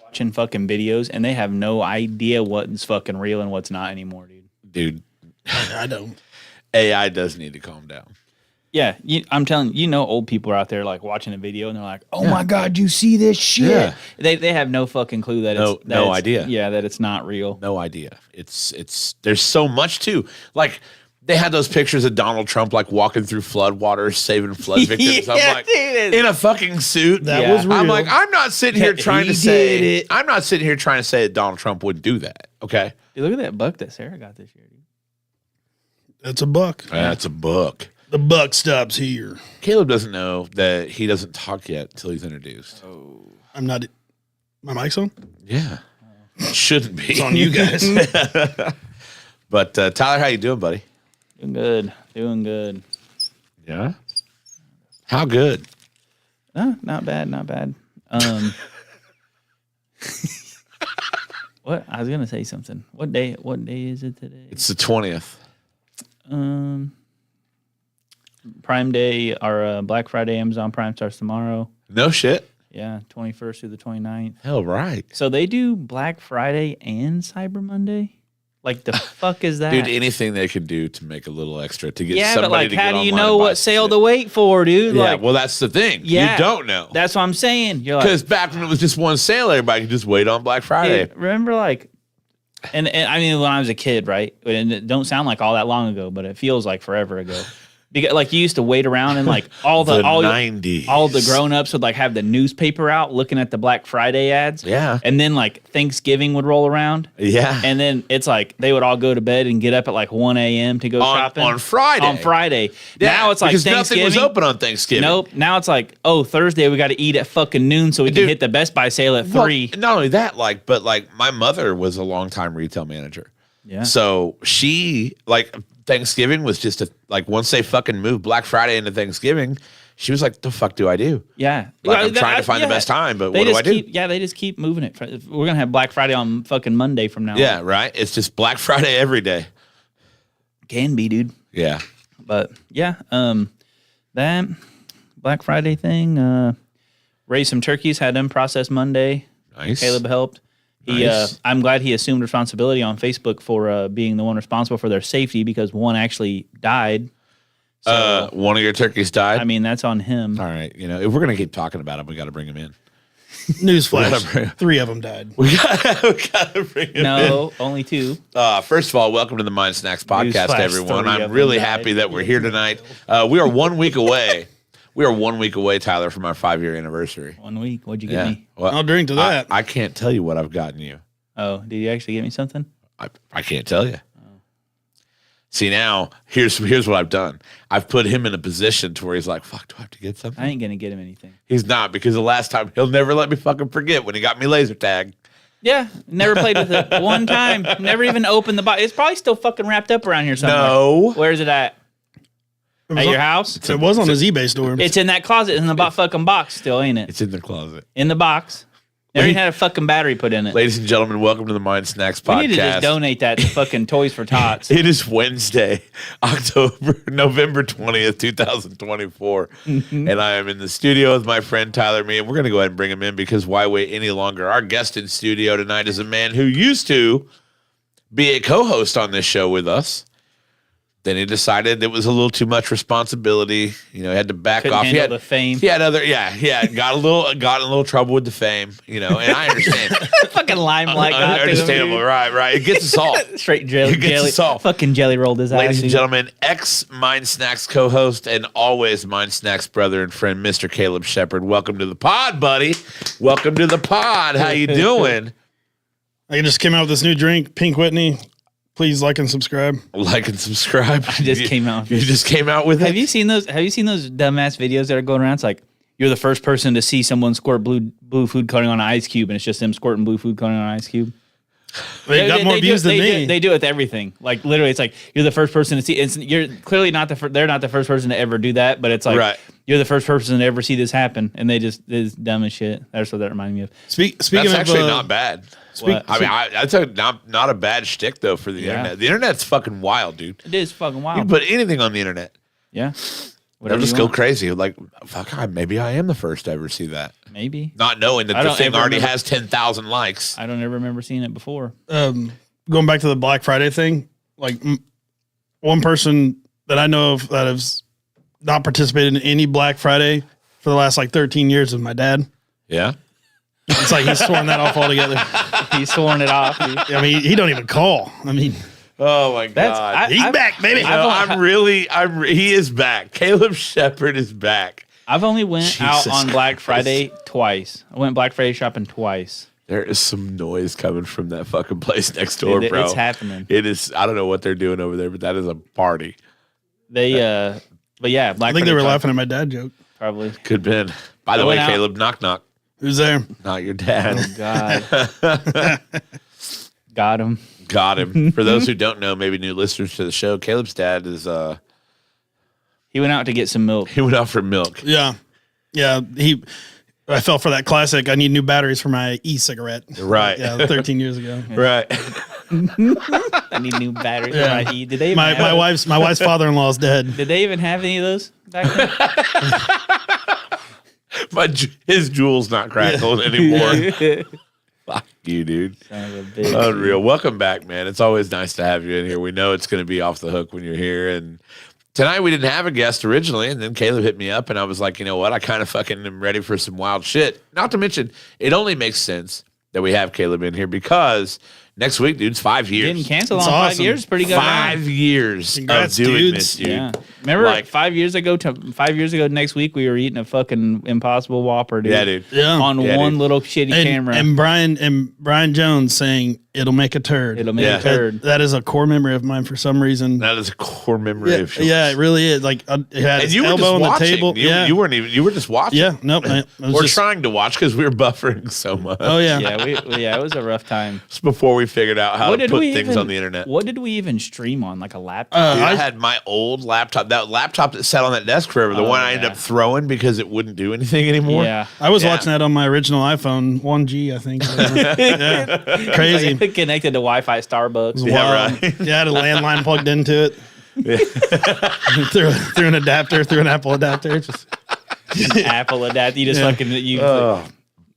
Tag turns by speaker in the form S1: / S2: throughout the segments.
S1: watching fucking videos, and they have no idea what's fucking real and what's not anymore, dude.
S2: Dude,
S3: I don't.
S2: AI does need to calm down.
S1: Yeah, I'm telling you, old people are out there like watching a video and they're like, "Oh my god, you see this shit?"
S2: Yeah.
S1: They have no fucking clue that
S2: No idea.
S1: Yeah, that it's not real.
S2: No idea. It's there's so much too. Like they had those pictures of Donald Trump like walking through flood waters, saving flood victims.
S1: Yeah,
S2: I'm like
S1: dude.
S2: in a fucking suit.
S3: That was real.
S2: I'm like, I'm not sitting here trying to
S1: He
S2: say
S1: did it.
S2: I'm not sitting here trying to say that Donald Trump would do that. Okay.
S1: Dude, look at that buck that Sarah got this year, dude.
S3: That's a buck.
S2: That's a book.
S3: The buck stops here.
S2: Caleb doesn't know that he doesn't talk yet until he's introduced.
S3: I'm not. My mic's on?
S2: Yeah. Shouldn't be.
S3: It's on you guys.
S2: But Tyler, how you doing, buddy?
S1: Doing good.
S2: Yeah. How good?
S1: Not bad. What? I was gonna say something. What day is it today?
S2: It's the 20th.
S1: Prime Day, our Black Friday Amazon Prime starts tomorrow.
S2: No shit.
S1: Yeah, 21st through the 29th.
S2: Hell right.
S1: So they do Black Friday and Cyber Monday? Like the fuck is that?
S2: Dude, anything they could do to make a little extra to get
S1: yeah,
S2: somebody
S1: but like
S2: to
S1: how
S2: get
S1: do you
S2: online
S1: know
S2: and buy
S1: what
S2: some
S1: sale
S2: shit.
S1: to wait for, dude?
S2: Yeah,
S1: Like,
S2: well, that's the thing.
S1: yeah,
S2: You don't know.
S1: That's what I'm saying. You're like,
S2: Because back when it was just one sale, everybody could just wait on Black Friday.
S1: dude, remember like, and I mean when I was a kid, right? And it don't sound like all that long ago, but it feels like forever ago. Because like you used to wait around and like all the
S2: 90s.
S1: all the grown-ups would like have the newspaper out looking at the Black Friday ads.
S2: Yeah.
S1: And then like Thanksgiving would roll around.
S2: Yeah.
S1: And then it's like they would all go to bed and get up at like 1 a.m. to go shopping.
S2: On Friday.
S1: On Friday.
S2: Yeah,
S1: Now it's like
S2: because
S1: Thanksgiving.
S2: nothing was open on Thanksgiving.
S1: Nope. Now it's like, oh, Thursday we got to eat at fucking noon so we can
S2: Dude.
S1: hit the Best Buy sale at 3.
S2: Well, not only that, but my mother was a longtime retail manager.
S1: Yeah.
S2: So she Thanksgiving was just once they fucking moved Black Friday into Thanksgiving, she was like, "The fuck do I do?"
S1: Yeah.
S2: Like, I'm trying to find the best time, but what do I do?
S1: They just keep moving it. We're going to have Black Friday on fucking Monday from now
S2: Yeah,
S1: on.
S2: right. It's just Black Friday every day.
S1: Can be, dude.
S2: Yeah.
S1: But yeah, that Black Friday thing, raised some turkeys, had them processed Monday.
S2: Nice.
S1: Caleb helped. He,
S2: Nice.
S1: I'm glad he assumed responsibility on Facebook for being the one responsible for their safety because one actually died. So,
S2: One of your turkeys died.
S1: I mean, that's on him.
S2: all right. If we're gonna keep talking about him, we got to bring him in.
S3: Newsflash. 3 of them died.
S2: We gotta bring him in.
S1: No, only 2.
S2: First of all, welcome to the Mind Snacks podcast,
S1: Newsflash,
S2: everyone.
S1: 3
S2: I'm
S1: of
S2: really
S1: them
S2: happy
S1: died.
S2: that we're here tonight. We are 1 week away. We are 1 week away, Tyler, from our 5-year anniversary.
S1: 1 week. What'd you get me?
S2: Well,
S3: I'll drink to that.
S2: I can't tell you what I've gotten you.
S1: Oh, did you actually get me something?
S2: I can't tell you. See, now, here's what I've done. I've put him in a position to where he's like, fuck, do I have to get something?
S1: I ain't going to get him anything.
S2: He's not, because the last time, he'll never let me fucking forget when he got me laser tag.
S1: Yeah, never played with it one time. Never even opened the box. It's probably still fucking wrapped up around here somewhere.
S2: No.
S1: Where's it at? At your house?
S3: It was on his eBay store.
S1: It's in that closet in the fucking box still, ain't it?
S2: It's in the closet.
S1: In the box. Never even had a fucking battery put in it.
S2: Ladies and gentlemen, welcome to the Mind Snacks podcast.
S1: We need to just donate that to fucking Toys for Tots.
S2: It is Wednesday, November 20th, 2024.
S1: Mm-hmm.
S2: And I am in the studio with my friend Tyler Me, and we're going to go ahead and bring him in because why wait any longer? Our guest in studio tonight is a man who used to be a co-host on this show with us. Then he decided it was a little too much responsibility. He had to back
S1: Couldn't
S2: off.
S1: handle the fame.
S2: He had got in a little trouble with the fame, and I understand.
S1: Fucking limelight. got to him,
S2: Understandable,
S1: dude.
S2: right. It gets us all.
S1: Straight jelly.
S2: It gets us all.
S1: Fucking jelly rolled his
S2: Ladies
S1: ass.
S2: and
S1: dude.
S2: gentlemen, ex-Mind Snacks co-host and always Mind Snacks brother and friend, Mr. Caleb Shepard. Welcome to the pod, buddy. Welcome to the pod. How you doing?
S3: I just came out with this new drink, Pink Whitney. Please like and subscribe.
S2: Like and subscribe.
S1: I just came out.
S2: You just came out with it?
S1: Have you seen those dumbass videos that are going around? It's like you're the first person to see someone squirt blue food coloring on an ice cube, and it's just them squirting blue food coloring on an ice cube.
S3: They got more views than me.
S1: They do it with everything. Like literally, it's like you're the first person to see. You're clearly not they're not the first person to ever do that, but it's like
S2: Right.
S1: you're the first person to ever see this happen, and it's dumb as shit. That's what that reminded me of.
S3: Speaking
S2: That's
S3: of
S2: actually not bad.
S1: What?
S2: I mean, that's not a bad shtick, though, for the
S1: Yeah.
S2: internet. The internet's fucking wild, dude.
S1: It is fucking
S2: You
S1: wild.
S2: can put anything on the internet.
S1: Yeah.
S2: They'll just go crazy. Like, fuck, maybe I am the first to ever see that.
S1: Maybe.
S2: Not knowing that
S1: I
S2: the
S1: don't
S2: thing
S1: ever
S2: already
S1: remember-
S2: has 10,000 likes.
S1: I don't ever remember seeing it before.
S3: Going back to the Black Friday thing, like one person that I know of that has not participated in any Black Friday for the last like 13 years is my dad.
S2: Yeah.
S3: It's like he's sworn that off altogether.
S1: He's sworn it off. Dude.
S3: I mean, he don't even call. I mean,
S2: Oh my
S1: That's
S2: God.
S3: he's back, baby.
S2: He is back. Caleb Shepard is back.
S1: I've only went out
S2: Jesus
S1: on Black
S2: Christ.
S1: Friday twice. I went Black Friday shopping twice.
S2: There is some noise coming from that fucking place next door,
S1: It-
S2: bro.
S1: it's happening.
S2: It is. I don't know what they're doing over there, but that is a party.
S1: They but yeah, Black
S3: I think
S1: Friday
S3: they were
S1: twice,
S3: laughing at my dad joke.
S1: probably.
S2: Could been. By the
S1: I
S2: way,
S1: went out-
S2: Caleb, knock knock.
S3: Who's there?
S2: Not your dad.
S1: God. Got him.
S2: Got him. For those who don't know, maybe new listeners to the show, Caleb's dad is
S1: He went out to get some milk.
S2: he went out for milk.
S3: Yeah. Yeah. I fell for that classic. I need new batteries for my e-cigarette.
S2: Right.
S3: Yeah. 13 years ago.
S2: Right.
S1: I need new batteries.
S3: Yeah.
S1: For my E. Did they even
S3: My
S1: have,
S3: wife's father-in-law is dead.
S1: Did they even have any of those back then?
S2: But his jewel's not crackled anymore. Fuck you, dude.
S1: Son of a bitch.
S2: Unreal. Welcome back, man. It's always nice to have you in here. We know it's going to be off the hook when you're here. And tonight we didn't have a guest originally, and then Caleb hit me up, and I was like, you know what? I kind of fucking am ready for some wild shit. Not to mention, it only makes sense that we have Caleb in here because next week, dude, it's 5 years.
S1: Getting canceled
S3: It's
S1: on 5
S3: awesome.
S1: years is pretty good.
S2: 5 years
S3: Congrats,
S2: of doing
S3: dudes.
S2: this, dude.
S1: Yeah. Remember
S2: Like-
S1: 5 years ago next week we were eating a fucking Impossible Whopper, dude.
S2: Yeah, dude.
S3: Yeah.
S1: On
S2: Yeah,
S1: one
S2: dude.
S1: little shitty camera.
S3: And Brian Jones saying it'll make a turd.
S1: It'll make
S2: Yeah.
S1: a turd.
S3: That is a core memory of mine for some reason.
S2: That is a core memory
S3: Yeah,
S2: of yours.
S3: yeah, it really is. Like it had
S2: And
S3: his
S2: you were
S3: elbow
S2: just
S3: on the
S2: watching.
S3: table.
S2: You weren't even. You were just watching.
S3: Yeah, nope. It was
S2: We're
S3: just-
S2: trying to watch because we were buffering so much.
S3: Oh yeah.
S1: Yeah, it was a rough time.
S2: Just before we figured out how
S1: What
S2: to
S1: did
S2: put
S1: we
S2: things
S1: even,
S2: on the internet.
S1: What did we even stream on? Like a laptop?
S2: Dude, I
S3: I-
S2: had my old laptop, that laptop that sat on that desk forever, the one I ended
S1: yeah.
S2: up throwing because it wouldn't do anything anymore.
S1: yeah.
S3: I was
S2: Yeah.
S3: watching that on my original iPhone 1G, I think. Yeah. Crazy.
S1: Like connected to Wi-Fi at Starbucks.
S2: Yeah,
S3: Wow.
S2: right.
S3: Yeah, I had a landline plugged into it. through an adapter, through an Apple adapter. Just,
S1: Apple adapter. You just fucking you.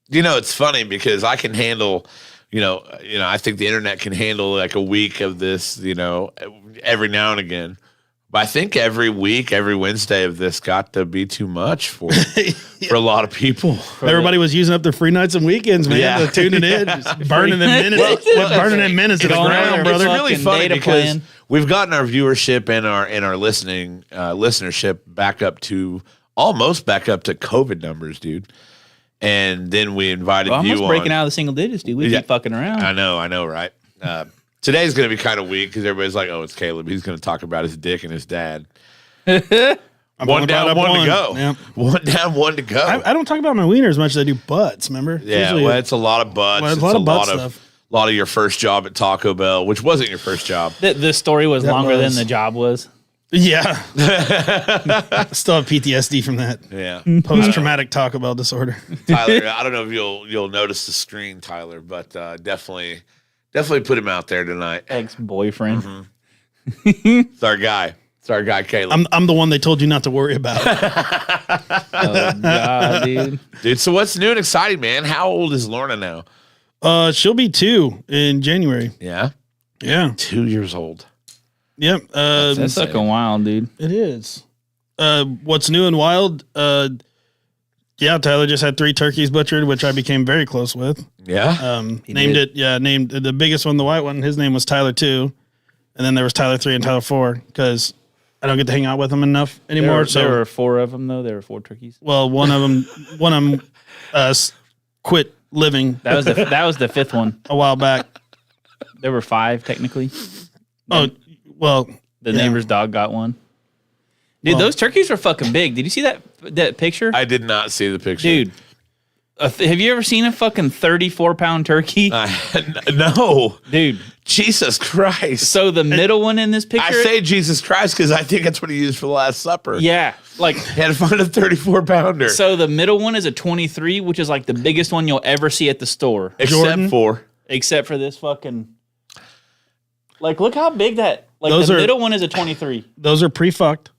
S2: You know, it's funny because I can handle, I think the internet can handle like a week of this, every now and again. But I think every week, every Wednesday of this got to be too much for a lot of people.
S3: everybody was using up their free nights and weekends, man.
S2: Yeah.
S3: Tuning in, just burning them minutes, burning them minutes to the
S1: It's on
S3: ground,
S1: there.
S3: brother.
S2: It's really
S1: Fucking
S2: funny
S1: data
S2: because
S1: plan.
S2: we've gotten our viewership and our listenership back up to almost back up to COVID numbers, dude. And then we invited
S1: We're
S2: you
S1: almost
S2: on.
S1: breaking out of the single digits, dude. We
S2: Yeah.
S1: keep fucking around.
S2: I know, right? Today's going to be kind of weak because everybody's like, "Oh, it's Caleb. He's going to talk about his dick and his dad."
S3: I'm
S2: One
S3: only
S2: down,
S3: brought up
S2: one to go.
S3: Yeah.
S2: One down, one to go.
S3: I don't talk about my wiener as much as I do butts, remember?
S2: Yeah,
S3: Usually-
S2: well, it's a lot of butts.
S3: Well,
S2: It's
S3: a lot of butt stuff.
S2: lot of your first job at Taco Bell, which wasn't your first job.
S1: The story was
S3: That
S1: longer
S3: was-
S1: than the job was.
S3: yeah. Still have PTSD from that
S2: Yeah,
S3: post-traumatic Taco Bell disorder.
S2: Tyler. I don't know if you'll notice the screen, Tyler, but definitely put him out there tonight.
S1: Ex-boyfriend.
S2: It's our guy. It's our guy, Caleb.
S3: I'm the one they told you not to worry about.
S1: Oh, God, dude.
S2: Dude, so what's new and exciting, man? How old is Lorna now?
S3: She'll be 2 in January.
S2: Yeah,
S3: Yeah.
S2: 2 years old.
S3: Yep.
S1: That's fucking wild, dude.
S3: It is. What's new and wild? Yeah, Tyler just had 3 turkeys butchered, which I became very close with.
S2: Yeah,
S3: Named the biggest one, the white one. His name was Tyler 2, and then there was Tyler 3 and Tyler 4 because I don't get to hang out with them enough anymore.
S1: There were 4 of them, though. There were 4 turkeys.
S3: Well, one of them quit living
S1: That was the 5th one.
S3: a while back.
S1: There were 5, technically.
S3: Oh, well,
S1: The
S3: yeah.
S1: neighbor's dog got one. Dude,
S3: Well-
S1: those turkeys were fucking big. Did you see that picture?
S2: I did not see the picture,
S1: Dude, have you ever seen a fucking 34-pound turkey?
S2: No,
S1: Dude,
S2: Jesus Christ.
S1: so the middle one in this picture.
S2: I say Jesus Christ because I think that's what he used for the Last Supper.
S1: yeah, like
S2: He had to find a 34-pounder.
S1: so the middle one is a 23, which is like the biggest one you'll ever see at the store,
S3: Jordan?
S1: except for this fucking. Like, look how big that. Like
S3: Those
S1: the
S3: are-
S1: middle one is a 23.
S3: Those are pre-fucked.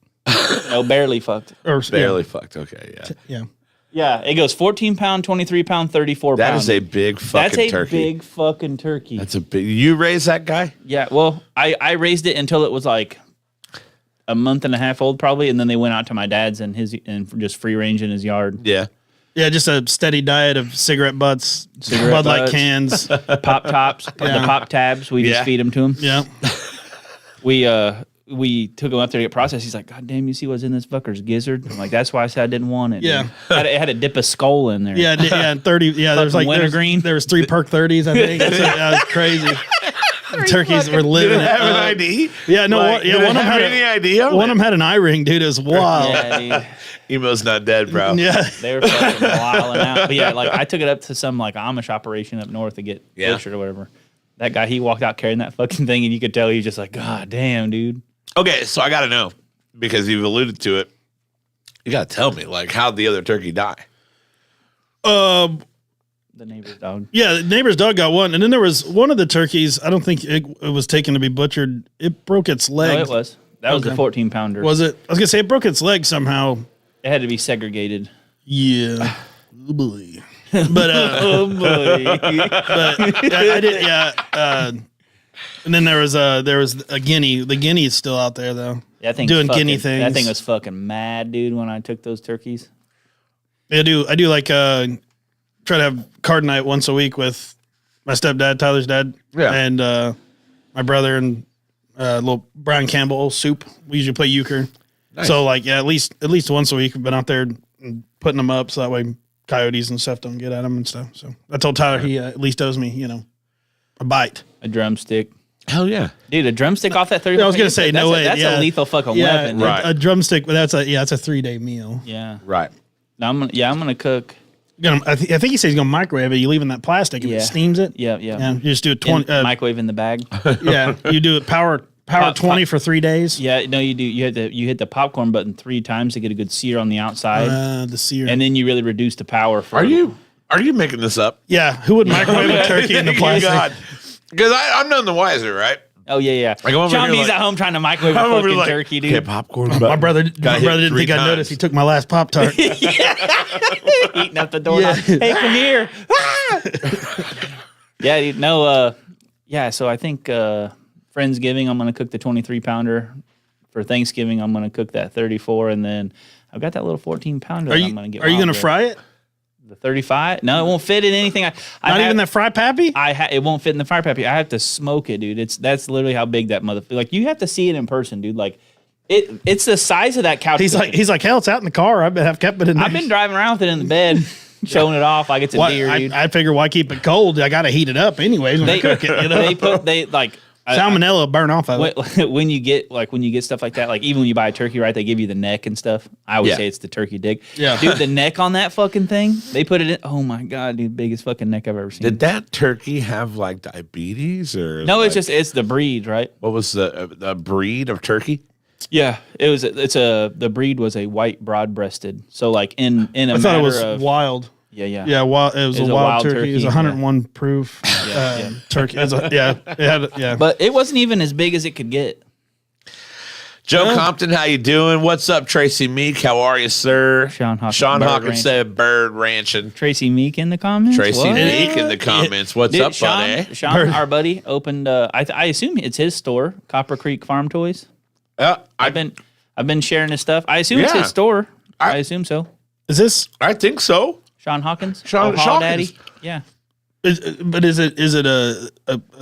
S1: No, barely fucked.
S3: Or
S2: Barely fucked. Okay, yeah.
S3: Yeah.
S1: Yeah, it goes 14 pound, 23 pound, 34 pound.
S2: That is a big fucking
S1: That's a
S2: turkey.
S1: big fucking turkey.
S2: That's a big. You raised that guy?
S1: Yeah, well, I raised it until it was like a month and a half old probably, and then they went out to my dad's and just free range in his yard.
S2: Yeah.
S3: Yeah, just a steady diet of cigarette butts, Bud Light
S1: butts.
S3: cans.
S1: Pop tops, the pop tabs, we
S2: Yeah.
S1: just feed them to him.
S3: Yeah.
S1: We took him up there to get processed. He's like, God damn, you see what's in this fucker's gizzard? I'm like, that's why I said I didn't want it.
S3: Yeah.
S1: dude. It had a dip of skull in there.
S3: Yeah, yeah, 30. Yeah, there's
S1: Fucking
S3: like
S1: wintergreen.
S3: there was 3 perk 30s, I think. That was crazy. Turkeys were living
S2: Did it
S3: it
S2: have an
S3: up.
S2: ID?
S3: Yeah, no,
S2: Like,
S3: one, yeah,
S2: did it
S3: one of them
S2: have
S3: had
S2: any
S3: a,
S2: idea?
S3: one of them had an eye ring, dude. It was wild.
S1: Yeah, dude.
S2: Emo's not dead, bro.
S3: Yeah.
S1: They were fucking wilding out. But yeah, like I took it up to some like Amish operation up north to get
S2: Yeah.
S1: butchered or whatever. That guy, he walked out carrying that fucking thing, and you could tell he was just like, God damn, dude.
S2: Okay, so I got to know because you've alluded to it. You got to tell me, like, how'd the other turkey die?
S1: The neighbor's dog.
S3: Yeah, the neighbor's dog got one, and then there was one of the turkeys. I don't think it was taken to be butchered. It broke its leg.
S1: No, it was. That was the
S3: Okay.
S1: 14 pounder.
S3: Was it? I was gonna say it broke its leg somehow.
S1: It had to be segregated.
S3: Yeah, oh boy. But
S1: Oh boy.
S3: but I did. Yeah. And then there was a guinea. The guinea is still out there though.
S1: That thing
S3: Doing
S1: fucking,
S3: guinea things.
S1: That thing was fucking mad, dude, when I took those turkeys.
S3: I do like try to have card night once a week with my stepdad, Tyler's dad,
S2: Yeah.
S3: and my brother and little Brian Campbell soup. We usually play euchre.
S2: Nice.
S3: So like at least once a week we've been out there and putting them up so that way coyotes and stuff don't get at them and stuff. So I told Tyler he at least owes me, a bite.
S1: A drumstick.
S2: Hell yeah.
S1: Dude, a drumstick off that 30.
S3: I was gonna say, no way.
S1: That's
S3: Yeah.
S1: a lethal fucking
S3: Yeah,
S1: weapon.
S2: Right.
S3: a drumstick, but that's a 3-day meal.
S1: Yeah.
S2: Right.
S1: No, I'm gonna cook.
S3: I think he says he's gonna microwave it. You leave in that plastic and
S1: Yeah.
S3: it steams it.
S1: Yeah.
S3: Yeah, you just do it 20.
S1: Microwave in the bag.
S3: Yeah, you do it power
S1: Pop-
S3: 20 for 3 days.
S1: Yeah, no, you do. You hit the popcorn button 3 times to get a good sear on the outside,
S3: The sear.
S1: and then you really reduce the power. For
S2: Are you making this up?
S3: Yeah, who would microwave a turkey in the plastic?
S2: God. Because I'm none the wiser, right?
S1: Oh yeah.
S2: Like, I'm over
S1: John
S2: here
S1: B's
S2: like-
S1: at home trying to microwave a
S2: I'm over
S1: fucking
S2: like,
S1: turkey, dude.
S2: okay, popcorn.
S3: My brother didn't think
S2: three
S3: I
S2: times.
S3: noticed. He took my last Pop Tart.
S1: Eating up the door.
S3: Yeah.
S1: Hey, come here. Yeah, dude, no. Yeah, so I think Friendsgiving, I'm gonna cook the 23 pounder. For Thanksgiving, I'm gonna cook that 34, and then I've got that little 14 pounder.
S3: Are
S1: that
S3: you
S1: I'm gonna get.
S3: are you
S1: wild
S3: gonna
S1: with.
S3: fry it?
S1: The 35? No, it won't fit in anything.
S3: Not even that fry pappy?
S1: It won't fit in the fire pappy. I have to smoke it, dude. That's literally how big that motherfucker. Like you have to see it in person, dude. Like it's the size of that couch.
S3: He's like hell. It's out in the car. I've kept it in there.
S1: I've been driving around with it in the bed, showing it off like it's a
S3: Why-
S1: deer, dude.
S3: I figure why keep it cold? I got to heat it up anyways when I cook it. You know? Salmonella will burn off of it.
S1: when you get stuff like that, like even when you buy a turkey, right? They give you the neck and stuff. I always
S2: Yeah.
S1: say it's the turkey dick.
S3: Yeah.
S1: Dude, the neck on that fucking thing, they put it in. Oh my god, dude, biggest fucking neck I've ever seen.
S2: Did that turkey have like diabetes or
S1: no,
S2: like,
S1: it's the breed, right?
S2: what was the breed of turkey?
S1: Yeah, the breed was a white broad-breasted. So like in a
S3: I
S1: matter
S3: thought it was
S1: of
S3: wild.
S1: yeah.
S3: Yeah, it was a wild turkey. It was
S1: yeah.
S3: 101 proof
S1: Yeah.
S3: turkey. It had.
S1: But it wasn't even as big as it could get.
S2: Joe Compton, how you doing? What's up, Tracy Meek? How are you, sir?
S1: Sean Hawkins, Bird Ranch.
S2: said bird ranching.
S1: Tracy Meek in the comments.
S2: Tracy
S1: What?
S2: Meek in the comments. What's
S1: Dude,
S2: up, buddy?
S1: Sean, our buddy, opened. I assume it's his store, Copper Creek Farm Toys. I've been sharing his stuff. I assume it's
S2: Yeah.
S1: his store. I assume so.
S3: Is this?
S2: I think so.
S1: Sean Hawkins,
S2: Sean
S1: Hall
S2: Hawkins.
S1: Daddy. Yeah,
S3: But is it a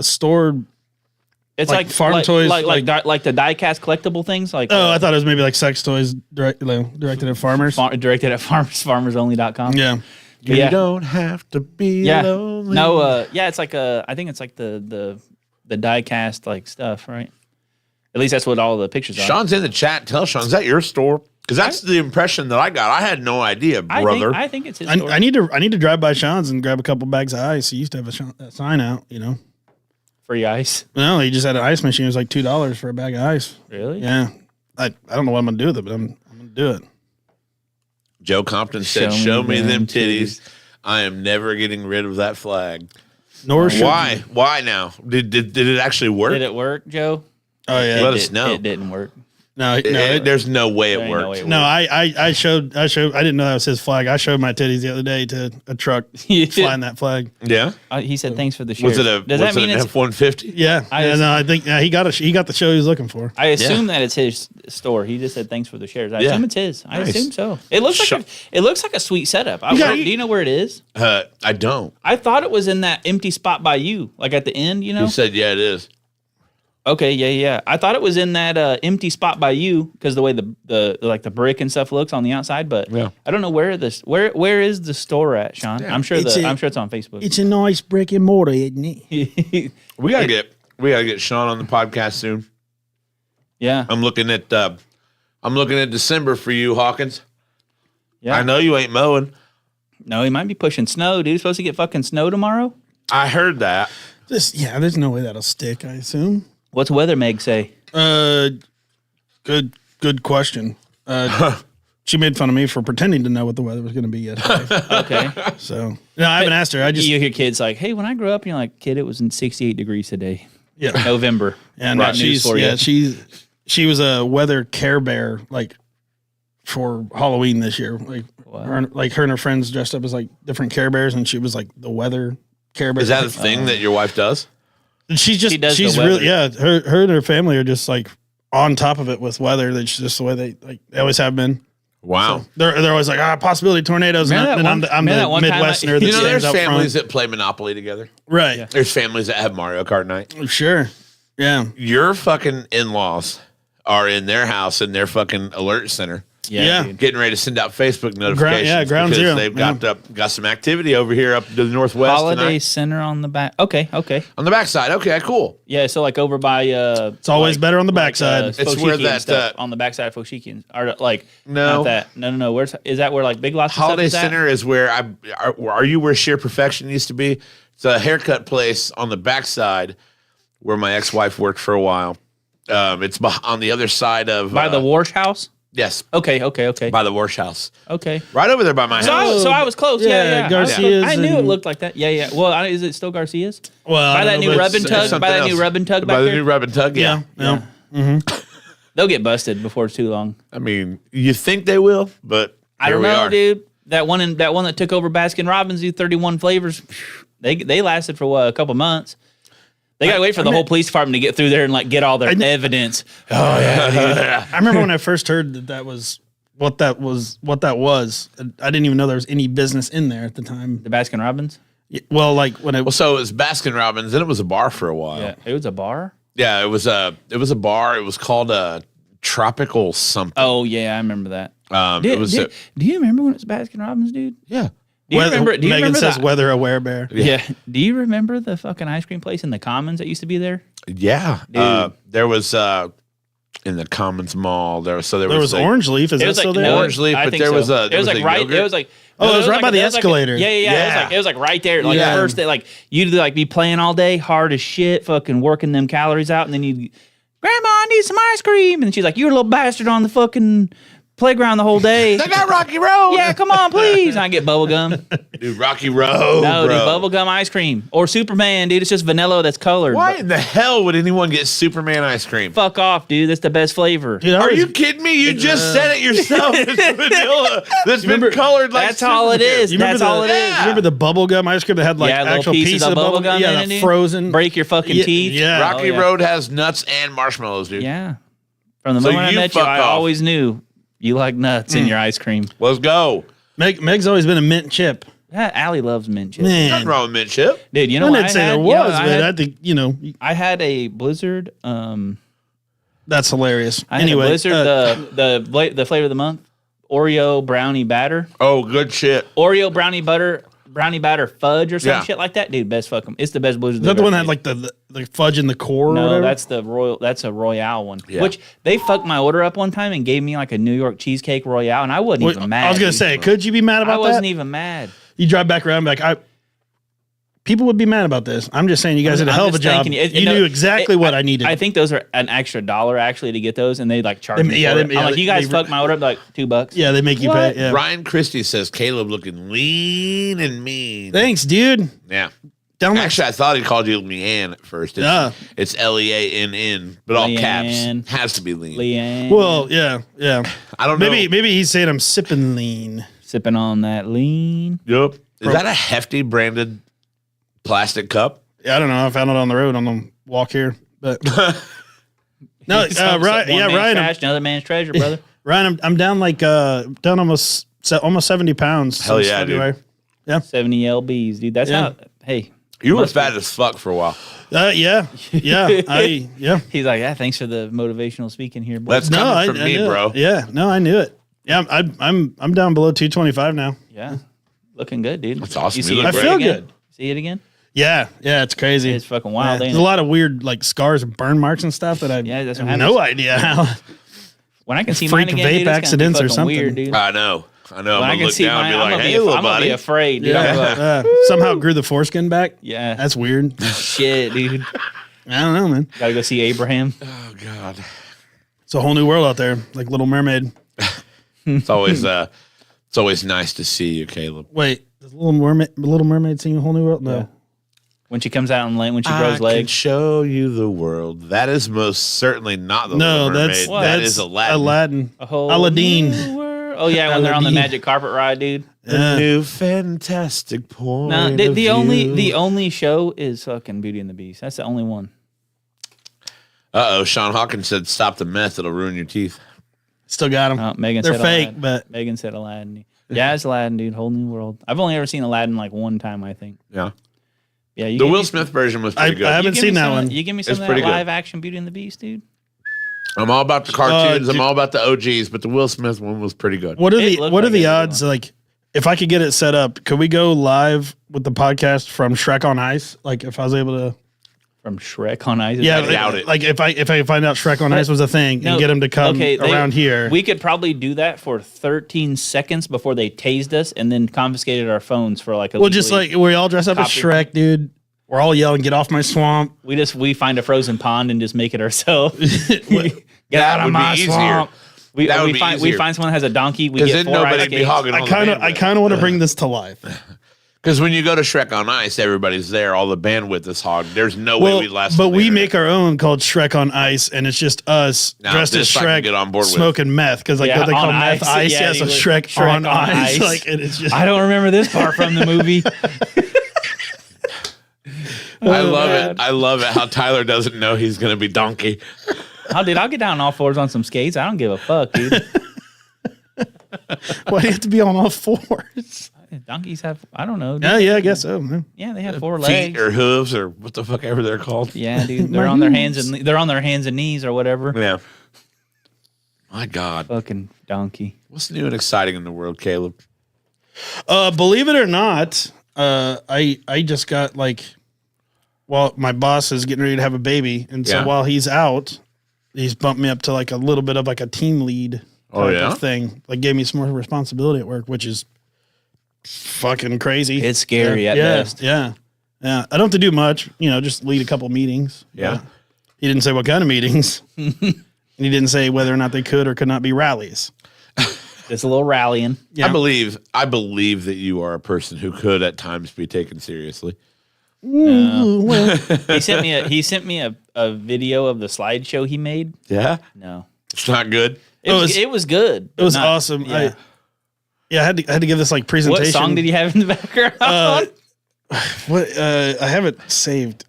S3: store?
S1: it's
S3: Like
S1: like
S3: farm toys,
S1: like the die-cast collectible things. Like
S3: Oh, I thought it was maybe like sex toys directed at farmers.
S1: directed at farmersonly.com.
S3: Yeah.
S2: You
S1: Yeah.
S2: don't have to be
S1: Yeah.
S2: lonely.
S1: No, yeah, it's like I think it's like the die cast like stuff, right? At least that's what all the pictures are.
S2: Sean's in the chat. Tell Sean, is that your store? Because that's the impression that I got. I had no idea, brother.
S1: I think it's his store.
S3: I need to drive by Sean's and grab a couple bags of ice. He used to have a sign out,
S1: Free ice.
S3: No, he just had an ice machine. It was like $2 for a bag of ice.
S1: Really?
S3: Yeah. I don't know what I'm gonna do with it, but I'm gonna do it.
S2: Joe Compton said, show me them titties. I am never getting rid of that flag.
S3: Nor should
S2: Why?
S3: you.
S2: Why now? Did it actually work?
S1: Did it work, Joe?
S3: Oh yeah.
S2: Let us know.
S1: It didn't work.
S3: No,
S2: There's no way it
S1: There ain't no
S2: worked.
S1: way it
S3: no. I showed. I didn't know that was his flag. I showed my titties the other day to a truck
S1: You
S3: flying that flag.
S2: Yeah.
S1: He said thanks for the shares.
S2: Was it
S1: Does that mean
S2: an
S1: it's?
S2: F-150?
S3: Yeah, I think he got the show he was looking for.
S1: I assume that it's his store. He just said thanks for the shares. I
S2: Yeah.
S1: assume it's his. I
S2: Nice.
S1: assume so. It looks like it looks like a sweet setup. Do you know where it is?
S2: I don't.
S1: I thought it was in that empty spot by you, like at the end. You know.
S2: You said, yeah, it is.
S1: Okay, yeah. I thought it was in that empty spot by you because the way the like the brick and stuff looks on the outside, but
S2: Yeah.
S1: I don't know where where is the store at, Sean? I'm sure
S3: It's
S1: I'm sure it's on Facebook.
S3: It's a nice brick and mortar, isn't it?
S2: We gotta get Sean on the podcast soon.
S1: yeah,
S2: I'm looking at December for you, Hawkins.
S1: yeah.
S2: I know you ain't mowing.
S1: No, he might be pushing snow, dude. He's supposed to get fucking snow tomorrow.
S2: I heard that.
S3: There's no way that'll stick. I assume.
S1: What's Weather Meg say?
S3: Good question. She made fun of me for pretending to know what the weather was going to be yesterday.
S1: Okay.
S3: So no, I haven't asked her. I just
S1: You hear kids like, "Hey, when I grew up," and you're like, "Kid, it was in 68 degrees today,
S3: yeah.
S1: November."
S3: And
S1: Right news for you.
S3: she was a weather care bear like for Halloween this year. Like her and her friends dressed up as like different Care Bears, and she was like the weather Care Bear.
S2: Is that a thing that your wife does?
S3: And she's
S1: She does
S3: she's
S1: the
S3: really
S1: weather.
S3: her and her family are just like on top of it with weather. That's just the way they always have been.
S2: Wow.
S3: They're always like possibility tornadoes,
S1: Remember
S3: and
S1: that
S3: I'm
S1: one- remember that
S3: the
S1: one time I-
S3: Midwesterner that
S2: You know,
S3: stands
S2: there's
S3: out
S2: families
S3: front.
S2: that play Monopoly together.
S3: Right?
S2: There's families that have Mario Kart night.
S3: Sure. Yeah.
S2: Your fucking in-laws are in their house in their fucking alert center,
S3: Yeah.
S1: dude.
S2: getting ready to send out Facebook notifications.
S3: Ground
S2: because
S3: zero.
S2: They've got some activity over here up to the northwest
S1: Holiday
S2: tonight.
S1: Center on the back. Okay.
S2: On the backside. Okay, cool.
S1: Yeah, so like over by
S3: It's always better on the backside.
S2: It's where that,
S1: on the backside of Foshikian or like
S2: No.
S1: not that no where's is that where like Big Lots and stuff
S2: Holiday
S1: is at?
S2: Center is where are you where Sheer Perfection used to be? It's a haircut place on the backside where my ex-wife worked for a while. It's on the other side of
S1: by the Warsh House.
S2: yes,
S1: Okay.
S2: by the Wash House,
S1: Okay.
S2: right over there by my
S1: So
S2: house.
S1: I was close.
S3: Yeah,
S1: Yeah.
S3: Garcia's
S1: I knew it
S3: and-
S1: looked like that. Yeah. Well, is it still Garcia's?
S3: Well,
S1: By
S3: I
S1: that
S3: don't
S1: new
S3: know, but
S1: rub and
S3: it's-
S1: tug. By that new rub and tug
S2: by
S1: back
S2: the
S1: there.
S2: new rub and tug. Yeah.
S3: Yeah.
S1: They'll get busted before it's too long.
S2: I mean, you think they will, but
S1: I
S2: here
S1: don't
S2: we
S1: know,
S2: are.
S1: dude. That one that took over Baskin Robbins, 31 flavors. They lasted for what, a couple months. They got to wait for the whole police department to get through there and like get all their evidence. Oh yeah, dude.
S3: I remember when I first heard that was what that was. I didn't even know there was any business in there at the time.
S1: The Baskin Robbins.
S3: Well, like when it
S2: Well, so it was Baskin Robbins, and it was a bar for a while.
S1: Yeah, it was a bar.
S2: Yeah, it was a bar. It was called a Tropical something.
S1: Oh yeah, I remember that.
S2: It was
S1: do you remember when it was Baskin Robbins, dude?
S2: yeah.
S1: Do you remember? Do you
S3: Megan
S1: remember
S3: says
S1: the,
S3: weather aware bear.
S1: Yeah. Do you remember the fucking ice cream place in the Commons that used to be there?
S2: Yeah.
S1: Dude.
S2: There was in the Commons Mall. There was
S3: There Orange Leaf. Is that still there?
S1: no,
S2: Orange Leaf,
S1: I
S2: but
S1: think
S2: there was
S1: so.
S2: a- there was a
S1: right.
S2: yogurt?
S1: It was like
S3: Oh, it was right by the
S1: it was like
S3: escalator.
S2: Yeah.
S1: It was like right there. Like
S3: Yeah.
S1: the first day, like you'd like be playing all day, hard as shit, fucking working them calories out, and then you, Grandma, I need some ice cream, and she's like, "You're a little bastard on the fucking playground the whole day."
S2: They got Rocky Road.
S1: Yeah, come on, please. And I get bubble gum.
S2: Dude, Rocky Road.
S1: No,
S2: bro.
S1: dude, bubble gum ice cream or Superman, dude. It's just vanilla that's colored.
S2: Why in the hell would anyone get Superman ice cream?
S1: Fuck off, dude. That's the best flavor.
S3: Dude, I
S2: Are
S3: always-
S2: you kidding me? You just said it yourself. It's vanilla that's been colored like
S1: That's all it
S2: Superman.
S1: is.
S3: You remember
S1: That's all it
S3: the-
S1: is.
S3: You remember the bubble gum ice cream that had like
S1: Yeah, little
S3: actual
S1: pieces of bubble gum
S3: Yeah,
S1: in
S3: the
S1: it, dude.
S3: frozen.
S1: Break your fucking teeth.
S3: Yeah.
S2: Rocky
S1: Oh, yeah.
S2: Road has nuts and marshmallows, dude.
S1: Yeah. From the
S2: So
S1: moment I
S2: you
S1: met you,
S2: fuck
S1: I
S2: off.
S1: always knew you like nuts in your ice cream.
S2: Let's go.
S3: Meg's always been a mint chip.
S1: Yeah, Allie loves mint chips.
S3: Man,
S2: Nothing wrong with mint chip.
S1: Dude, you know
S3: I
S1: what
S3: didn't say there
S1: had?
S3: was,
S1: You know,
S3: but I think
S1: I had a Blizzard.
S3: that's hilarious.
S1: I had
S3: Anyway,
S1: a Blizzard. The flavor of the month, Oreo brownie batter,
S2: Oh, good shit.
S1: Oreo brownie batter fudge or some
S2: Yeah.
S1: shit like that. Dude, best fucking. It's the best Blizzard.
S3: is that
S1: they've
S3: the one
S1: ever
S3: that had
S1: made.
S3: like the fudge in the core? or
S1: No,
S3: whatever?
S1: that's the Royal. That's a Royale one.
S2: Yeah.
S1: Which they fucked my order up one time and gave me like a New York cheesecake Royale, and I wasn't
S3: Wait,
S1: even mad.
S3: I was gonna
S1: dude.
S3: say, could you be mad
S1: I
S3: about
S1: wasn't
S3: that?
S1: even mad.
S3: You drive back around, and be like people would be mad about this. I'm just saying, you guys did a
S1: I'm
S3: hell of a
S1: just
S3: job.
S1: thinking,
S3: You knew exactly what I needed.
S1: I think those are an extra $1 actually to get those, and they like charge me.
S3: Yeah,
S1: for
S3: they-
S1: it. I'm
S3: yeah,
S1: like, you guys
S3: they-
S1: fucked my order up like $2.
S3: yeah, they make you
S1: What?
S3: pay. Yeah.
S2: Ryan Christie says Caleb looking lean and mean.
S3: Thanks, dude.
S2: Yeah.
S3: down like
S2: Actually, I thought he called you Leanne at first. It's Leann, but all
S1: Leanne.
S2: caps. Has to be lean.
S1: Leanne.
S3: well, yeah.
S2: I don't know.
S3: Maybe he's saying I'm sipping lean.
S1: Sipping on that lean.
S2: Yep. Is that a Hefty branded plastic cup?
S3: Yeah, I don't know. I found it on the road on the walk here, but no, Ryan.
S1: One
S3: Yeah,
S1: man's
S3: Ryan.
S1: trash, another man's treasure, brother.
S3: Ryan, I'm down like down almost 70 pounds.
S2: Hell
S3: since
S2: yeah, dude.
S3: February.
S1: 70 lbs, dude. That's
S3: Yeah.
S1: how. Hey,
S2: You were
S1: Must
S2: fat as fuck for a while.
S3: Yeah.
S1: he's like, yeah. Thanks for the motivational speaking here, boy.
S2: That's coming from me,
S3: knew
S2: bro.
S3: it. Yeah, no, I knew it. Yeah, I'm down below 225 now.
S1: Yeah, looking good, dude.
S2: That's awesome.
S1: You see
S2: You
S1: it
S2: look
S3: I feel
S1: again?
S3: good.
S1: See it again?
S3: Yeah, it's crazy.
S1: It's fucking wild.
S3: There's
S1: Ain't
S3: a
S1: it?
S3: lot of weird like scars and burn marks and stuff that I
S1: Yeah, that's what
S3: have
S1: happens.
S3: no idea how.
S1: When I can see
S3: freak
S1: mine again,
S3: vape
S1: dude, it's
S3: accidents
S1: gonna
S3: or
S1: be fucking
S3: something.
S1: weird, dude.
S2: I know. I'm
S1: When I
S2: gonna
S1: can
S2: look
S1: see
S2: down
S1: mine,
S2: and be
S1: I'm
S2: like,
S1: gonna
S2: "Hey,
S1: be,
S2: little
S1: I'm gonna be
S2: buddy."
S1: afraid, dude. I'm like,
S3: Somehow grew the foreskin back.
S1: yeah,
S3: That's weird.
S1: shit, dude.
S3: I don't know, man.
S1: Gotta go see Abraham.
S2: Oh God.
S3: It's a whole new world out there, like Little Mermaid.
S2: It's always nice to see you, Caleb.
S3: Wait, does Little Mermaid sing a whole new world? No.
S1: Yeah. When she comes out and when she grows
S2: I can
S1: legs.
S2: show you the world. That is most certainly not the
S3: No,
S2: Little Mermaid.
S3: that's
S2: That is Aladdin.
S3: Aladdin.
S1: A whole
S3: Aladdin.
S1: new world. Oh yeah, when they're on the
S3: Aladdin.
S1: magic carpet ride, dude.
S2: The new fantastic point.
S1: No,
S2: of
S1: the only
S2: view.
S1: the only show is fucking Beauty and the Beast. That's the only one.
S2: Sean Hawkins said, "Stop the meth; it'll ruin your teeth."
S3: Still got them.
S1: Oh, Megan
S3: They're
S1: said
S3: fake,
S1: Aladdin.
S3: but
S1: Megan said Aladdin. Yeah, it's Aladdin, dude. Whole new world. I've only ever seen Aladdin like one time, I think.
S2: Yeah,
S1: Yeah, you
S2: the
S1: give
S2: Will
S1: me-
S2: Smith version was
S3: I
S2: pretty good.
S3: haven't
S1: you give me
S3: seen that
S1: some of-
S3: one.
S1: You give me some
S2: It's
S1: of that
S2: pretty good.
S1: live action Beauty and the Beast, dude.
S2: I'm all about the cartoons. I'm
S3: dude-
S2: all about the OGs, but the Will Smith one was pretty good.
S3: what are
S1: It
S3: the
S1: looked
S3: what are
S1: like
S3: the
S1: a good
S3: odds? Like, if I could get it set up, could we go live with the podcast from Shrek on Ice? Like, if I was able to,
S1: From Shrek on Ice.
S2: I doubt it.
S3: Like, if I find out Shrek on Ice was a thing
S1: No,
S3: and get him to come
S1: okay,
S3: around here.
S1: We could probably do that for 13 seconds before they tased us and then confiscated our phones for like a
S3: Well, just like we all dress up as
S1: Copy.
S3: Shrek, dude. We're all yelling, "Get off my swamp!"
S1: we find a frozen pond and just make it ourselves. Get
S2: That
S1: out of
S2: would
S1: my
S2: be easier.
S1: swamp. We,
S2: That would
S1: we
S2: be
S1: find
S2: easier.
S1: someone that has a donkey. We
S2: Because
S1: get
S2: then
S1: 4 ice
S2: nobody'd be
S1: skates.
S2: hogging all
S3: I
S2: the
S3: kind of
S2: bandwidth.
S3: want to bring this to life.
S2: Because when you go to Shrek on Ice, everybody's there. All the bandwidth is hogged. There's no way
S3: Well,
S2: we'd last.
S3: but
S2: on the
S3: we
S2: internet.
S3: make our own called Shrek on Ice, and it's just us
S2: Now,
S3: dressed as
S2: this I can
S3: Shrek,
S2: get on board with.
S3: smoking meth because like
S1: Yeah,
S3: what they call
S1: on
S3: meth
S1: ice.
S3: ice.
S1: Yeah,
S3: Yeah, so
S1: you would-
S3: Shrek, on, ice. Like, and it's just
S1: I don't remember this part from the movie.
S2: I love
S1: man.
S2: it. I love it how Tyler doesn't know he's going to be donkey.
S1: I'll get down on all fours on some skates. I don't give a fuck, dude.
S3: why do you have to be on all fours?
S1: Donkeys have, I don't know. Dude.
S3: Yeah, I guess so. man.
S1: Yeah, they have 4
S2: Feet
S1: legs.
S2: or hooves or what the fuck ever they're called.
S1: Yeah, dude. They're on their hands and they're on their hands and knees or whatever.
S2: Yeah. My God.
S1: Fucking donkey.
S2: What's new and exciting in the world, Caleb?
S3: Believe it or not, I just got like, well, my boss is getting ready to have a baby, and so
S2: Yeah.
S3: while he's out, he's bumped me up to like a little bit of like a team lead
S2: Oh,
S3: type
S2: yeah?
S3: of thing. Like gave me some more responsibility at work, which is fucking crazy.
S1: It's scary at
S3: yeah,
S1: best.
S3: Yeah. Yeah. I don't have to do much, just lead a couple meetings.
S2: Yeah.
S3: But he didn't say what kind of meetings. And he didn't say whether or not they could or could not be rallies.
S1: It's a little rallying.
S3: Yeah.
S2: I believe that you are a person who could at times be taken seriously.
S3: Ooh, well,
S1: He sent me a video of the slideshow he made.
S2: Yeah.
S1: No.
S2: It's not good.
S1: It was good.
S3: it was awesome.
S1: Yeah.
S3: I had to give this like presentation.
S1: What song did he have in the background?
S3: I haven't saved.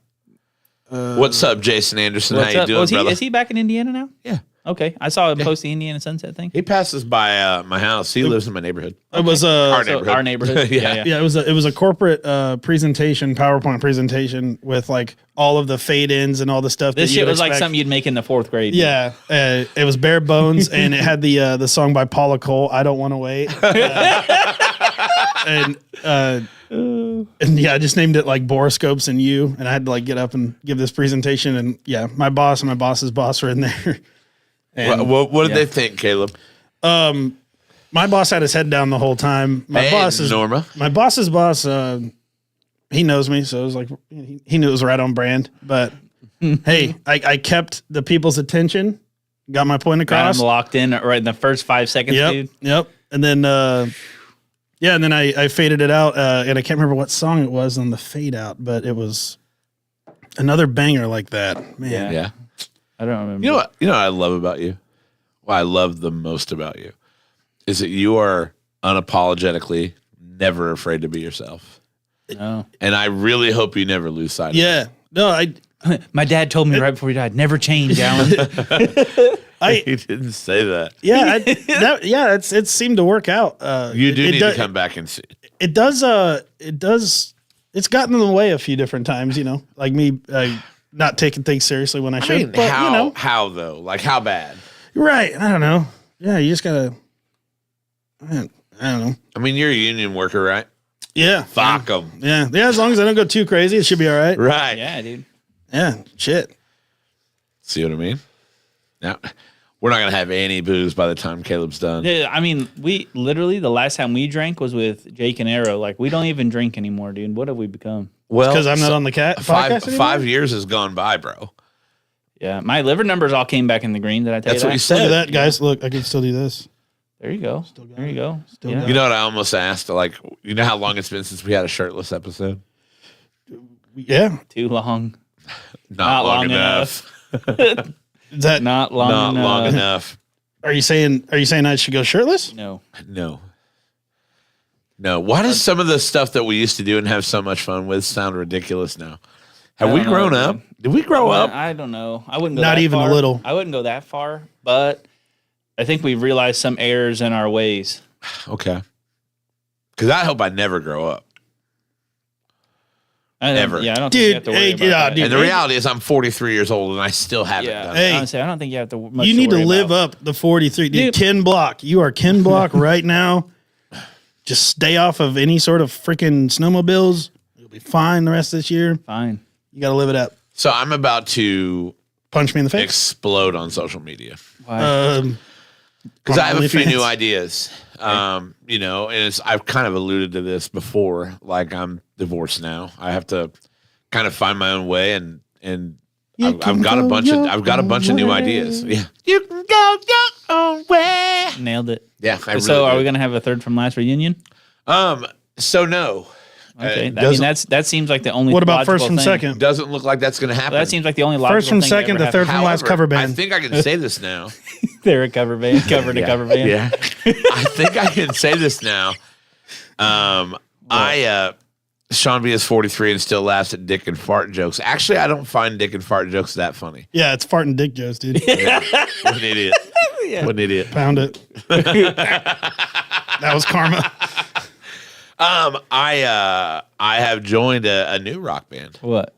S2: What's up, Jason Anderson?
S1: What's
S2: How you
S1: up?
S2: doing, brother?
S1: Is he back in Indiana now?
S2: Yeah.
S1: Okay. I saw him post the Indiana Sunset thing.
S2: He passes by my house. He lives in my neighborhood.
S3: It was
S2: Our
S1: So,
S2: neighborhood.
S1: our neighborhood.
S2: Yeah.
S3: yeah, it was a corporate presentation, PowerPoint presentation with like all of the fade ins and all the stuff.
S1: This
S3: that
S1: shit
S3: you'd
S1: was like
S3: expect.
S1: something you'd make in the 4th grade.
S3: Yeah, it was bare bones, and it had the song by Paula Cole, "I Don't Want to Wait," and yeah, I just named it like Boroscopes and You, and I had to like get up and give this presentation, and yeah, my boss and my boss's boss were in there. And
S2: What did
S1: yeah.
S2: they think, Caleb?
S3: my boss had his head down the whole time. My
S2: Hey,
S3: boss is
S2: Norma.
S3: My boss's boss. He he knows me, so it was like he knew it was right on brand. But hey, I kept the people's attention, got my point
S1: Got
S3: across.
S1: him locked in right in the first 5 seconds,
S3: Yep,
S1: dude.
S3: yep. And then Yeah, and then I faded it out, and I can't remember what song it was on the fade out, but it was another banger like that. Man,
S2: Yeah.
S1: I don't remember.
S2: You know what? You know what I love about you? What I love the most about you is that you are unapologetically never afraid to be yourself.
S1: No.
S2: And I really hope you never lose sight of it.
S3: yeah. No,
S1: My dad told me right before he died, never change, Alan.
S2: He didn't say that.
S3: it seemed to work out.
S2: You do need
S3: does,
S2: to come back and see.
S3: It does. It's gotten in the way a few different times. Like me not taking things seriously when I should.
S2: I mean,
S3: but
S2: how though? Like how bad?
S3: right? I don't know. Yeah, you just gotta. I don't know.
S2: I mean, you're a union worker, right?
S3: Yeah.
S2: Fuck them.
S3: Yeah. As long as I don't go too crazy, it should be all right.
S2: Right.
S1: Yeah, dude.
S3: Yeah. Shit.
S2: See what I mean? Now, we're not going to have any booze by the time Caleb's done.
S1: Yeah, I mean, we literally the last time we drank was with Jake and Arrow. Like, we don't even drink anymore, dude. What have we become?
S2: Well,
S3: Because I'm not on the podcast anymore?
S2: 5 years has gone by, bro.
S1: Yeah, my liver numbers all came back in the green. Did I tell
S2: That's
S1: you
S2: what you
S1: that?
S3: Look at
S2: said.
S3: that, guys. Look, I can still do this.
S1: There you go. There you go.
S3: Still
S1: Yeah.
S3: got
S2: You know what I almost asked? Like, you know how long it's been since we had a shirtless episode?
S3: Yeah.
S1: Too long.
S2: Not long enough.
S3: Is that
S1: Not long
S2: Not
S1: enough.
S2: long enough.
S3: Are you saying I should go shirtless?
S1: No.
S2: No. No. Why does some of the stuff that we used to do and have so much fun with sound ridiculous now? Have
S1: I
S2: we
S1: don't know,
S2: grown
S1: dude.
S2: up? Did we grow
S1: Well,
S2: up?
S1: I don't know. I wouldn't go
S3: Not
S1: that
S3: even a
S1: far.
S3: little.
S1: I wouldn't go that far, but I think we've realized some errors in our ways.
S2: Okay. Because I hope I never grow up.
S1: I don't-
S2: Ever.
S1: Yeah, I don't
S3: Dude,
S1: think you have to worry
S3: hey,
S1: about
S3: yeah,
S1: that.
S3: dude.
S2: And the reality is I'm 43 years old and I still haven't
S1: Yeah,
S2: done it.
S3: Hey.
S1: honestly, I don't think you have to. Much
S3: You need to
S1: worry
S3: live
S1: about.
S3: up the 43. Dude,
S1: Dude.
S3: Ken Block. You are Ken Block right now. Just stay off of any sort of freaking snowmobiles. You'll be fine the rest of this year.
S1: Fine.
S3: You got to live it up.
S2: So I'm about to
S3: Punch me in the face.
S2: explode on social media.
S1: Why?
S2: Because I have a few
S3: OnlyFans.
S2: new ideas. You know, and I've kind of alluded to this before. Like I'm divorced now. I have to kind of find my own way, and I've got a bunch of new ideas. Yeah, you can go your own way.
S1: Nailed it.
S2: Yeah, I
S1: So,
S2: really
S1: are
S2: did.
S1: we gonna have a third from last reunion?
S2: So no,
S1: Okay, I mean
S2: doesn't-
S1: that seems like the only.
S3: What about
S1: logical
S3: first from
S1: thing.
S3: second?
S2: doesn't look like that's going to happen.
S1: Well, that seems like the only logical
S3: First from
S1: thing
S3: second
S1: ever
S3: to third
S1: happened.
S3: from last
S2: However,
S3: cover band.
S2: I think I can say this now.
S1: They're a cover band, cover to cover band.
S2: Yeah, I think I can say this now. Sean B is 43 and still laughs at dick and fart jokes. Actually, I don't find dick and fart jokes that funny.
S3: Yeah, it's farting dick jokes, dude.
S2: What an idiot. What an idiot.
S3: Found it. That was karma.
S2: I have joined a new rock band.
S1: What?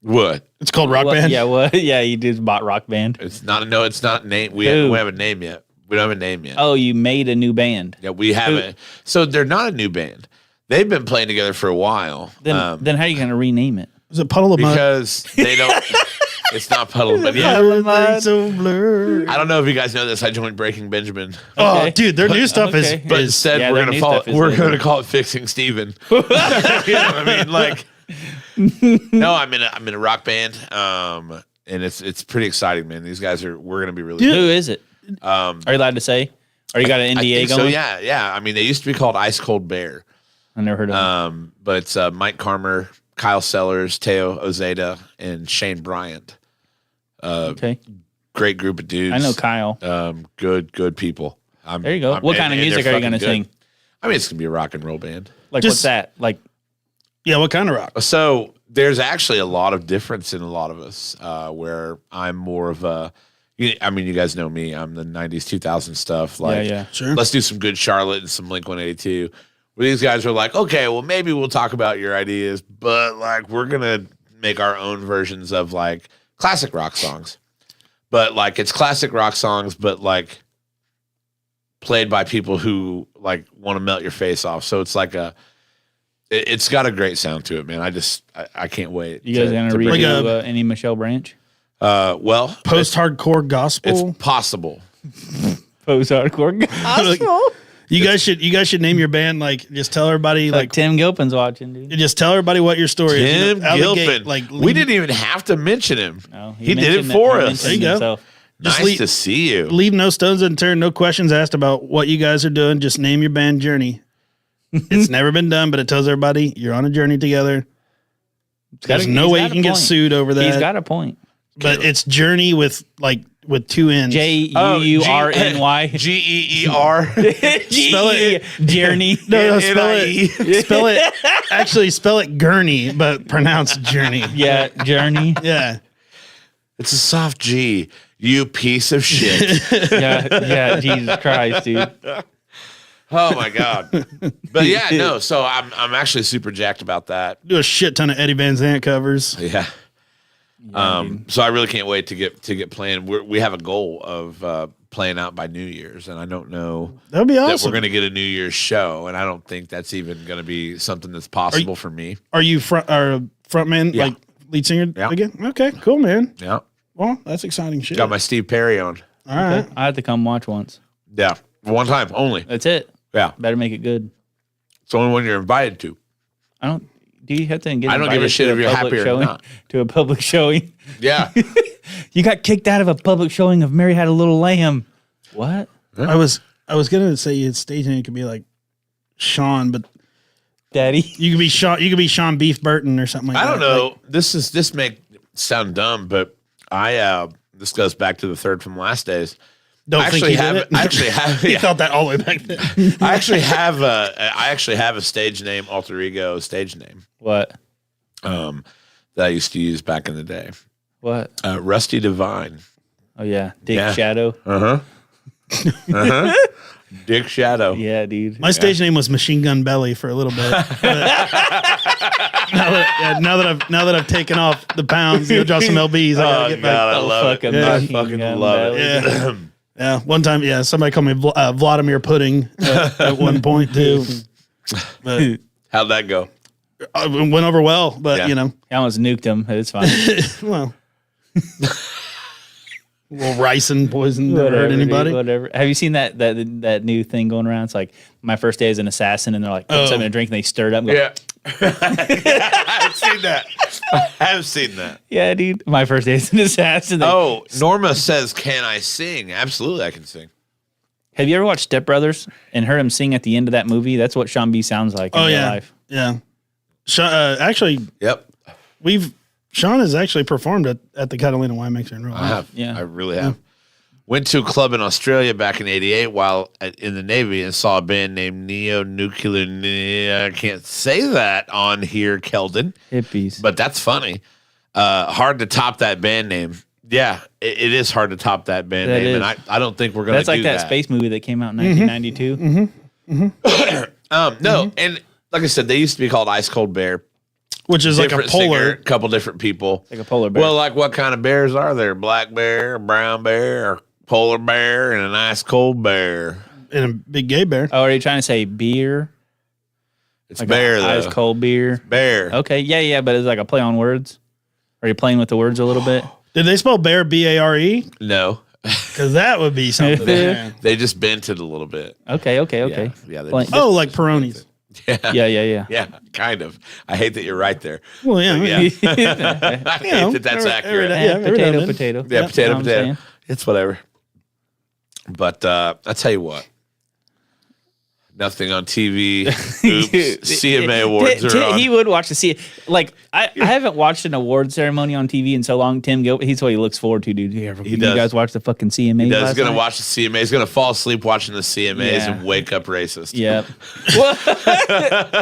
S2: What?
S3: It's called Rock
S1: What?
S3: Band.
S1: Yeah. What? Yeah. You did bot rock band.
S2: It's not it's not name. We
S1: Who?
S2: haven't a name yet. We don't have a name yet.
S1: Oh, you made a new band.
S2: Yeah, we haven't. So they're not a new band. They've been playing together for a while.
S1: Then how are you gonna rename it?
S3: Is it Puddle of Mud?
S2: Because they don't. It's not Puddle, but yeah.
S3: Puddle of Mud, so blurred.
S2: I don't know if you guys know this. I joined Breaking Benjamin,
S3: Oh,
S1: Okay.
S3: dude, their new stuff
S1: Okay.
S2: but
S3: is
S2: instead
S1: yeah,
S2: we're
S1: their
S2: gonna
S1: new
S2: call
S1: stuff
S2: it.
S1: is
S2: We're
S1: later.
S2: gonna call it Fixing Steven. You know what I mean? Like, no, I'm in a rock band, and it's pretty exciting, man. These guys we're gonna be really
S3: Dude.
S2: good.
S1: Who is it? Are you allowed to say? Or you got an
S2: I
S1: NDA
S2: think
S1: going?
S2: so, yeah. I mean, they used to be called Ice Cold Bear.
S1: I never heard of it.
S2: But it's Mike Karmer, Kyle Sellers, Teo Ozeda, and Shane Bryant.
S1: Okay.
S2: Great group of dudes.
S1: I know Kyle.
S2: Good people.
S1: There you go. What kind of music are you gonna sing?
S2: I mean, it's gonna be a rock and roll band.
S1: Like
S3: Just-
S1: what's that? Like
S3: yeah. What kind of rock?
S2: So there's actually a lot of difference in a lot of us. Where I'm more of a, I mean, you guys know me. I'm the '90s, 2000 stuff. Like,
S1: yeah.
S3: Sure.
S2: let's do some good Charlotte and some Blink-182. Where these guys are like, okay, well, maybe we'll talk about your ideas, but like, we're gonna make our own versions of like classic rock songs. But like, it's classic rock songs, but like played by people who like want to melt your face off. So it's like it's got a great sound to it, man. I can't wait.
S1: you guys gonna
S2: bring
S1: redo
S2: it.
S1: any Michelle Branch?
S2: Well,
S3: Post-hardcore gospel.
S2: it's possible.
S1: Post hardcore.
S3: You guys should name your band like just tell everybody
S1: Like
S3: like
S1: Tim Gilpin's watching, dude.
S3: just tell everybody what your story is.
S2: Tim
S3: You know, out the
S2: Gilpin.
S3: gate, like
S2: we didn't even have to mention him.
S1: No,
S2: he did it
S1: mentioned
S2: for
S1: he
S2: us.
S1: mentioned
S3: There you go.
S1: himself.
S3: Just
S2: Nice
S3: leave-
S2: to see you.
S3: leave no stones unturned, no questions asked about what you guys are doing. Just name your band journey. It's never been done, but it tells everybody you're on a journey together. There's no
S1: He's
S3: way
S1: got
S3: you
S1: a
S3: can get
S1: point.
S3: sued over that.
S1: He's got a point.
S3: But it's journey with two N's.
S1: JUURNY.
S2: GEER.
S3: Spell it.
S1: Journey.
S3: No,
S2: NIE.
S3: spell it. Actually, spell it Gurney, but pronounce journey.
S1: Yeah, journey.
S3: Yeah.
S2: It's a soft G. You piece of shit.
S1: Yeah, Jesus Christ, dude.
S2: Oh my god. But yeah, no. So I'm actually super jacked about that.
S3: Do a shit ton of Eddie Van Zandt covers.
S2: Yeah. So I really can't wait to get playing. We have a goal of playing out by New Year's, and I don't know
S3: That would be
S2: that
S3: awesome.
S2: we're going to get a New Year's show, and I don't think that's even going to be something that's possible for me.
S3: Are you frontman,
S2: Yeah.
S3: like lead singer
S2: Yeah.
S3: again? Okay, cool, man.
S2: Yeah.
S3: Well, that's exciting shit.
S2: Got my Steve Perry on.
S3: All right.
S1: I had to come watch once.
S2: Yeah. One time only.
S1: That's it.
S2: Yeah.
S1: Better make it good.
S2: It's the only one you're invited to.
S1: I don't. Do you have to get?
S2: I don't give a
S1: invited
S2: shit
S1: to
S2: if you're
S1: public
S2: happy or
S1: showing,
S2: not.
S1: To a public showing.
S2: Yeah.
S1: You got kicked out of a public showing of Mary Had a Little Lamb. What?
S3: I was gonna say your stage name could be like Sean, but
S1: Daddy.
S3: you could be Sean. You could be Sean Beef Burton or something like
S2: I
S3: that.
S2: don't know. This may sound dumb, but this goes back to the third from last days.
S3: Don't
S2: I
S3: think
S2: actually
S3: he
S2: have.
S3: did it.
S2: I actually have.
S3: He
S2: Yeah.
S3: thought that all the way back then.
S2: I actually have a stage name, alter ego stage name,
S1: What?
S2: that I used to use back in the day.
S1: What?
S2: Rusty Divine.
S1: Oh yeah, Dick
S2: Yeah.
S1: Shadow.
S2: Dick Shadow.
S1: Yeah, dude.
S3: My stage name was Machine Gun Belly for a little bit. But now that I've taken off the pounds, go draw some lbs. I gotta
S2: Oh
S3: get
S2: God,
S3: back.
S2: I love
S1: fucking
S2: it. I
S1: Machine
S2: fucking
S1: Gun
S2: love
S1: Belly.
S2: it.
S3: Yeah. Yeah, one time, somebody called me Vladimir Pudding at one point too. But
S2: How'd that go?
S3: it went over well, but
S2: Yeah.
S3: you know,
S1: I almost nuked him. It's fine.
S3: well, a little ricin poison never hurt
S1: Dude,
S3: anybody.
S1: whatever. Have you seen that new thing going around? It's like my first day as an assassin, and they're like put something in a drink, and they stir it up. And go,
S2: Yeah. I've seen that. I have seen that.
S1: yeah, dude. My first day as an assassin.
S2: Oh, Norma says, "Can I sing?" Absolutely, I can sing.
S1: Have you ever watched Step Brothers and heard him sing at the end of that movie? That's what Sean B sounds like in
S3: Oh
S1: real
S3: yeah,
S1: life.
S3: yeah. Actually,
S2: Yep,
S3: Sean has actually performed at the Catalina Wine Mixer in real life.
S2: I have.
S1: Yeah.
S2: I really have. Went to a club in Australia back in '88 while in the Navy and saw a band named Neo Nuclear. I can't say that on here, Keldon,
S1: Hippies.
S2: but that's funny. Hard to top that band name. Yeah, it is hard to top that band
S1: That
S2: name,
S1: is.
S2: and I don't think we're going to
S1: That's like
S2: do
S1: that space movie that came out in 1992.
S2: No, and like I said, they used to be called Ice Cold Bear.
S3: Which is like a
S2: Different singer,
S3: polar.
S2: couple different people.
S1: Like a polar bear.
S2: Well, like what kind of bears are there? Black bear, a brown bear, a polar bear, and an ice cold bear.
S3: And a big gay bear.
S1: Oh, are you trying to say beer?
S2: It's
S1: Like
S2: bear though.
S1: ice cold beer.
S2: Bear.
S1: Okay, yeah, but it's like a play on words. Are you playing with the words a little bit?
S3: Did they spell bear BARE?
S2: No,
S3: Because that would be something. man.
S2: they just bent it a little bit.
S1: Okay.
S2: Yeah, they
S1: Play-
S2: just-
S3: Oh, like Peronis.
S1: yeah.
S2: yeah, kind of. I hate that you're right there.
S3: Well, yeah.
S2: Yeah, I hate
S3: know,
S2: that that's
S3: every-
S2: accurate.
S3: every- Yeah, every now and then.
S1: potato.
S2: Yeah,
S1: Yep,
S2: potato,
S1: know what I'm
S2: potato.
S1: saying?
S2: It's whatever. But I'll tell you what. Nothing on TV. Oops. CMA awards are on.
S1: He would watch the C. Like I haven't watched an award ceremony on TV in so long. Tim Gilbert, he's what he looks forward to, dude. You
S2: does.
S1: guys watch the fucking CMA?
S2: He's
S1: last
S2: going to
S1: night?
S2: watch the CMA. He's going to fall asleep watching the CMAs
S1: Yeah.
S2: and wake up racist.
S1: Yep.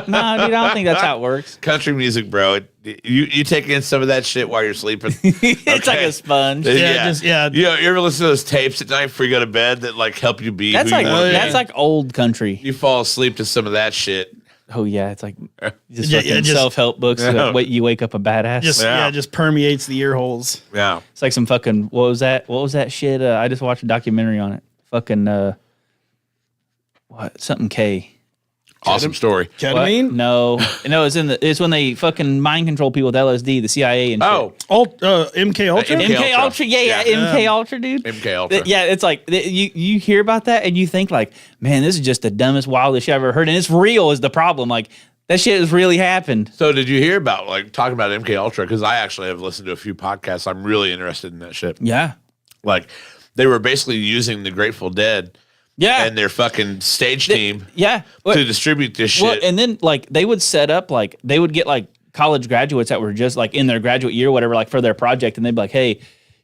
S1: No, dude, I don't think that's how it works.
S2: Country music, bro. You take in some of that shit while you're sleeping.
S1: It's like a sponge.
S3: Yeah.
S2: You ever listen to those tapes at night before you go to bed that like help you be
S1: That's
S2: who
S1: like
S2: you want to be?
S1: that's like old country.
S2: You fall asleep to some of that shit.
S1: Oh yeah, it's like just
S3: Yeah,
S1: fucking
S3: just-
S1: self-help books.
S2: Yeah.
S1: You wake up a badass.
S2: Yeah.
S3: Just permeates the ear holes.
S2: Yeah.
S1: It's like some fucking what was that shit? I just watched a documentary on it. Fucking what something K.
S2: Awesome story.
S1: What?
S3: Ketamine?
S1: No, it's when they fucking mind control people with LSD, the CIA and
S2: Oh,
S3: MK Ultra?
S2: MK
S1: shit. MK Ultra, yeah, MK Ultra, dude.
S2: MK Ultra.
S1: Yeah, it's like you hear about that and you think like, man, this is just the dumbest, wildest shit I've ever heard, and it's real is the problem. Like that shit has really happened.
S2: So did you hear about like talking about MK Ultra? Because I actually have listened to a few podcasts. I'm really interested in that shit.
S1: Yeah,
S2: Like they were basically using the Grateful Dead
S1: Yeah.
S2: and their fucking stage team
S1: Yeah.
S2: to distribute this shit.
S1: Well, and then like they would set up like they would get like college graduates that were just like in their graduate year, or whatever, like for their project, and they'd be like, "Hey,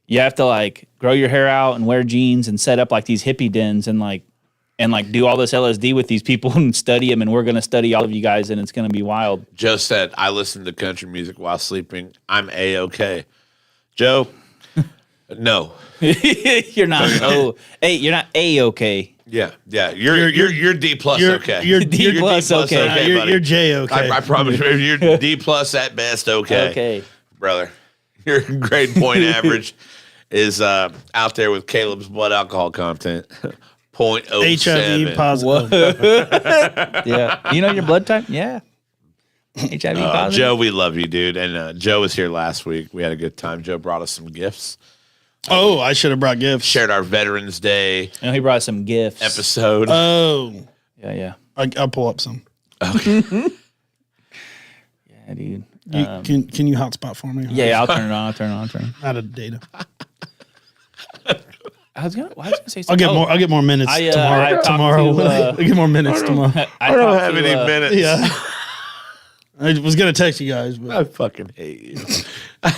S1: you have to like grow your hair out and wear jeans and set up like these hippie dens and like do all this LSD with these people and study them, and we're gonna study all of you guys, and it's gonna be wild."
S2: Joe said, "I listen to country music while sleeping. I'm A-okay." Joe, no.
S1: You're not. You're not A-okay.
S2: Yeah. You're D plus. Okay.
S3: You're
S1: D plus, okay.
S2: buddy.
S3: You're J okay.
S2: I promise you're D plus at best. Okay.
S1: Okay.
S2: Brother. Your grade point average is out there with Caleb's blood alcohol content. 0.07.
S3: HIV positive.
S1: Yeah. You know your blood type? Yeah. HIV positive.
S2: Joe, we love you, dude. And Joe was here last week. We had a good time. Joe brought us some gifts.
S3: Oh, I should have brought gifts.
S2: Shared our Veterans Day
S1: He brought us some gifts.
S2: episode.
S3: Oh,
S1: Yeah.
S3: I'll pull up some.
S1: Yeah, dude.
S3: Can you hotspot for me?
S1: Yeah, I'll turn it on. I'll turn it on.
S3: Out of data.
S1: I was gonna say
S3: I'll
S1: something.
S3: I'll get more minutes
S1: I
S3: tomorrow.
S1: talked to,
S3: I'll get more minutes tomorrow.
S2: I don't have any minutes.
S3: Yeah. I was gonna text you guys, but
S2: I fucking hate you.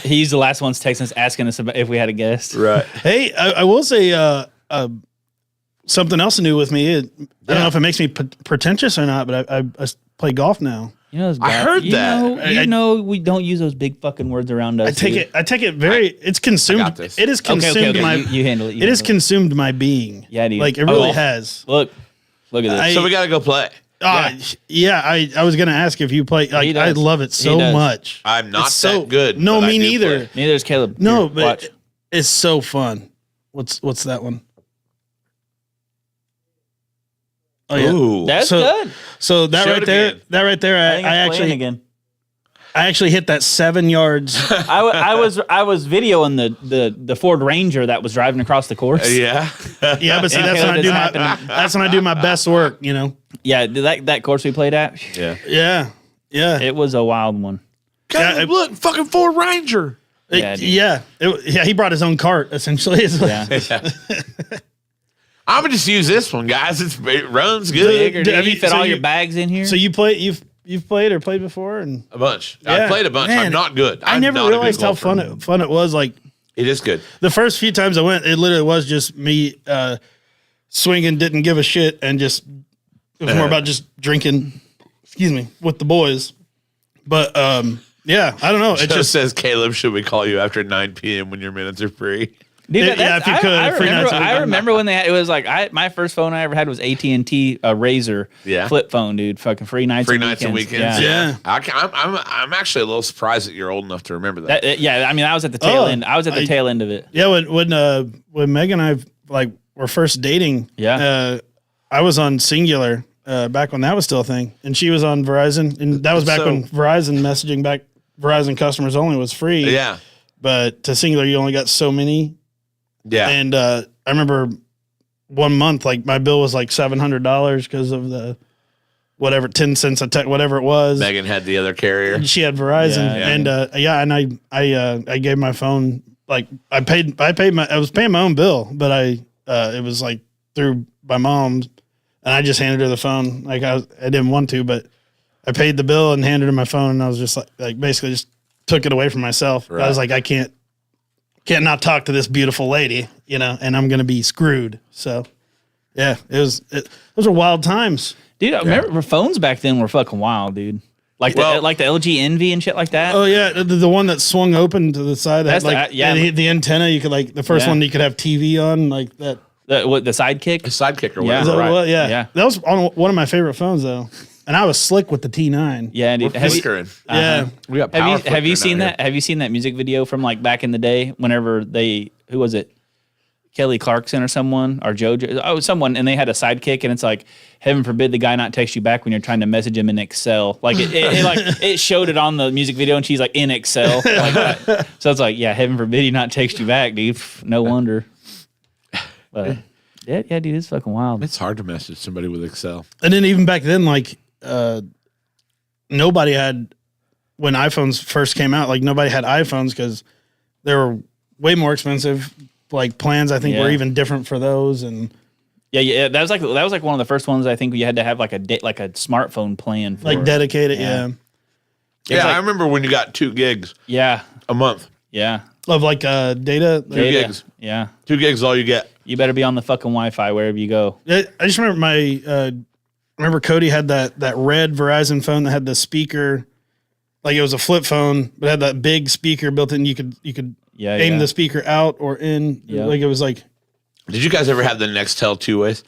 S1: He's the last one's texting us asking us about if we had a guest.
S2: Right.
S3: hey, I will say something else new with me. I don't know if it makes me pretentious or not, but I play golf now.
S1: You know, those
S2: I
S1: guys-
S2: heard
S1: you
S2: that.
S1: Know, we don't use those big fucking words around us.
S3: I take it very. It's consumed.
S2: got this.
S3: It has consumed
S1: Okay.
S3: my.
S1: You handle it.
S3: It has consumed my being.
S1: Yeah, dude.
S3: Like it really
S1: Oh.
S3: has.
S1: Look at this.
S2: So we got to go play.
S3: Yeah. I was gonna ask if you play. Like,
S1: He does.
S3: I love it so
S1: does.
S3: much.
S2: I'm not
S3: It's so
S2: that good.
S3: No,
S2: but I
S3: me
S2: do
S3: neither.
S2: play.
S1: Neither is Caleb.
S3: No,
S1: Here,
S3: but
S1: watch.
S3: it's so fun. What's that one? Oh yeah.
S2: Ooh.
S1: That's
S3: so-
S1: good.
S3: So that
S2: Show
S3: right
S2: it
S3: there,
S2: again.
S3: I
S1: think it's playing
S3: actually
S1: again.
S3: I actually hit that 7 yards.
S1: I was videoing the Ford Ranger that was driving across the course.
S2: Yeah.
S3: Yeah, but see,
S1: Yeah,
S3: that's when I
S1: this
S3: do
S1: happened.
S3: that's when I do my best work. You know.
S1: Yeah, that course we played at,
S2: Yeah.
S3: Yeah.
S1: it was a wild one.
S2: God, look, fucking Ford Ranger.
S1: Yeah, dude.
S3: Yeah. He brought his own cart essentially.
S1: Yeah.
S2: I'm gonna just use this one, guys. It runs good.
S1: Figured
S3: Have
S1: you
S3: you-
S1: fit
S3: so
S1: all
S3: you-
S1: your bags in here.
S3: So you've played or played before, and
S2: A bunch.
S3: Yeah.
S2: I played a bunch.
S3: Man,
S2: I'm not good.
S3: I
S2: I'm
S3: never
S2: not a good
S3: realized how
S2: golfer.
S3: fun it was. Like
S2: It is good.
S3: the first few times I went, it literally was just me swinging, didn't give a shit, and just it was more about just drinking. Excuse me, with the boys. But yeah, I don't know. It
S2: It just
S3: just
S2: says, Caleb, should we call you after 9 p.m. when your minutes are free?
S1: Dude,
S3: Yeah,
S1: that's-
S3: if you could,
S1: I
S3: free
S1: remember,
S3: nights a week.
S1: I remember when they had, it was like my first phone I ever had was AT&T Razor flip phone, dude. Fucking free nights
S2: Free
S1: and
S2: nights and weekends.
S3: Yeah.
S2: I'm actually a little surprised that you're old enough to remember that.
S1: Yeah, I mean, I was at the tail
S3: Oh,
S1: end. I was at the tail end of it.
S3: yeah. When Megan and I like were first dating,
S1: Yeah.
S3: I was on Singular back when that was still a thing, and she was on Verizon, and that was back
S2: So-
S3: when Verizon messaging back Verizon customers only was free.
S2: Yeah.
S3: But to Singular, you only got so many.
S2: Yeah.
S3: And I remember 1 month, like my bill was like $700 because of the whatever 10 cents a whatever it was.
S2: Megan had the other carrier.
S3: She had Verizon,
S1: Yeah.
S3: and I gave my phone like I was paying my own bill, but it was like through my mom's, and I just handed her the phone. Like I didn't want to, but I paid the bill and handed her my phone, and I was just like basically just took it away from myself.
S2: Right.
S3: I was like, I can't not talk to this beautiful lady, you know, and I'm gonna be screwed. So yeah, those are wild times.
S1: Dude, I remember phones back then were fucking wild, dude. Like the LG Envy and shit like that.
S3: Oh yeah, the one that swung open to the side. That
S1: That's
S3: had, like the antenna. You could like the first
S1: Yeah.
S3: one you could have TV on like that.
S1: The Sidekick.
S2: A sidekick or
S1: Yeah.
S3: Is
S2: whatever.
S3: that what it
S2: Right.
S3: was? Yeah.
S1: Yeah.
S3: That was on one of my favorite phones though, and I was slick with the T9.
S1: Yeah, dude.
S2: We're
S1: Have you,
S2: flickering.
S3: Yeah.
S2: We got
S1: have
S2: power
S1: you
S2: flickering
S1: seen
S2: out
S1: that? Have you seen that music video from like back in the day? Whenever who was it? Kelly Clarkson or someone or someone, and they had a sidekick, and it's like, heaven forbid the guy not text you back when you're trying to message him in Excel. Like it showed it on the music video, and she's like in Excel. Like that. So it's like, yeah, heaven forbid he not text you back, dude. No wonder. But yeah, dude, it's fucking wild.
S2: It's hard to message somebody with Excel.
S3: And then even back then, like nobody had when iPhones first came out. Like nobody had iPhones because they were way more expensive. Like plans, I think were
S1: Yeah.
S3: even different for those, and
S1: Yeah. That was like one of the first ones I think you had to have like a smartphone plan for.
S3: Like dedicated, yeah.
S2: Yeah,
S1: like-
S2: I remember when you got 2 gigs
S1: Yeah.
S2: a month.
S1: Yeah.
S3: Of like data.
S2: 2 gigs.
S1: Yeah.
S2: 2 gigs is all you get.
S1: You better be on the fucking Wi-Fi wherever you go.
S3: I just remember remember Cody had that red Verizon phone that had the speaker, like it was a flip phone, but had that big speaker built in. You could
S1: Yeah.
S3: aim the speaker out or in.
S1: Yeah.
S3: Like it was like.
S2: Did you guys ever have the Nextel 2-ways?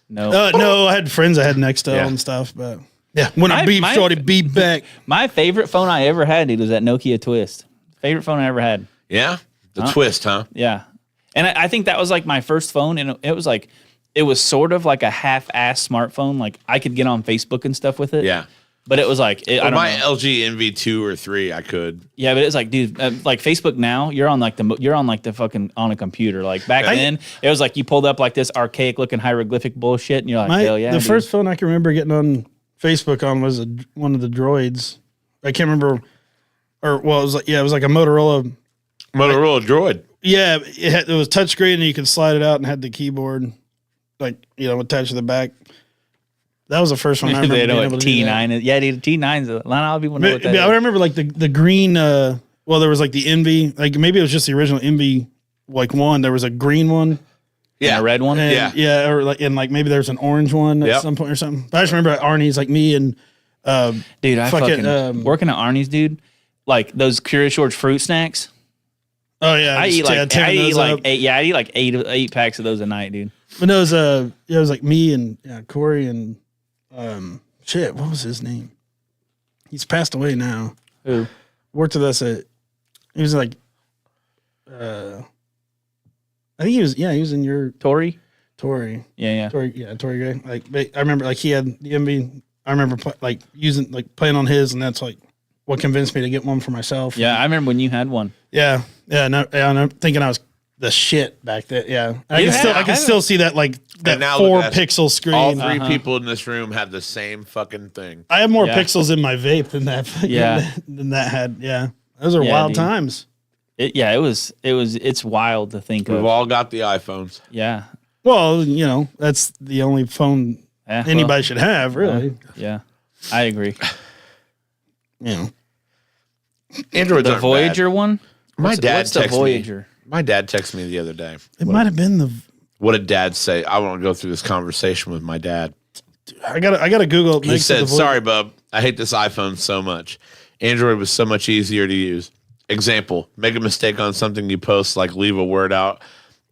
S1: No.
S3: No, I had friends that had Nextel
S2: Yeah.
S3: and stuff, but yeah, when I
S1: My-
S3: beep
S1: my-
S3: shorty beep back.
S1: My favorite phone I ever had, dude, was that Nokia Twist. Favorite phone I ever had.
S2: Yeah? The Twist, huh?
S1: Yeah. And I think that was like my first phone, and it was sort of like a half-ass smartphone. Like I could get on Facebook and stuff with it.
S2: Yeah.
S1: But it was like I don't
S2: My
S1: know.
S2: LG NV2 or 3, I could.
S1: Yeah, but it's like, dude, like Facebook now, you're on like the fucking on a computer. Like back then, it was like you pulled up like this archaic looking hieroglyphic bullshit, and you're like, hell yeah.
S3: The
S1: dude.
S3: first phone I can remember getting on Facebook on was one of the Droids. I can't remember, it was like it was like a Motorola.
S2: Motorola Droid.
S3: Yeah, it was touchscreen and you could slide it out and had the keyboard, like attached to the back. That was the first one I remember
S1: they know
S3: being
S1: what
S3: able to do that.
S1: T9 is. Yeah, dude, T9's a lot of people know what that
S3: I
S1: is.
S3: remember like the green. Well, there was like the Envy. Like maybe it was just the original Envy, like one. There was a green one.
S1: And a red one.
S3: And,
S2: Yeah.
S3: or like maybe there's an orange one at
S2: Yep.
S3: some point or something. But I just remember at Arnie's, like me and
S1: Dude, I
S3: Fucking,
S1: fucking working at Arnie's, dude. Like those Curious George fruit snacks.
S3: oh yeah,
S1: I eat like
S3: tearing those up.
S1: I eat like eight packs of those a night, dude.
S3: But no, it was like me and Corey and shit. What was his name? He's passed away now.
S1: Who?
S3: Worked with us at. He was like, I think he was. Yeah, he was in your
S1: Tori?
S3: Tory.
S1: Yeah.
S3: Tory Gray. Like I remember, like he had the Envy. I remember playing on his, and that's like what convinced me to get one for myself.
S1: Yeah, I remember when you had one.
S3: Yeah. And I'm thinking I was the shit back then. Yeah, I
S1: You
S3: can
S1: had-
S3: still see that that
S2: now look at
S3: 4-pixel screen.
S2: All 3 people in this room have the same fucking thing.
S3: I have more
S1: Yeah.
S3: pixels in my vape than that.
S1: Yeah.
S3: than that had. Yeah, those are
S1: Yeah,
S3: wild
S1: dude.
S3: times.
S1: It's wild to think
S2: We've
S1: of.
S2: all got the iPhones.
S1: Yeah.
S3: Well, that's the only phone
S1: Yeah, well,
S3: anybody should have, really.
S1: Yeah. I agree.
S2: Androids
S1: The
S2: aren't
S1: Voyager one?
S2: My dad
S1: what's the
S2: texted me.
S1: Voyager?
S2: My dad texted me the other day.
S3: It might have been the.
S2: What did Dad say? I want to go through this conversation with my dad.
S3: I gotta Google.
S2: He said, "Sorry, bub. I hate this iPhone so much. Android was so much easier to use. Example: make a mistake on something you post, like leave a word out.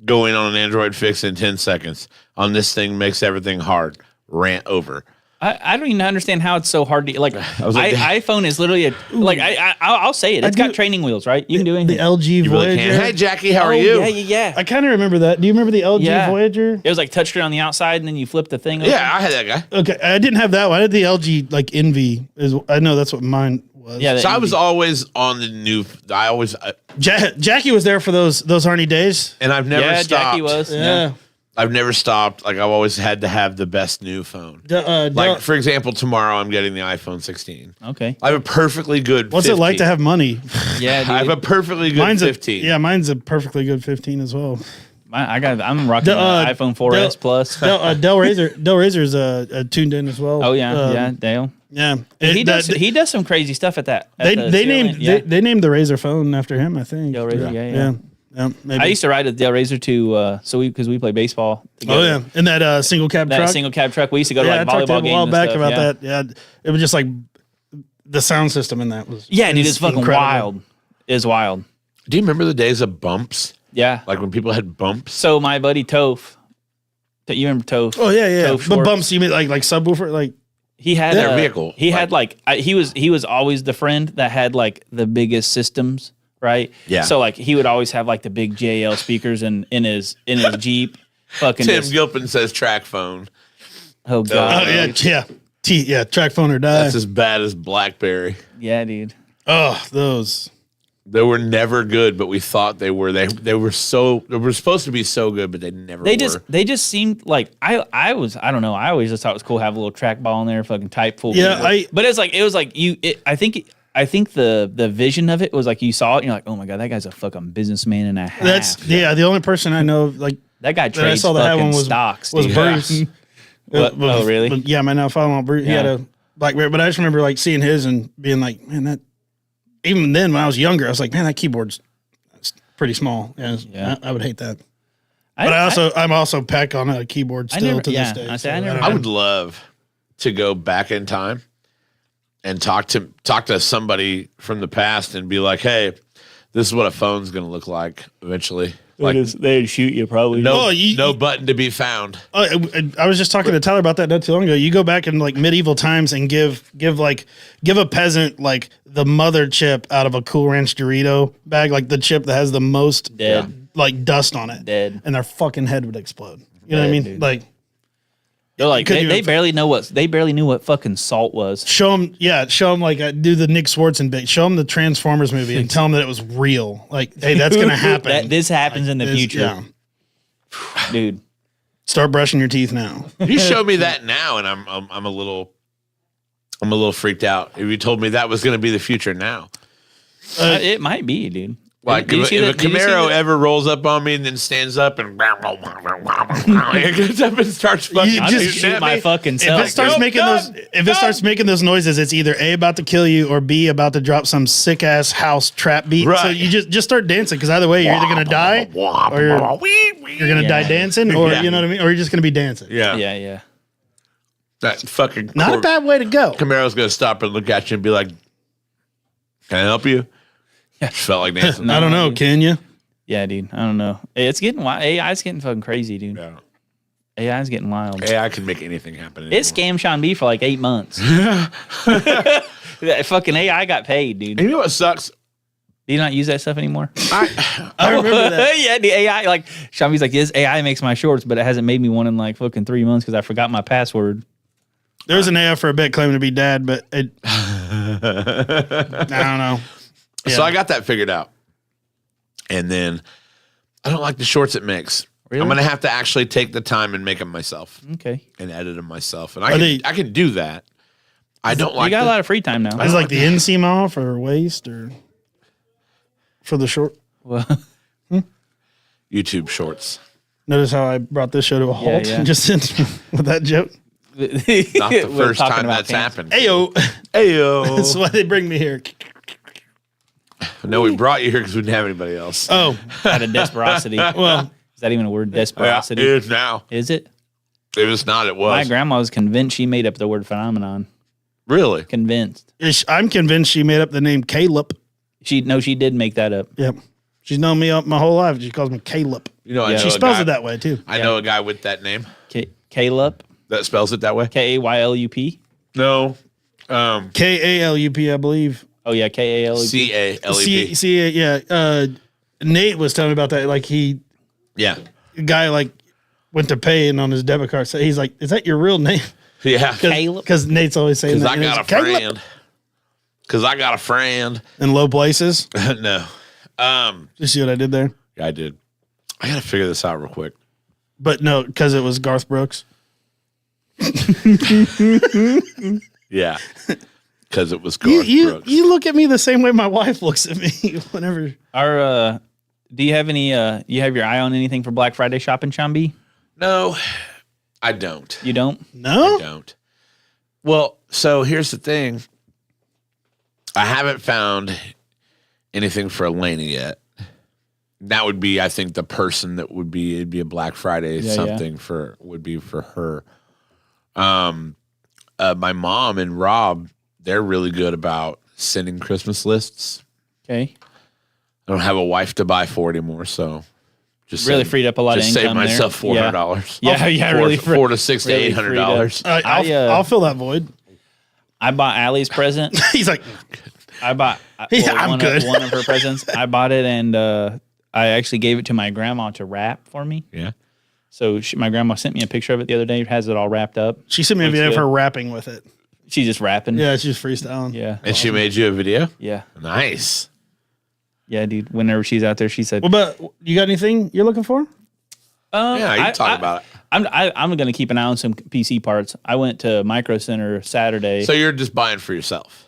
S2: Go in on an Android fix in 10 seconds. On this thing makes everything hard. Rant over."
S1: I don't even understand how it's so hard to like.
S2: was like,
S1: iPhone is literally I'll say it. It's got training wheels, right? You can do anything.
S3: the LG
S2: You really
S3: Voyager.
S2: can't. Hey, Jackie, how are
S1: Oh,
S2: you?
S1: Yeah.
S3: I kind of remember that. Do you remember the LG
S1: Yeah.
S3: Voyager?
S1: It was like touchscreen on the outside, and then you flip the thing. Open.
S2: Yeah, I had that guy.
S3: Okay, I didn't have that one. I had the LG like Envy. I know that's what mine was.
S1: Yeah.
S2: So I was always on the new. I always,
S3: Jackie was there for those Arnie days.
S2: and I've never
S1: Yeah,
S2: stopped.
S1: Jackie was.
S3: Yeah.
S2: I've never stopped. Like I've always had to have the best new phone. Like
S3: Like,
S2: for example, tomorrow I'm getting the iPhone 16.
S1: Okay.
S2: I have a perfectly good.
S3: what's
S2: 15.
S3: it like to have money?
S1: Yeah,
S2: I have
S1: dude.
S2: a perfectly good
S3: Mine's
S2: 15.
S3: mine's a perfectly good 15 as well.
S1: I'm rocking the
S3: The,
S1: iPhone 4S Plus.
S3: Del Razor's tuned in as well.
S1: Oh yeah, Dale.
S3: yeah.
S1: He does some crazy stuff at that.
S3: They named
S1: yeah.
S3: they named the Razor phone after him. I think.
S1: Del Razor, yeah.
S3: Maybe.
S1: I used to ride a Dale Razor to because we play baseball. Together.
S3: Oh yeah, in that single cab
S1: That
S3: truck.
S1: single cab truck. We used to go to
S3: Yeah,
S1: like
S3: I talked to
S1: volleyball
S3: him a
S1: games
S3: while
S1: and
S3: back
S1: stuff,
S3: about
S1: yeah.
S3: that. Yeah, it was just like the sound system in that was.
S1: Yeah, dude, it's fucking
S3: incredible.
S1: wild. It's wild.
S2: Do you remember the days of bumps?
S1: Yeah.
S2: Like when people had bumps?
S1: So my buddy Toph, you remember Toph?
S3: Oh yeah.
S1: Toph
S3: But
S1: Schwartz.
S3: bumps, you mean like subwoofer, like
S1: He had
S2: Their
S1: a
S2: vehicle,
S1: He
S2: like-
S1: had like he was always the friend that had like the biggest systems, right?
S2: Yeah.
S1: So like he would always have like the big JL speakers in his Jeep. Fucking
S2: Tim
S1: just,
S2: Gilpin says track phone.
S1: oh god,
S3: yeah, track phone or die.
S2: That's as bad as BlackBerry.
S1: yeah, dude.
S3: Oh, those.
S2: They were never good, but we thought they were. They were supposed to be so good, but they never
S1: They
S2: were.
S1: just seemed like I don't know. I always just thought it was cool to have a little trackball in there, fucking type full.
S3: Yeah,
S1: but it was like I think I think the vision of it was like you saw it and you're like, oh my God, that guy's a fucking businessman and a half.
S3: That's the only person I know like
S1: that guy
S3: that I
S1: trades
S3: saw that had
S1: fucking
S3: one
S1: stocks.
S3: was
S1: dude.
S3: Bruce.
S1: What? Oh, really?
S3: But yeah, my now father-in-law Bruce. He had a BlackBerry, but I just remember like seeing his and being like, man, that. Even then, when I was younger, I was like, man, that keyboard's pretty small. Yeah, I would hate that. But I'm also pack on a keyboard still to this day.
S2: I would love to go back in time and talk to somebody from the past and be like, hey, this is what a phone's going to look like eventually. Like,
S1: they'd shoot you probably.
S2: no, no button to be found.
S3: I was just talking to Tyler about that not too long ago. You go back in like medieval times and give a peasant like the mother chip out of a Cool Ranch Dorito bag, like the chip that has the most like dust on it, and their fucking head would explode. You know what I mean?
S1: Dude.
S3: Like
S1: they're like they barely knew what fucking salt was.
S3: show them like do the Nick Swartzen bit. Show them the Transformers movie and tell them that it was real. Like, hey, that's gonna happen.
S1: This happens in the future,
S3: Yeah.
S1: dude.
S3: Start brushing your teeth now.
S2: You show me that now, and I'm a little freaked out. If you told me that was going to be the future now,
S1: It might be, dude.
S2: like
S1: Did you
S2: if
S1: see
S2: a
S1: that- did you see
S2: Camaro
S1: that?
S2: ever rolls up on me and then stands up and it gets up and starts fucking
S3: You
S1: I'll
S3: just
S1: just
S2: shooting
S1: shoot
S2: at
S1: my
S2: me.
S1: fucking
S3: If
S1: self.
S3: it starts
S2: Nope,
S3: making
S2: done,
S3: it starts making those noises, it's either A, about to kill you, or B, about to drop some sick ass house trap beat. So
S2: Right.
S3: you just start dancing, because either way you're either gonna die or you're gonna die dancing, or
S2: Yeah.
S3: you know what I mean, or you're just gonna be dancing.
S2: Yeah,
S1: yeah.
S2: that fucking
S3: Not a bad way to go.
S2: Camaro's gonna stop and look at you and be like, "Can I help you?"
S1: Yeah.
S2: Felt like dancing.
S3: I don't know, can you?
S1: Yeah, dude. I don't know. It's getting wild. AI's getting fucking crazy, dude.
S2: Yeah.
S1: AI's getting wild.
S2: AI can make anything happen.
S1: It scammed Sean B for like 8 months. That fucking AI got paid, dude.
S2: You know what sucks?
S1: Do you not use that stuff anymore?
S3: I remember that.
S1: Yeah, the AI, like, Sean B's like, this AI makes my shorts, but it hasn't made me one in like fucking 3 months because I forgot my password.
S3: There was an AI for a bit claiming to be dad, but it I don't know.
S2: So I got that figured out. And then I don't like the shorts it makes.
S1: Really?
S2: I'm going to have to actually take the time and make them myself
S1: Okay.
S2: and edit them myself. And
S3: Are they-
S2: I can do that. I don't
S1: You
S2: like
S1: got a
S2: the
S1: lot of free time now.
S3: Is like the inseam off or waist or for the short?
S1: Well,
S2: YouTube shorts.
S3: Notice how I brought this show to a halt
S1: yeah.
S3: just with that joke.
S2: Not the
S1: we're
S2: first
S1: talking
S2: time
S1: about
S2: that's
S1: pants.
S2: happened.
S3: Ayo.
S2: Ayo.
S3: That's why they bring me here.
S2: No, we brought you here because we didn't have anybody else.
S3: Oh,
S1: Out of desperosity.
S3: well,
S1: Is that even a word?
S2: Yeah,
S1: Desperosity.
S2: it is now.
S1: Is it?
S2: It was not. It
S1: My
S2: was.
S1: grandma was convinced she made up the word phenomenon.
S2: Really?
S1: Convinced.
S3: I'm convinced she made up the name Caleb.
S1: She did make that up.
S3: Yep. She's known me my whole life. She calls me Caleb.
S2: You know, I
S1: Yeah.
S2: know
S3: She
S2: a
S3: spells
S2: guy,
S3: it that way too.
S2: I know a guy with that name
S1: Caleb.
S2: that spells it that way.
S1: Kaylup.
S2: No.
S3: Kalup, I believe.
S1: Oh yeah, Kalup.
S2: CALEP.
S3: Yeah. Nate was telling me about that. Like
S2: Yeah.
S3: the guy like went to pay and on his debit card. So he's like, "Is that your real name?"
S2: Yeah.
S1: Caleb?
S3: Because Nate's always saying
S2: Because
S3: that.
S2: I
S3: And
S2: got a
S3: it's Caleb.
S2: friend. Because I got a friend.
S3: In low places.
S2: No.
S3: You see what I did there?
S2: I did. I got to figure this out real quick.
S3: But no, because it was Garth Brooks.
S2: Yeah. Because it was Garth Brooks.
S3: You look at me the same way my wife looks at me whenever.
S1: Our do you have any you have your eye on anything for Black Friday shopping, Sean B?
S2: No, I don't.
S1: You don't?
S3: No?
S2: Don't. Well, so here's the thing. I haven't found anything for Elena yet. That would be, I think, the person that would be. It'd be a Black Friday something for would be for her. My mom and Rob, they're really good about sending Christmas lists.
S1: Okay.
S2: I don't have a wife to buy for anymore, so just
S1: Really
S2: save-
S1: freed up a lot of
S2: just
S1: income
S2: save myself
S1: there.
S2: $400.
S1: Yeah, yeah, really fr-
S2: $4 to $6 to
S1: really
S2: $800.
S3: I'll fill that void.
S1: I bought Allie's present.
S3: He's like,
S1: I bought
S3: Yeah, I'm
S1: one,
S3: good.
S1: one of her presents. I bought it and I actually gave it to my grandma to wrap for me.
S2: Yeah.
S1: So my grandma sent me a picture of it the other day. It has it all wrapped up.
S3: she sent me a
S1: Looks
S3: video of
S1: good.
S3: her rapping with it.
S1: She's just rapping.
S3: Yeah, she's freestyling.
S1: Yeah.
S2: And she made you a video?
S1: Yeah.
S2: Nice.
S1: Yeah, dude. Whenever she's out there, she said,
S3: Well, but you got anything you're looking for?
S2: Yeah, you can talk about it.
S1: I'm going to keep an eye on some PC parts. I went to Micro Center Saturday.
S2: So you're just buying for yourself.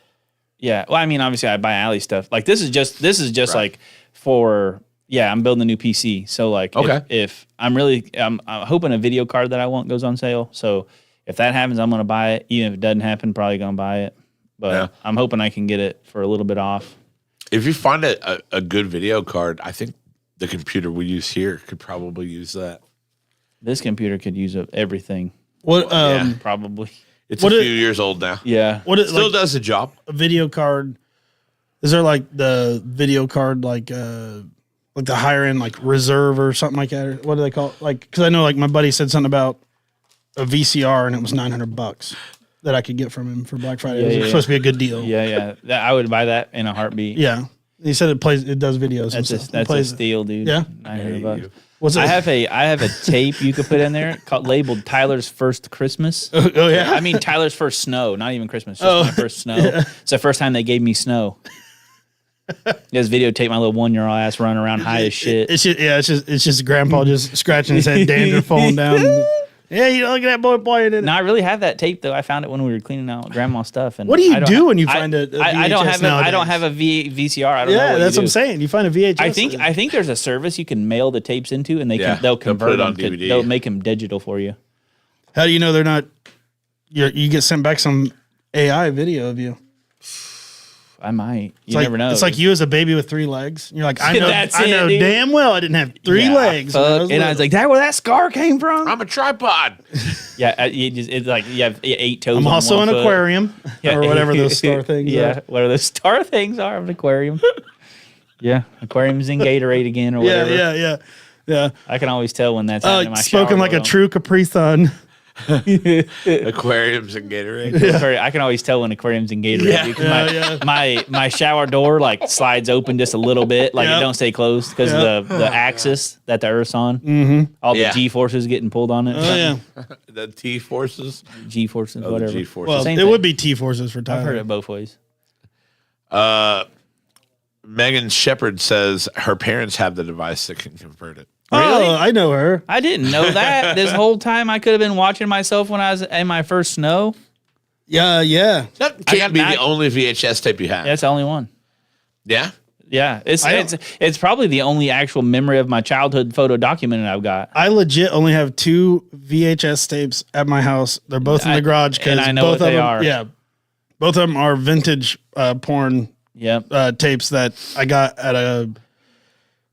S1: Yeah. Well, I mean, obviously, I buy Alley stuff. Like this is just
S2: Right.
S1: like for I'm building a new PC. So like,
S2: Okay.
S1: if I'm hoping a video card that I want goes on sale. So if that happens, I'm gonna buy it. Even if it doesn't happen, probably gonna buy it. But
S2: Yeah.
S1: I'm hoping I can get it for a little bit off.
S2: If you find a good video card, I think the computer we use here could probably use that.
S1: This computer could use everything.
S3: What
S2: Yeah.
S1: Probably.
S2: It's
S3: What
S2: a
S3: it-
S2: few years old now.
S1: Yeah.
S3: what is
S2: Still
S3: like
S2: does the job.
S3: a video card? Is there like the video card like the higher end like reserve or something like that? Or what do they call it? Like because I know like my buddy said something about a VCR and it was $900 that I could get from him for Black Friday.
S1: Yeah,
S3: it was
S1: yeah,
S3: supposed to be a good deal.
S1: Yeah. I would buy that in a heartbeat.
S3: Yeah. He said it does videos.
S1: That's
S3: and
S1: a,
S3: stuff. It
S1: that's a
S3: plays,
S1: steal, dude.
S3: Yeah.
S1: $900.
S3: What's it?
S1: I have a tape you could put in there called labeled Tyler's First Christmas.
S3: oh yeah.
S1: I mean Tyler's first snow, not even Christmas, just my first snow. It's the first time they gave me snow. Just videotape my little 1-year-old ass running around high as shit.
S3: It's just grandpa just scratching his head, dandruff falling down. Yeah, you look at that boy playing in it.
S1: No, I really have that tape though. I found it when we were cleaning out grandma's stuff. And
S3: What do you
S1: I don't
S3: do
S1: ha-
S3: when you
S1: I-
S3: find a
S1: I don't
S3: VHS
S1: have I don't
S3: nowadays?
S1: have a VCR. I don't know.
S3: Yeah,
S1: What
S3: that's
S1: you
S3: what I'm
S1: do.
S3: saying. You find a VHS.
S1: I think there's a service you can mail the tapes into, and
S2: Yeah,
S1: they'll
S2: they'll put
S1: convert
S2: it on
S1: them.
S2: DVD.
S1: They'll make them digital for you.
S3: How do you know they're not? You get sent back some AI video of you.
S1: I might.
S3: It's
S1: You
S3: like,
S1: never know.
S3: It's like you as a baby with 3 legs. You're like, I know,
S1: That's
S3: I
S1: it,
S3: know
S1: dude.
S3: damn well I didn't have 3
S1: Yeah,
S3: legs. when
S1: fuck. And I was
S3: little.
S1: like, that where that scar came from?
S2: I'm a tripod.
S1: Yeah, it's like you have 8 toes.
S3: I'm
S1: on
S3: also
S1: one
S3: an
S1: foot.
S3: aquarium or whatever those star things
S1: Yeah,
S3: are.
S1: whatever those star things are. An aquarium. Yeah, aquariums in Gatorade again or
S3: Yeah,
S1: whatever.
S3: yeah.
S1: I can always tell when that's happening in my
S3: Spoken
S1: shower
S3: like a
S1: going on.
S3: true Capri Sun.
S2: Aquariums and Gatorade.
S1: I can always tell when aquariums in Gatorade
S2: Yeah.
S1: because my shower door like slides open just a little bit, like
S3: Yep.
S1: it don't stay closed because of the axis that the Earth's on.
S3: Mm-hmm.
S1: All the
S2: Yeah.
S1: G forces getting pulled on it.
S3: Oh yeah.
S2: The T forces.
S1: G forces,
S2: Oh,
S1: whatever.
S2: the G forces.
S3: Well,
S1: Same
S3: it
S1: thing.
S3: would be T forces for Tyler.
S1: I've heard it both ways.
S2: Megan Shepard says her parents have the device that can convert it.
S3: Oh, I know her.
S1: I didn't know that. This whole time I could have been watching myself when I was in my first snow.
S3: Yeah.
S2: That
S1: I
S2: can't
S1: got
S2: be
S1: back-
S2: the only VHS tape you have.
S1: That's the only one.
S2: Yeah.
S1: Yeah,
S3: I
S1: it's probably the only actual memory of my childhood photo documented I've got.
S3: I legit only have 2 VHS tapes at my house. They're both in the garage
S1: and I know
S3: both
S1: what
S3: of
S1: they
S3: them,
S1: are.
S3: Yeah, both of them are vintage porn
S1: Yep.
S3: tapes that I got at a.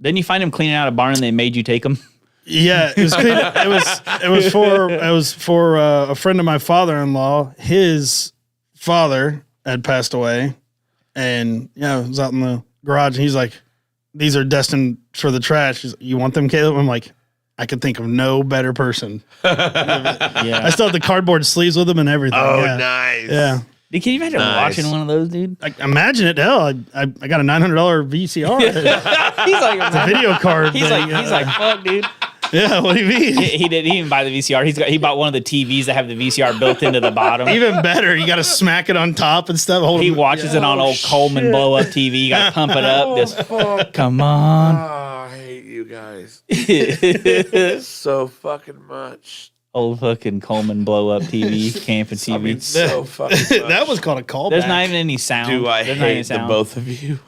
S1: Didn't you find him cleaning out a barn and they made you take them?
S3: Yeah, it was clean, it was for a friend of my father-in-law. His father had passed away, and yeah, it was out in the garage. And he's like, "These are destined for the trash. He's like, you want them, Caleb?" I'm like, "I could think of no better person." I
S1: Yeah.
S3: still have the cardboard sleeves with them and everything.
S2: Oh,
S3: yeah.
S2: nice.
S3: Yeah.
S1: Dude, can you imagine
S2: Nice.
S1: watching one of those, dude?
S3: Imagine it. Hell, I got a $900 VCR. It's
S1: He's
S3: a
S1: like,
S3: video card.
S1: he's
S3: thing.
S1: like, fuck, dude.
S3: yeah. What do you mean?
S1: He didn't even buy the VCR. He bought one of the TVs that have the VCR built into the bottom.
S3: Even better. You got to smack it on top and stuff. Hold
S1: He
S3: it-
S1: watches it on old Coleman blow up TV. You got to pump it up. Just come on.
S2: Oh, I hate you guys so fucking much.
S1: Old fucking Coleman blow up TV, camping
S2: I mean,
S1: TV.
S2: so fucking much.
S3: that was called a callback.
S1: There's not even any sound.
S2: Do I
S1: There's not any
S2: hate the
S1: sound.
S2: both of you?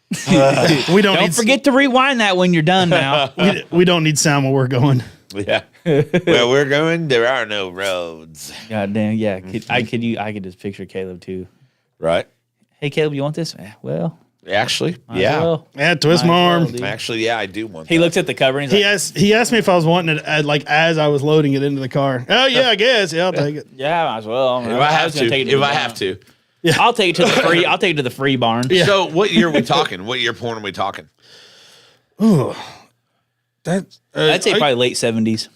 S3: We don't
S1: Don't
S3: need
S1: forget to rewind that when you're done now.
S3: we don't need sound while we're going.
S2: Yeah. Where we're going, there are no roads.
S1: God damn, yeah. I could just picture Caleb too.
S2: Right?
S1: Hey Caleb, you want this? Well,
S2: Actually,
S1: might as
S2: yeah.
S1: well.
S3: Yeah, twist
S1: Might
S3: my
S1: as well,
S3: arm.
S1: dude.
S2: Actually, yeah, I do want
S1: He
S2: that.
S1: looks at the cover and he's like,
S3: He asked me if I was wanting it like as I was loading it into the car. Oh yeah, I guess. Yeah, I'll take it.
S1: yeah, might as well.
S2: If I have to. If I have to.
S1: I'll take it to the free. I'll take it to the free barn.
S2: So, what year are we talking? What year porn are we talking?
S3: Ooh, that
S1: I'd say probably late 70s.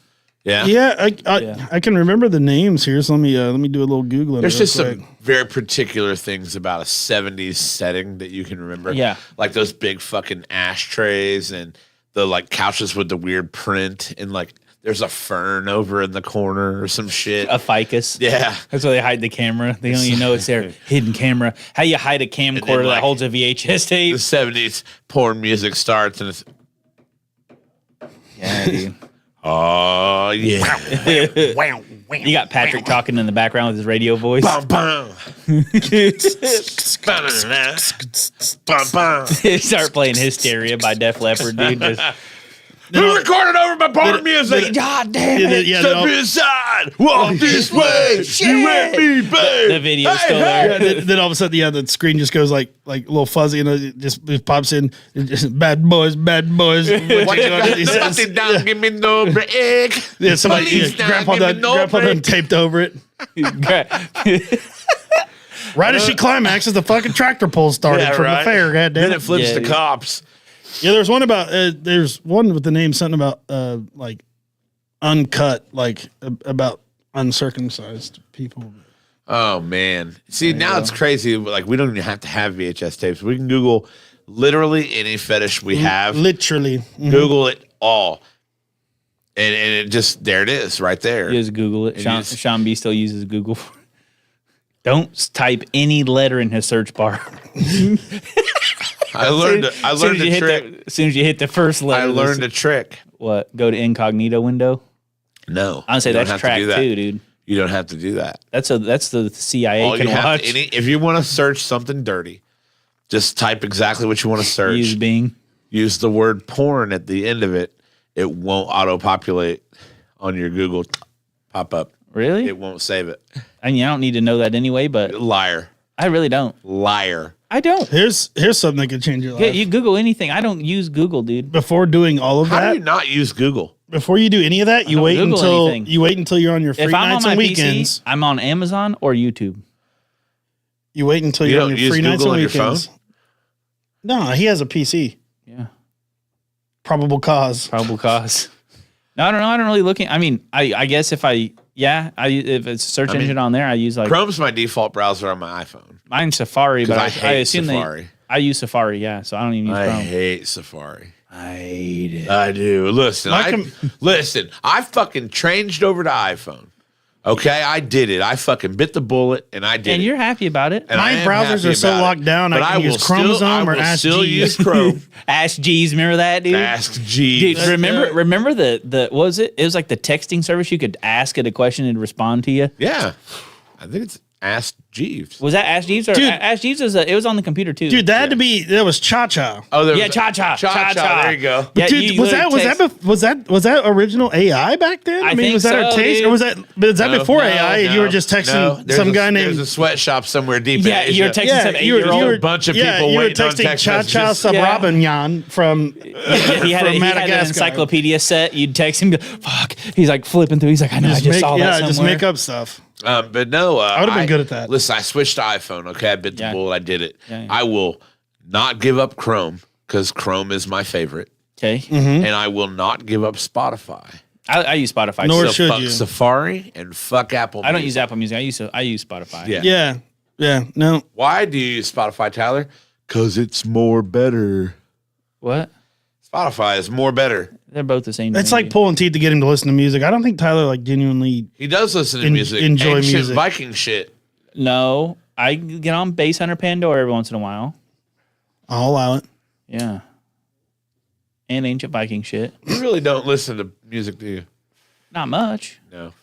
S2: Yeah.
S3: Yeah,
S1: Yeah.
S3: I can remember the names here. So let me do a little googling.
S2: There's
S3: real
S2: just
S3: quick.
S2: some very particular things about a 70s setting that you can remember.
S1: Yeah.
S2: Like those big fucking ashtrays and the like couches with the weird print and like there's a fern over in the corner or some shit.
S1: A ficus.
S2: Yeah.
S1: That's why they hide the camera. They don't even know it's there. Hidden camera. How you hide a camcorder
S2: like-
S1: that holds a VHS tape?
S2: The 70s porn music starts and it's
S1: Yeah, dude.
S2: Oh yeah.
S1: You got Patrick talking in the background with his radio voice.
S2: Bum, bum. Bum, bum.
S1: Start playing Hysteria by Def Leppard, dude. Just,
S2: Who recorded over my part music?
S1: God damn it.
S3: Yeah,
S2: Step inside, walk this way. You and me, babe.
S1: The video's
S2: Hey,
S1: still
S2: hey.
S1: there.
S3: then all of a sudden, the screen just goes like a little fuzzy, and it just pops in. It just, bad boys, bad boys. What you gonna do? He says,
S2: Sit down, give me no break.
S3: yeah, somebody,
S2: Police now,
S3: grandpa
S2: give me
S3: done,
S2: no
S3: grandpa done
S2: break.
S3: taped over it. Right as she climaxes, the fucking tractor pull started
S2: Yeah,
S3: from
S2: right.
S3: the fair.
S2: Then
S3: Goddamn.
S2: it flips
S1: Yeah,
S2: to
S1: dude.
S2: cops.
S3: Yeah, there's one about. There's one with the name something about like uncut, like about uncircumcised people.
S2: Oh man! See, now it's crazy. Like we don't even have to have VHS tapes. We can Google literally any fetish we have.
S3: Literally. Mhm.
S2: Google it all, and it just there it is right there.
S1: You just Google it. Sean,
S2: just-
S1: Sean B still uses Google. Don't type any letter in his search bar.
S2: I learned a
S1: As soon
S2: trick.
S1: as soon as you hit the first letter,
S2: I learned a trick.
S1: what? Go to incognito window.
S2: No,
S1: I'd say
S2: you don't
S1: that's
S2: have to
S1: track
S2: do that.
S1: too, dude.
S2: You don't have to do that.
S1: That's the CIA
S2: All
S1: can
S2: you have
S1: watch.
S2: to, if you want to search something dirty, just type exactly what you want to search.
S1: Use Bing.
S2: Use the word porn at the end of it. It won't auto-populate on your Google pop up.
S1: Really?
S2: It won't save it.
S1: I mean, I don't need to know that anyway, but
S2: Liar.
S1: I really don't.
S2: Liar.
S1: I don't.
S3: Here's something that could change your life.
S1: Yeah, you Google anything. I don't use Google, dude.
S3: Before doing all of
S2: How do
S3: that,
S2: you not use Google?
S3: before you do any of that, you
S1: don't
S3: wait
S1: Google
S3: until
S1: anything.
S3: you're on your free
S1: If I'm on
S3: nights
S1: my
S3: and
S1: PC,
S3: weekends.
S1: I'm on Amazon or YouTube.
S3: You wait until
S2: You
S3: you're on
S2: don't
S3: your
S2: use
S3: free nights
S2: Google
S3: and
S2: on your
S3: weekends. No, he has a PC.
S1: Yeah.
S3: Probable cause.
S1: Probable cause. No, I don't know. I don't really looking. I mean, I guess if if it's a search engine on there, I use like
S2: Chrome's my default browser on my iPhone.
S1: mine's Safari, but
S2: I
S1: I
S2: hate
S1: assume
S2: Safari.
S1: I use Safari, yeah. So I don't even use
S2: I
S1: Chrome.
S2: hate Safari.
S1: I hate it.
S2: I do. Listen, I fucking changed over to iPhone. Okay, I did it. I fucking bit the bullet and I did
S1: And
S2: it.
S1: you're happy about it.
S2: And
S3: My
S2: I am
S3: browsers
S2: happy
S3: are so
S2: about it.
S3: locked down, I
S2: But
S3: can use
S2: will
S3: Chromosome or
S2: I will
S3: Ask
S2: still
S3: Jeeves.
S2: use Chrome.
S1: Ask Jeeves, remember that, dude?
S2: Ask Jeeves.
S1: Dude, remember the what was it? It was like the texting service. You could ask it a question and respond to you.
S2: Yeah, I think it's Ask Jeeves.
S1: Was that Ask Jeeves or
S3: Dude.
S1: Ask Jeeves? It was on the computer too.
S3: Dude, that had to be. That was Cha Cha.
S2: Oh, there
S1: yeah,
S2: was
S1: Cha-Cha.
S2: There you go.
S1: Yeah,
S3: Dude,
S1: you
S3: was that
S1: literally
S3: was that original AI back then?
S1: I
S3: mean,
S1: think
S3: was that our
S1: so,
S3: taste,
S1: dude.
S3: or was that before AI? And you were just texting
S2: There's
S3: some guy
S2: There's
S3: named.
S2: a sweatshop somewhere deep
S1: Yeah,
S2: in Asia.
S1: you're texting some
S3: you were,
S1: 8-year-old.
S3: you were
S2: bunch of
S3: yeah,
S2: people
S3: you were
S2: waiting on
S3: texting
S2: text
S3: Cha Cha
S2: messages.
S3: Sabrabanyan from
S1: he had an
S3: Madagascar.
S1: encyclopedia set. You'd text him, fuck. He's like flipping through. He's like, I know, I just saw that somewhere.
S3: just make up stuff.
S2: But no, I
S3: would've been good at that.
S2: Listen, I switched to iPhone. Okay, I bit the
S1: Yeah.
S2: bullet. I did it.
S1: Yeah, yeah.
S2: I will not give up Chrome because Chrome is my favorite,
S1: Okay.
S3: Mm-hmm.
S2: and I will not give up Spotify.
S1: I use Spotify.
S3: Nor
S1: too.
S3: should
S2: fuck
S3: you.
S2: Safari and fuck Apple.
S1: I don't use
S2: Music.
S1: Apple Music. I use Spotify.
S2: Yeah.
S3: Yeah. No.
S2: Why do you use Spotify, Tyler? Because it's more better.
S1: What?
S2: Spotify is more better.
S1: They're both the same. to
S3: It's
S1: me,
S3: like
S1: dude.
S3: pulling teeth to get him to listen to music. I don't think Tyler like genuinely.
S2: He does listen to music.
S3: enjoy
S2: Ancient
S3: music.
S2: Viking shit.
S1: No, I get on Bass Hunter Pandora every once in a while.
S3: I'll allow it.
S1: Yeah. And ancient Viking shit.
S2: You really don't listen to music, do you?
S1: Not much.
S2: No.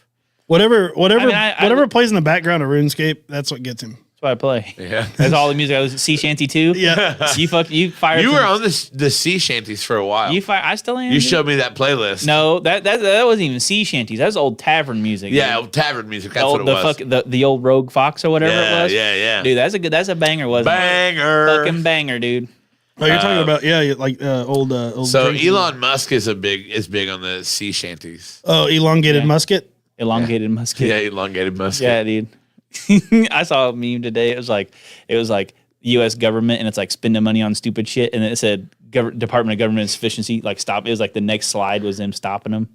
S3: Whatever
S1: I-
S3: plays in the background of RuneScape, that's what gets him.
S1: That's what I play.
S2: Yeah.
S1: That's all the music I listen to. Sea Shanty too.
S3: Yeah.
S1: You fired.
S2: You
S1: some-
S2: were on the sea shanties for a while.
S1: You fire. I still am.
S2: You
S1: dude.
S2: showed me that playlist.
S1: No, that wasn't even sea shanties. That was old tavern music.
S2: Yeah,
S1: dude.
S2: tavern music.
S1: the
S2: That's
S1: old,
S2: what it was.
S1: the old Rogue Fox or whatever
S2: Yeah,
S1: it was.
S2: yeah.
S1: Dude, that's a banger, wasn't it?
S2: Banger.
S1: Fucking banger, dude.
S3: Oh, you're talking about like old.
S2: So
S3: drinks.
S2: Elon Musk is big on the sea shanties.
S3: Oh, elongated
S1: Yeah.
S3: musket.
S1: Elongated musket.
S2: Yeah, elongated musket.
S1: Yeah, dude. I saw a meme today. It was like U.S. government, and it's like spending money on stupid shit, and it said Department of Government Efficiency. Like stop. It was like the next slide was them stopping them.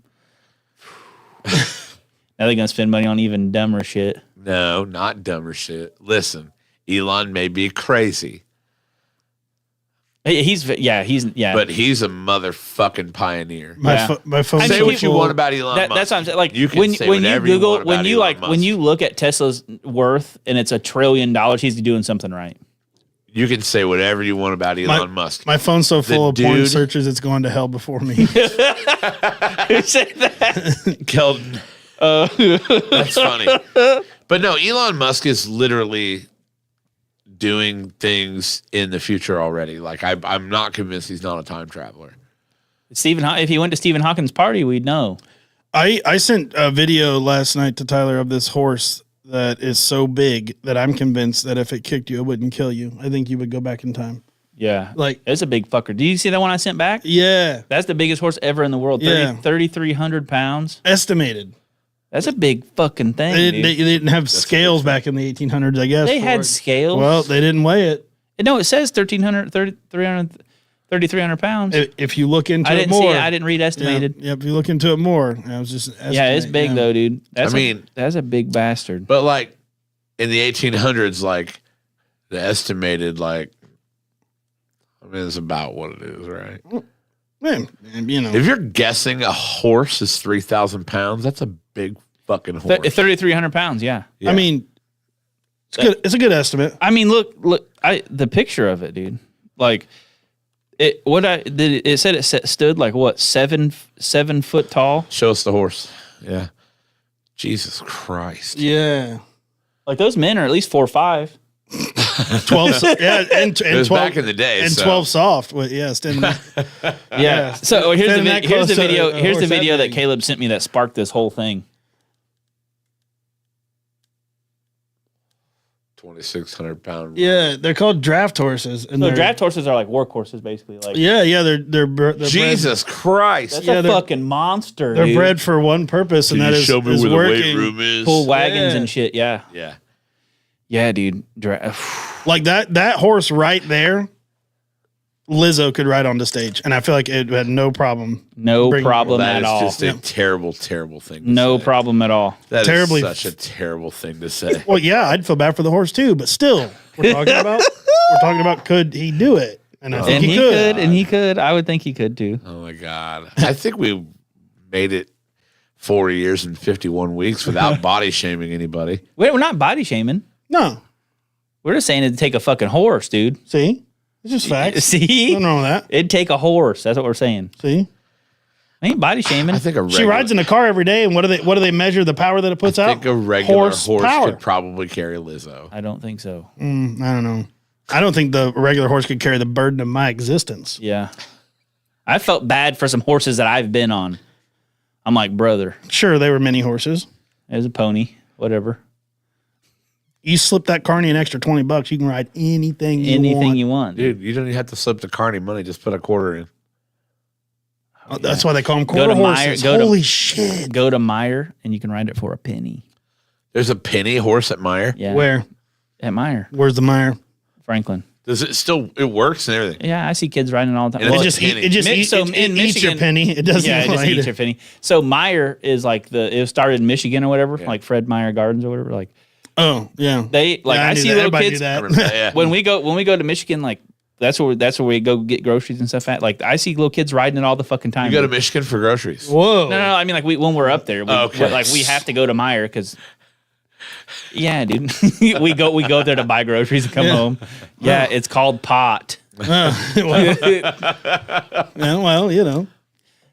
S1: Now they're gonna spend money on even dumber shit.
S2: No, not dumber shit. Listen, Elon may be crazy,
S1: He's
S2: but he's a motherfucking pioneer.
S3: My phone.
S1: I
S2: Say
S1: mean,
S2: what you want about Elon Musk.
S1: That's what I'm saying. Like
S2: You can
S1: when
S2: say
S1: you
S2: whatever you
S1: Google
S2: want about Elon Musk.
S1: when you look at Tesla's worth and it's $1 trillion, he's doing something right.
S2: You can say whatever you want about Elon Musk.
S3: My phone's so full of porn
S2: dude-
S3: searches, it's going to hell before me.
S1: Who said that?
S2: Keldon. That's funny. But no, Elon Musk is literally doing things in the future already. Like I'm not convinced he's not a time traveler.
S1: If he went to Stephen Hawking's party, we'd know.
S3: I sent a video last night to Tyler of this horse that is so big that I'm convinced that if it kicked you, it wouldn't kill you. I think you would go back in time.
S1: Yeah.
S3: Like-
S1: it's a big fucker. Do you see that one I sent back?
S3: Yeah.
S1: That's the biggest horse ever in the world. 3,300 pounds.
S3: Estimated.
S1: That's a big fucking thing.
S3: They
S1: dude.
S3: didn't have scales back in the 1800s, I guess.
S1: They
S3: for
S1: had
S3: it.
S1: scales.
S3: Well, they didn't weigh it.
S1: No, it says 3,300 pounds.
S3: If you look into
S1: I
S3: it
S1: didn't
S3: more.
S1: see it. I didn't read estimated.
S3: Yeah, if you look into it more. I was just
S1: Yeah, it's big though, dude. That's a big bastard.
S2: But like in the 1800s, like the estimated, like I mean, it's about what it is, right?
S3: Man, you know.
S2: If you're guessing a horse is 3,000 pounds, that's a big fucking horse.
S1: 3,300 pounds. Yeah.
S2: Yeah.
S3: I mean, it's good. It's a good estimate.
S1: I mean, look. The picture of it, dude. Like it. It said it stood like what 7 foot tall.
S2: Show us the horse. Yeah. Jesus Christ.
S3: Yeah.
S1: Like those men are at least 4 or 5.
S3: 12. Yeah, and
S2: It was
S3: 12
S2: back in the day.
S3: and
S2: so.
S3: 12 soft. Well, yeah, standing.
S1: Yeah. So here's
S3: Standing that
S1: here's the
S3: close to
S1: video.
S3: a
S1: Here's the
S3: horse that
S1: video that
S3: big.
S1: Caleb sent me that sparked this whole thing.
S2: 2,600 pound.
S3: Yeah, they're called draft horses. And
S1: So
S3: they're,
S1: draft horses are like work horses, basically. Like
S3: Yeah, they're bred,
S2: Jesus Christ.
S1: that's
S3: yeah,
S1: a
S3: they're-
S1: fucking monster.
S3: they're
S1: dude.
S3: bred for one purpose, and
S2: Can
S3: that
S2: you
S3: is,
S2: show me
S3: is
S2: where the
S3: working.
S2: weight room is?
S1: Pull wagons
S3: Yeah.
S1: and shit. Yeah.
S2: Yeah.
S1: Yeah, dude.
S3: Like that horse right there, Lizzo could ride on the stage, and I feel like it had no problem.
S1: No
S3: Bring-
S1: problem
S2: That
S1: at
S2: is
S1: all.
S2: just a terrible, terrible thing to
S1: No
S2: say.
S1: problem at all.
S2: That is
S3: Terribly-
S2: such a terrible thing to say.
S3: Well, yeah, I'd feel bad for the horse too, but still, we're talking about could he do it? And I think
S1: And
S3: he
S1: he
S3: could.
S1: could, and he could. I would think he could too.
S2: Oh my God. I think we made it 4 years and 51 weeks without body shaming anybody.
S1: Wait, we're not body shaming.
S3: No,
S1: We're just saying it'd take a fucking horse, dude.
S3: see, it's just facts.
S1: See?
S3: Nothing wrong with that.
S1: It'd take a horse. That's what we're saying.
S3: See,
S1: I ain't body shaming.
S2: I think a regular,
S3: she rides in a car every day, and what do they measure the power that it puts
S2: I
S3: out?
S2: think a regular horse
S3: power.
S2: could probably carry Lizzo.
S1: I don't think so.
S3: I don't know. I don't think the regular horse could carry the burden of my existence.
S1: Yeah. I felt bad for some horses that I've been on. I'm like, brother,
S3: Sure, they were mini horses.
S1: there's a pony, whatever.
S3: You slip that carny an extra $20, you can ride anything you
S1: Anything
S3: want.
S1: you want.
S2: Dude, you don't even have to slip the carny money. Just put a quarter in.
S3: Oh, that's why they call them
S1: Go
S3: quarter
S1: to Meyer-
S3: horses.
S1: go to-
S3: Holy shit!
S1: Go to Meyer and you can ride it for a penny.
S2: There's a penny horse at Meyer.
S1: Yeah.
S3: Where?
S1: At Meyer,
S3: Where's the Meyer?
S1: Franklin.
S2: Does it still? It works and everything.
S1: Yeah, I see kids riding it all the time.
S2: And
S1: Well,
S2: it's
S3: It
S2: penny.
S3: just
S1: Mi-
S3: eat,
S1: so
S3: it
S1: in
S3: eats your
S1: Michigan-
S3: penny. It doesn't.
S1: yeah, it just
S3: eat
S1: eats
S3: it.
S1: your penny. So Meyer is like it started in Michigan or whatever, like Fred Meyer Gardens or whatever. Like
S3: Oh yeah.
S1: they like
S3: Yeah,
S1: I
S3: knew
S1: see
S3: that.
S1: little
S3: Everybody
S1: kids
S3: knew
S2: I
S3: that.
S2: remember that, yeah.
S1: when we go to Michigan, like that's where we go get groceries and stuff at. Like I see little kids riding it all the fucking time.
S2: You go to Michigan for groceries.
S3: Whoa.
S1: No. I mean, like when we're up there,
S2: Okay.
S1: like we have to go to Meyer because. Yeah, dude. we go there to buy groceries and come home. Yeah, it's called pot.
S3: Well, yeah, well, you know.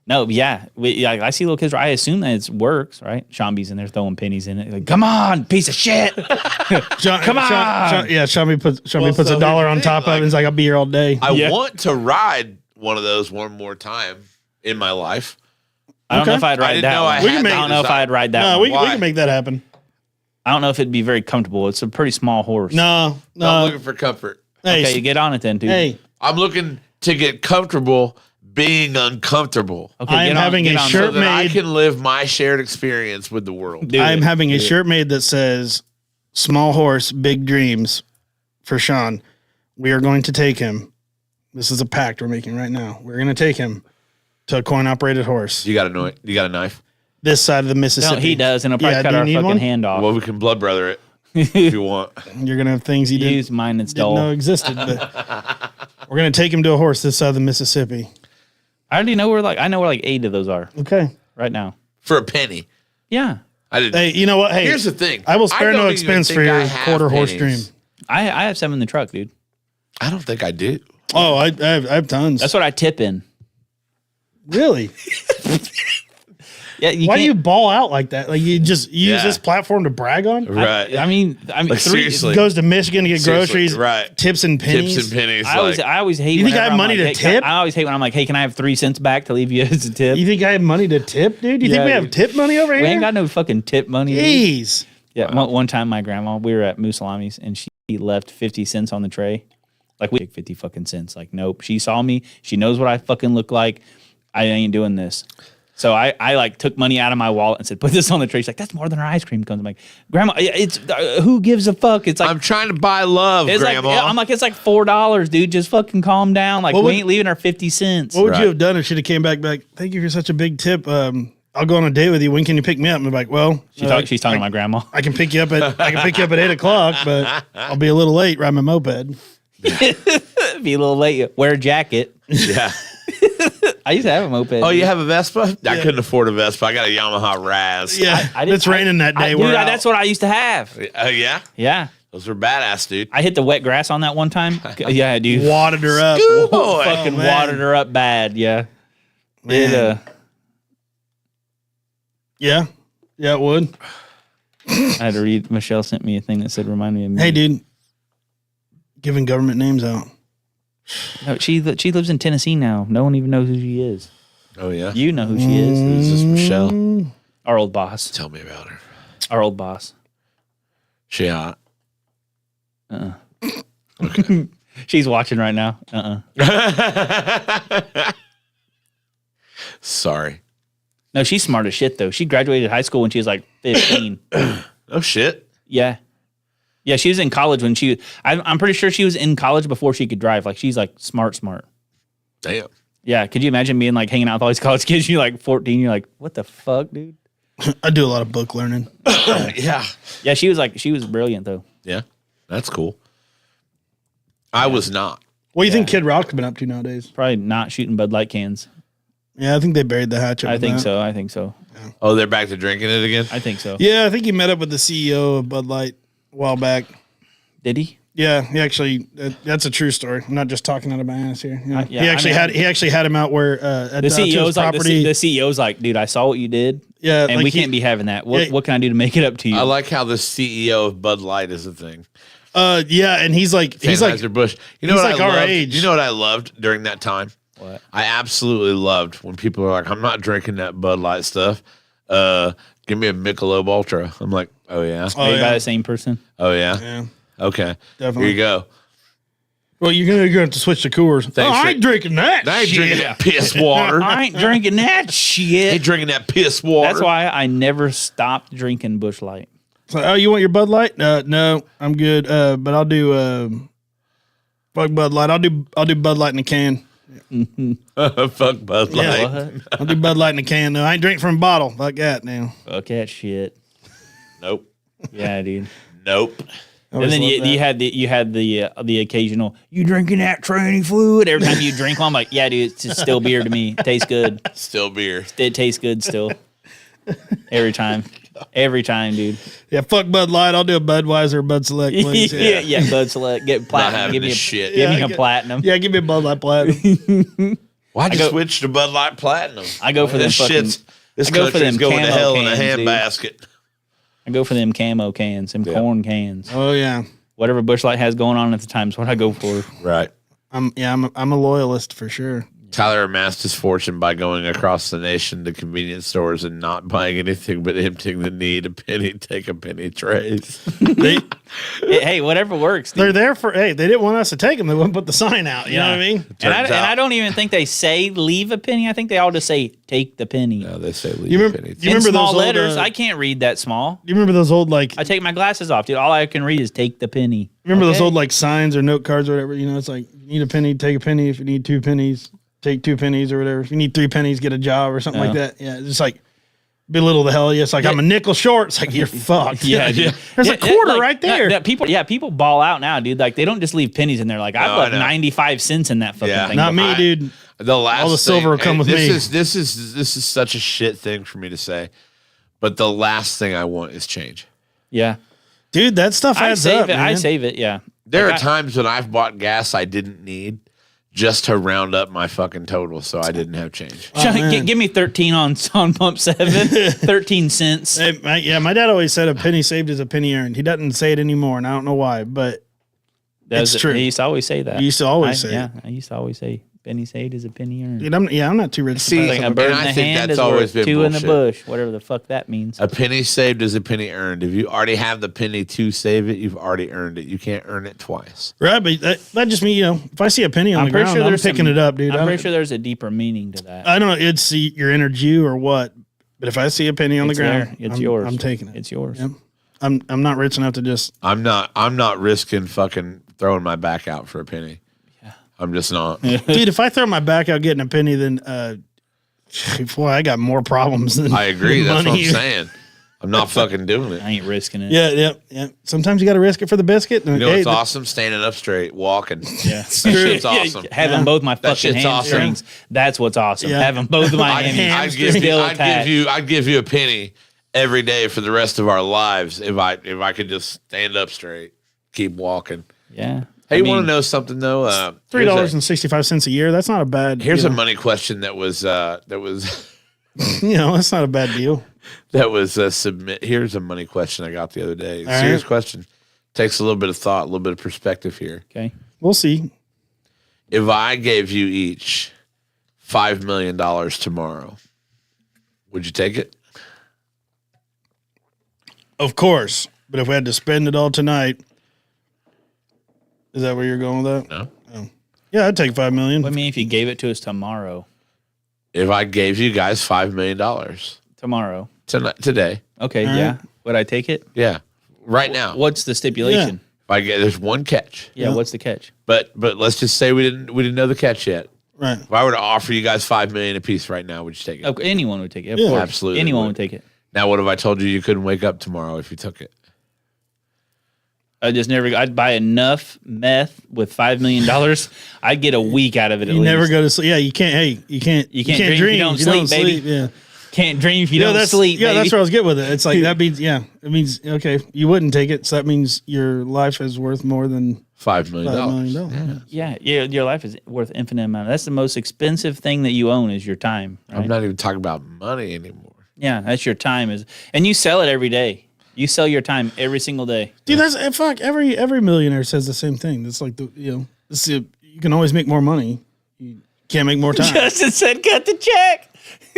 S1: No, yeah. I see little kids. I assume that it works, right? Shambi's in there throwing pennies in it. Like, come on, piece of shit.
S3: Come
S1: on.
S3: Shami puts
S2: Well,
S3: puts
S2: so
S3: $1 on
S2: here's the
S3: top
S2: thing,
S3: of it. It's like I'll be here all day.
S2: I
S1: Yeah.
S2: want to ride one of those one more time in my life.
S1: I don't know
S3: Okay.
S1: if I'd
S2: I
S1: ride
S2: didn't
S1: that
S2: know
S1: one.
S2: I
S1: I
S3: We can
S2: had
S3: make-
S2: that
S1: don't know if
S2: desire.
S1: I'd ride that
S3: No,
S1: one.
S3: we
S2: Why?
S3: can make that happen.
S1: I don't know if it'd be very comfortable. It's a pretty small horse.
S3: No,
S2: I'm
S3: no.
S2: looking for comfort.
S3: Hey,
S1: Okay, get on it then, dude.
S3: hey,
S2: I'm looking to get comfortable being uncomfortable
S1: Okay,
S3: I am
S1: get on-
S3: having
S1: get
S3: a
S1: on-
S3: shirt
S2: so that I
S3: made-
S2: can live my shared experience with the world.
S1: Do
S3: I'm
S1: it.
S3: having a shirt made that says "Small horse, big dreams" for Sean. We are going to take him. This is a pact we're making right now. We're going to take him to a coin-operated horse.
S2: You got a knife? You got a knife?
S3: This side of the Mississippi.
S1: No, he does, and he'll probably
S3: Yeah,
S1: cut
S3: do you
S1: our
S3: need
S1: fucking
S3: one?
S1: hand off.
S2: Well, we can blood brother it if you want.
S3: You're going to have things you didn't,
S1: Use mine and
S3: didn't
S1: stole.
S3: know existed. But we're going to take him to a horse this side of the Mississippi.
S1: I already know where I know where like 8 of those are
S3: Okay.
S1: right now.
S2: For a penny.
S1: Yeah,
S2: I didn't.
S3: Hey, you know what? Hey,
S2: Here's the thing.
S3: I will spare
S2: don't
S3: no
S2: even
S3: expense
S2: think
S3: for
S2: I
S3: your
S2: have
S3: quarter horse
S2: pennies.
S3: dream.
S1: I have some in the truck, dude.
S2: I don't think I do.
S3: Oh, I have tons.
S1: That's what I tip in.
S3: Really?
S1: Yeah,
S3: Why do you
S1: can't-
S3: ball out like that? Like you just use
S2: Yeah.
S3: this platform to brag on?
S2: Right.
S1: I mean,
S2: Like, seriously.
S3: Goes to Michigan to get
S2: Seriously,
S3: groceries,
S2: right.
S3: tips and pennies.
S2: Tips and pennies.
S1: I always hate.
S3: You think I
S1: whenever
S3: have
S1: I'm
S3: money to
S1: like,
S3: tip?
S1: I always hate when I'm like, hey, can I have 3 cents back to leave you as a tip?
S3: You think I have money to tip, dude? You think
S1: Yeah,
S3: we have
S1: dude.
S3: tip money over
S1: We
S3: here?
S1: ain't got no fucking tip money. dude.
S3: Jeez.
S1: Yeah, one time my grandma, we were at Mussolini's and she left 50 cents on the tray. Like we take 50 fucking cents. Like, nope. She saw me. She knows what I fucking look like. I ain't doing this. So I like took money out of my wallet and said, put this on the tray. She's like, that's more than our ice cream comes. I'm like, Grandma, it's who gives a fuck? It's like,
S2: I'm trying to buy love,
S1: it's
S2: Grandma.
S1: like, I'm like, it's like $4, dude. Just fucking calm down. Like,
S3: What
S1: we
S3: would-
S1: ain't leaving our 50 cents.
S3: What would
S2: Right.
S3: you have done if she'd have came back like, thank you for such a big tip. I'll go on a date with you. When can you pick me up? And I'm like, well,
S1: She's talking to my grandma.
S3: I can pick you up at 8:00, but I'll be a little late riding my moped.
S1: Be a little late. Wear a jacket.
S2: yeah.
S1: I used to have a moped.
S2: Oh, you have a Vespa? I couldn't afford a Vespa. I got a Yamaha Raz.
S3: Yeah,
S1: I didn't-
S3: it's raining that day.
S1: Dude,
S3: we're out.
S1: that's what I used to have.
S2: Oh, yeah?
S1: Yeah.
S2: Those were badass, dude.
S1: I hit the wet grass on that one time. Yeah, dude.
S3: wadded her up.
S2: Boy.
S1: Fucking
S3: man.
S1: watered her up bad. Yeah.
S3: Man.
S1: It,
S3: Yeah, it would.
S1: I had to read. Michelle sent me a thing that said, "Remind me of me."
S3: Hey, dude, giving government names out.
S1: No, she lives in Tennessee now. No one even knows who she is.
S2: Oh, yeah?
S1: You know who she is.
S2: Who's this Michelle?
S1: Our old boss.
S2: Tell me about her.
S1: Our old boss.
S2: She hot.
S1: She's watching right now.
S2: Sorry.
S1: No, she's smart as shit though. She graduated high school when she was like 15.
S2: Oh, shit.
S1: Yeah. Yeah, she was in college when I'm pretty sure she was in college before she could drive. Like, she's like smart.
S2: Damn.
S1: Yeah, could you imagine being like hanging out with all these college kids? You're like 14. You're like, what the fuck, dude?
S3: I do a lot of book learning.
S2: Yeah.
S1: Yeah, she was brilliant though.
S2: Yeah. That's cool. I was not.
S3: What do you think Kid Rock's been up to nowadays?
S1: Probably not shooting Bud Light cans.
S3: Yeah, I think they buried the hatchet.
S1: I
S3: with
S1: think
S3: that.
S1: so. I think so.
S2: Oh, they're back to drinking it again?
S1: I think so.
S3: Yeah, I think he met up with the CEO of Bud Light a while back.
S1: Did he?
S3: Yeah, he actually. That's a true story. I'm not just talking out of my ass here. Yeah.
S1: yeah,
S3: he actually
S1: I mean,
S3: he actually had him out where at
S1: The
S3: to his
S1: CEO's like
S3: property.
S1: the CEO's like, dude, I saw what you did,
S3: yeah,
S1: and
S3: like
S1: we can't be having that. What
S3: Yeah.
S1: what can I do to make it up to you?
S2: I like how the CEO of Bud Light is a thing.
S3: Yeah, and he's like
S2: Anheuser-Busch. You know
S3: he's
S2: what
S3: like
S2: I
S3: our
S2: loved?
S3: age.
S2: You know what I loved during that time?
S1: What?
S2: I absolutely loved when people are like, I'm not drinking that Bud Light stuff. Give me a Michelob Ultra. I'm like, oh, yeah.
S1: Made
S3: yeah.
S1: by the same person.
S2: Oh, yeah.
S3: yeah.
S2: Okay.
S3: Definitely.
S2: Here you go.
S3: Well, you're gonna have to switch to Coors.
S2: Thanks
S3: I
S2: for-
S3: ain't drinking that.
S2: I ain't
S3: shit.
S2: drinking that piss water.
S1: I ain't drinking that
S2: I
S1: shit.
S2: ain't drinking that piss water.
S1: That's why I never stopped drinking Busch Light.
S3: It's like, oh, you want your Bud Light? No, I'm good. But I'll do fuck Bud Light. I'll do Bud Light in a can.
S2: Fuck Bud Light.
S3: Yeah.
S1: What?
S3: I'll do Bud Light in a can. No, I ain't drinking from a bottle. Fuck that now.
S1: Fuck that shit.
S2: Nope.
S1: Yeah, dude.
S2: Nope.
S1: And then you had the occasional, you drinking that tranny fluid? Every time you drink one, I'm like, yeah, dude, it's just still beer to me. It tastes good.
S2: Still beer.
S1: It tastes good still. Every time. Every time, dude.
S3: Yeah, fuck Bud Light. I'll do a Budweiser or Bud Select, please.
S1: yeah, Bud Select. Get platinum.
S2: having
S1: Give me
S2: this
S1: a
S2: shit.
S1: Give me
S3: Yeah,
S1: a platinum.
S3: Yeah, give me a Bud Light Platinum.
S2: Why'd you
S1: go-
S2: switch to Bud Light Platinum?
S1: I go for them
S2: this
S1: fucking-
S2: shit's this
S1: I go for
S2: country's
S1: them
S2: going to
S1: camo
S2: hell in a
S1: cans, dude.
S2: handbasket.
S1: I go for them camo cans, them corn cans.
S3: Oh yeah,
S1: Whatever Busch Light has going on at the time is what I go for.
S2: Right.
S3: I'm a loyalist for sure.
S2: Tyler amassed his fortune by going across the nation to convenience stores and not buying anything but emptying the need a penny, take a penny trays.
S1: Hey, whatever works. dude.
S3: They're there for they didn't want us to take them. They wouldn't put the sign out. You know what I mean?
S1: And
S2: Turns
S1: I
S2: out-
S1: don't even think they say leave a penny. I think they all just say take the penny.
S2: No, they say leave
S3: You
S2: a
S3: remember-
S2: penny.
S3: you
S1: In
S3: remember
S1: small
S3: those old,
S1: letters, I can't read that small.
S3: You remember those old like
S1: I take my glasses off, dude. All I can read is take the penny.
S3: remember those
S1: Okay?
S3: old like signs or note cards or whatever? You know, it's like you need a penny, take a penny. If you need 2 pennies, take 2 pennies or whatever. If you need 3 pennies, get a job or something like
S1: Yeah.
S3: that. Yeah, it's just like belittle the hell. Yeah, it's like I'm a nickel short. It's like you're fucked.
S1: Yeah, dude.
S3: There's
S1: Yeah,
S3: a quarter
S1: like,
S3: right there.
S1: People ball out now, dude. Like they don't just leave pennies in there. Like I
S2: No,
S1: put
S2: I know.
S1: 95 cents in that fucking
S2: Yeah.
S1: thing.
S3: Not me,
S2: I-
S3: dude.
S2: The last
S3: All the silver
S2: thing-
S3: will come
S2: and
S3: with me.
S2: This is such a shit thing for me to say, but the last thing I want is change.
S1: Yeah,
S3: Dude, that stuff
S1: I
S3: adds
S1: save
S3: up.
S1: it. I
S3: man.
S1: save it. Yeah,
S2: There
S1: Like
S2: are times when I've bought gas I didn't need just to round up my fucking total, so I didn't have change.
S3: man.
S1: Give me 13 on pump 7, 13 cents.
S3: Hey, my dad always said a penny saved is a penny earned. He doesn't say it anymore, and I don't know why, but it's true.
S1: He used to always say that.
S3: He used to always say it.
S1: I used to always say penny saved is a penny earned.
S3: Dude, I'm not too rich to
S2: See,
S3: pass
S1: Like
S3: up
S1: a
S3: a
S1: bird
S2: and
S1: in
S2: I
S1: the
S2: think
S1: hand
S2: that's
S1: is
S2: always
S1: worth
S2: been
S1: 2 in the
S2: bullshit.
S1: bush, whatever the fuck that means.
S2: A penny saved is a penny earned. If you already have the penny to save it, you've already earned it. You can't earn it twice.
S3: Right, but that just means, if I see a penny on the
S1: pretty
S3: ground,
S1: sure
S3: I'm
S1: there's
S3: picking
S1: some-
S3: it up, dude.
S1: I'm pretty sure there's a deeper meaning to that.
S3: I don't know. It's your inner Jew or what, but if I see a penny on
S1: It's
S3: the ground,
S1: there. It's
S3: I'm,
S1: yours.
S3: I'm taking it.
S1: It's yours.
S3: Yep. I'm not rich enough to just.
S2: I'm not risking fucking throwing my back out for a penny. Yeah. I'm just not.
S3: Dude, if I throw my back out getting a penny, then boy, I got more problems than
S2: I agree. That's what I'm
S3: money.
S2: saying. I'm not fucking doing it.
S1: I ain't risking it.
S3: Yeah. Sometimes you got to risk it for the biscuit.
S2: You know what's awesome? Standing up straight, walking.
S1: Yeah.
S2: That shit's awesome.
S1: Having both my fucking
S2: shit's awesome.
S1: hamstrings. That's what's awesome.
S3: Yeah.
S1: Having both of my
S2: I'd
S1: hamstrings
S2: give you,
S1: still
S2: I'd
S1: attached.
S2: give you a penny every day for the rest of our lives if I could just stand up straight, keep walking.
S1: Yeah.
S2: Hey,
S1: I
S2: you
S1: mean,
S2: want to know something though?
S3: $3.65 a year. That's not a bad.
S2: Here's
S3: you
S2: a
S3: know,
S2: money question that was
S3: that's not a bad deal.
S2: submit. Here's a money question I got the other day.
S3: All
S2: Serious
S3: right.
S2: question. Takes a little bit of thought, a little bit of perspective here.
S1: Okay.
S3: We'll see.
S2: If I gave you each $5 million tomorrow, would you take it?
S3: Of course, but if we had to spend it all tonight, is that where you're going with that?
S2: No.
S3: Yeah, I'd take $5 million.
S1: What I mean, if you gave it to us tomorrow,
S2: If I gave you guys $5 million
S1: tomorrow.
S2: today,
S1: Okay.
S3: All
S1: Yeah.
S3: right.
S1: Would I take it?
S2: yeah, right now.
S1: What's the stipulation?
S2: If I get there's one catch,
S1: Yeah.
S3: Yeah.
S1: What's the catch?
S2: but let's just say we didn't know the catch yet.
S3: Right.
S2: If I were to offer you guys $5 million a piece right now, would you take it?
S1: Okay, anyone would take it. Of
S3: Yeah.
S1: course.
S2: Absolutely
S1: Anyone
S2: would.
S1: would take it.
S2: Now, what if I told you you couldn't wake up tomorrow if you took it?
S1: I just never. I'd buy enough meth with $5 million. I'd get a week out of it. At
S3: You
S1: least.
S3: never go to sleep. Yeah, you can't. Hey, you can't.
S1: You can't dream if you don't sleep, baby.
S3: Yeah.
S1: Can't dream if you don't
S3: that's
S1: sleep.
S3: Yeah,
S1: baby.
S3: that's where I was getting with it. It's like that means. Yeah, it means okay. You wouldn't take it, so that means your life is worth more than
S2: $5 million.
S3: $5 million.
S1: Yeah, your life is worth infinite amount. That's the most expensive thing that you own is your time. Right?
S2: I'm not even talking about money anymore.
S1: Yeah, that's your time and you sell it every day. You sell your time every single day.
S3: Dude, that's fuck. Every millionaire says the same thing. That's like you can always make more money. You can't make more time.
S1: Justin said, "Cut the check."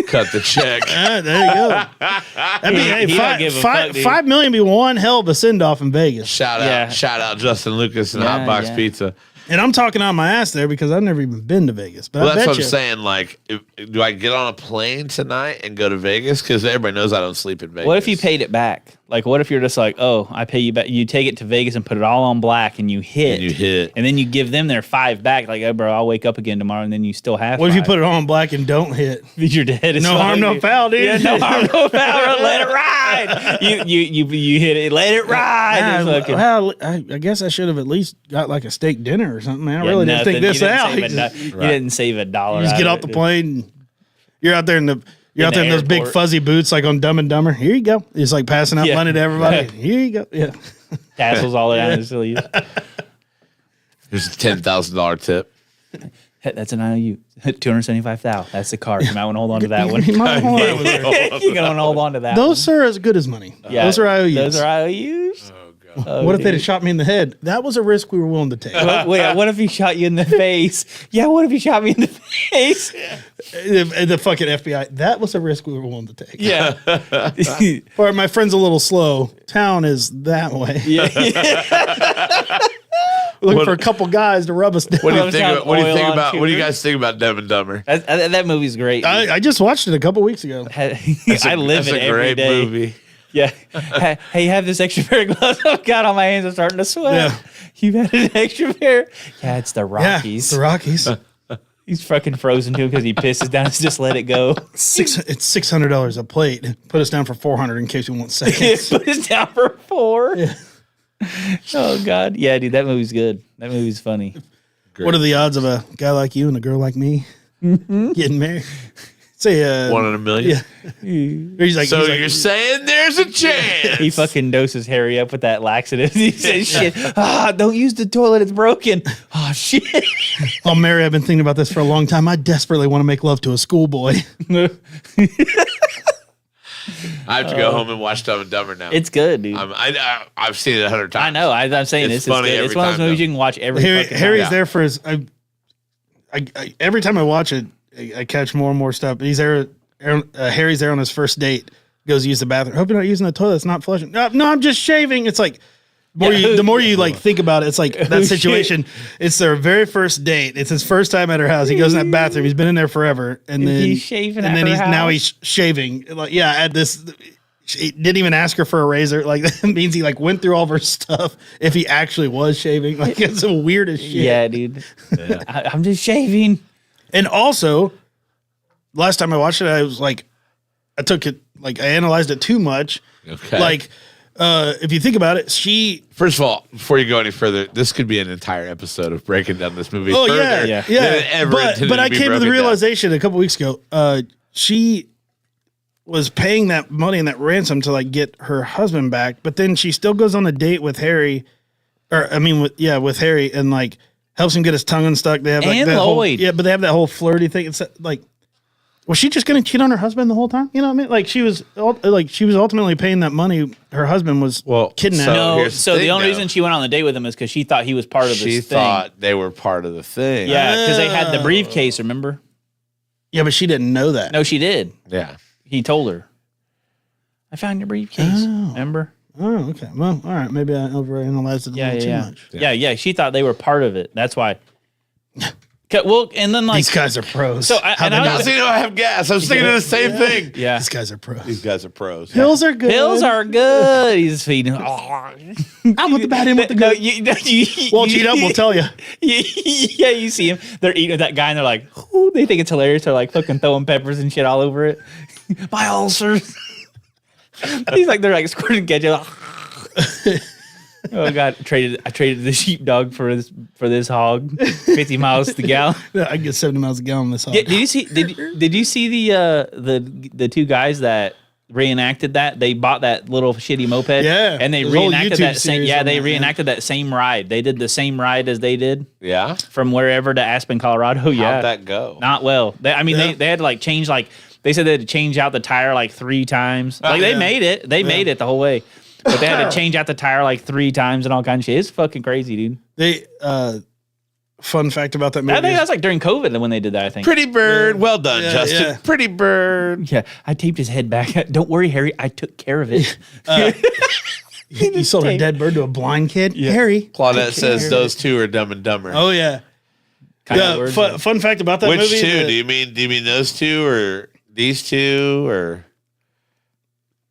S2: Cut the check.
S3: There you go. That'd be, hey,
S1: He don't give a fuck, dude.
S3: $5 million be one hell of a send off in Vegas.
S2: Shout out Justin Lucas and
S1: Yeah,
S2: Hot Box
S1: yeah.
S2: Pizza.
S3: And I'm talking on my ass there because I've never even been to Vegas. But
S2: Well,
S3: I
S2: that's
S3: bet
S2: what I'm
S3: you.
S2: saying. Like, do I get on a plane tonight and go to Vegas? Because everybody knows I don't sleep in Vegas.
S1: What if you paid it back? Like, what if you're just like, oh, I pay you back. You take it to Vegas and put it all on black, and you hit.
S2: And you hit.
S1: And then you give them their $5 back. Like, oh, bro, I'll wake up again tomorrow, and then you still have.
S3: What if you
S1: $5.
S3: put it on black and don't hit?
S1: You're dead. as
S3: No
S1: fuck,
S3: harm, no
S1: dude.
S3: foul, dude.
S1: Yeah, no harm, no foul. Let it ride. You hit it. Let it ride.
S3: Ah,
S1: It's fucking-
S3: well, I guess I should have at least got like a steak dinner or something, man. I
S1: Yeah,
S3: really didn't
S1: nothing.
S3: think this
S1: You didn't
S3: out.
S1: save
S3: You
S1: a
S3: just,
S1: do- You didn't save $1.
S3: you just
S1: out
S3: get
S1: of
S3: off
S1: it,
S3: the
S1: dude.
S3: plane. And you're out there in the
S1: the
S3: those big
S1: airport.
S3: fuzzy boots like on Dumb and Dumber. Here you go. It's like passing out
S1: Yeah.
S3: money to everybody. Here you go. Yeah.
S1: Tassels all down his sleeves.
S2: There's a $10,000 tip.
S1: That's an IOU. 275,000. That's the card. You might want to hold on to that one.
S3: You might hold on.
S1: You're going to hold on to that.
S3: Those are as good as money.
S1: Yeah,
S3: Those are IOUs.
S1: Those are IOUs. Oh,
S3: What if they'd
S1: dude.
S3: have shot me in the head? That was a risk we were willing to take.
S1: Wait, what if he shot you in the face? Yeah, what if he shot me in the face?
S3: The fucking FBI. That was a risk we were willing to take.
S1: Yeah.
S3: Or my friend's a little slow. Town is that way. Looking for a couple guys to rub us down.
S2: What do you
S1: Rubs
S2: think?
S1: down
S2: About, what do you
S1: oil
S2: think
S1: on
S2: about? What do you
S1: Tudor.
S2: guys think about Dumb and Dumber?
S1: That movie's great.
S3: I just watched it a couple weeks ago.
S1: I live
S2: That's
S1: it
S2: a
S1: every
S2: great
S1: day.
S2: movie.
S1: Yeah. Hey, you have this extra pair of gloves? Oh, God, all my hands are starting to sweat.
S3: Yeah.
S1: You've had an extra pair? Yeah, it's the
S3: Yeah,
S1: Rockies.
S3: the Rockies.
S1: He's fucking frozen to him because he pisses down. Just let it go.
S3: It's $600 a plate. Put us down for $400 in case we want seconds.
S1: Put us down for 4. Oh, God. Yeah, dude, that movie's good. That movie's funny.
S3: What are the odds of a guy like you and a girl like me getting married? say
S2: 1 in a million.
S3: Yeah. He's like,
S2: So
S3: he's like,
S2: you're saying there's a chance?
S1: He fucking doses Harry up with that laxative. He says, "Shit, don't use the toilet; it's broken." Oh shit!
S3: oh, Mary, I've been thinking about this for a long time. I desperately want to make love to a schoolboy.
S2: I have to go home and watch Dumb and Dumber now.
S1: It's good, dude.
S2: I've seen it 100 times.
S1: I know. I'm saying
S2: It's
S1: this is
S2: funny
S1: good.
S2: every
S1: It's one of those
S2: time,
S1: movies
S2: though.
S1: you can watch every. fucking
S3: Harry's
S1: time.
S3: there for his. Every time I watch it, I catch more and more stuff. He's there. Harry's there on his first date. Goes to use the bathroom. Hope you're not using the toilet. It's not flushing. No, I'm just shaving. It's like the more you like think about it, it's like that situation. It's their very first date. It's his first time at her house. He goes in that bathroom. He's been in there forever, and then
S1: he's shaving.
S3: and
S1: at
S3: then
S1: her
S3: he's
S1: house.
S3: now he's shaving. Like at this. He didn't even ask her for a razor. Like that means he like went through all of her stuff. If he actually was shaving, like it's the weirdest shit.
S1: Yeah, dude. I'm just shaving.
S3: And also, last time I watched it, I was like, I took it like I analyzed it too much.
S2: Okay.
S3: Like, if you think about it, she.
S2: First of all, before you go any further, this could be an entire episode of breaking down this movie.
S3: Oh
S2: further
S3: yeah,
S1: Yeah.
S2: than it ever intended
S3: But I
S2: be
S3: came to the
S2: broken down.
S3: realization a couple weeks ago. She was paying that money and that ransom to like get her husband back, but then she still goes on a date with Harry, with Harry, and like helps him get his tongue unstuck. They have like
S1: And
S3: that whole,
S1: Lloyd.
S3: but they have that whole flirty thing. It's like, was she just going to cheat on her husband the whole time? You know what I mean? Like she was ultimately paying that money. Her husband was kidnapped.
S2: so-
S1: No,
S2: here's the
S1: so the
S2: thing,
S1: only
S2: though.
S1: reason she went on the date with him is because she thought he was part of this
S2: She
S1: thing.
S2: thought they were part of the thing.
S1: Yeah, because they had the briefcase. Remember?
S3: Yeah, but she didn't know that.
S1: No, she did.
S2: Yeah.
S1: He told her. I found your briefcase. Remember?
S3: Oh, okay. Well, all right. Maybe I overanalyzed it a little too much.
S1: Yeah. She thought they were part of it. That's why. Well, and then like
S3: These guys are pros.
S1: So
S3: How
S1: and
S3: they
S1: I
S3: know
S1: was,
S2: Now, see, I have gas. I was thinking of the same thing.
S1: yeah.
S3: These guys are pros.
S2: These guys are pros.
S3: Pills are good.
S1: Pills are good. He's feeding.
S3: I'm with the bad, him with the
S1: No,
S3: good.
S1: you
S3: Won't cheat up, we'll tell you.
S1: Yeah, you see him. They're eating with that guy, and they're like, "Ooh," they think it's hilarious. They're like fucking throwing peppers and shit all over it. My ulcers. He's like, they're like squirting ketchup. Oh god, I traded the sheepdog for this hog, 50 miles to the gallon.
S3: Yeah, I can get 70 miles a gallon this hog.
S1: Did you see? Did you see the two guys that reenacted that? They bought that little shitty moped.
S3: Yeah,
S1: and they
S3: there's a whole
S1: reenacted
S3: YouTube
S1: that same.
S3: series
S1: Yeah,
S3: on
S1: they
S3: that, yeah.
S1: reenacted that same ride. They did the same ride as they did
S2: Yeah.
S1: from wherever to Aspen, Colorado. Yeah,
S2: How'd that go?
S1: not well. They had to like change like they said they had to change out the tire like 3 times. Like they
S3: yeah.
S1: made it. They made it the whole way. But they had to change out the tire like 3 times and all kinds of shit. It's fucking crazy, dude.
S3: They fun fact about that movie.
S1: I think
S3: is-
S1: that's like during COVID when they did that. I think.
S2: Pretty bird. Well done,
S3: Yeah,
S2: Justin.
S3: yeah.
S2: Pretty bird.
S1: Yeah, I taped his head back. Don't worry, Harry. I took care of it.
S3: you sold a dead bird to a blind kid. Harry.
S2: Claudette says those two are Dumb and Dumber.
S3: Oh yeah.
S1: Kinda
S3: Yeah,
S1: words,
S3: fun fact about that
S2: Which
S3: movie.
S2: two?
S3: the-
S2: Do you mean those two or these two or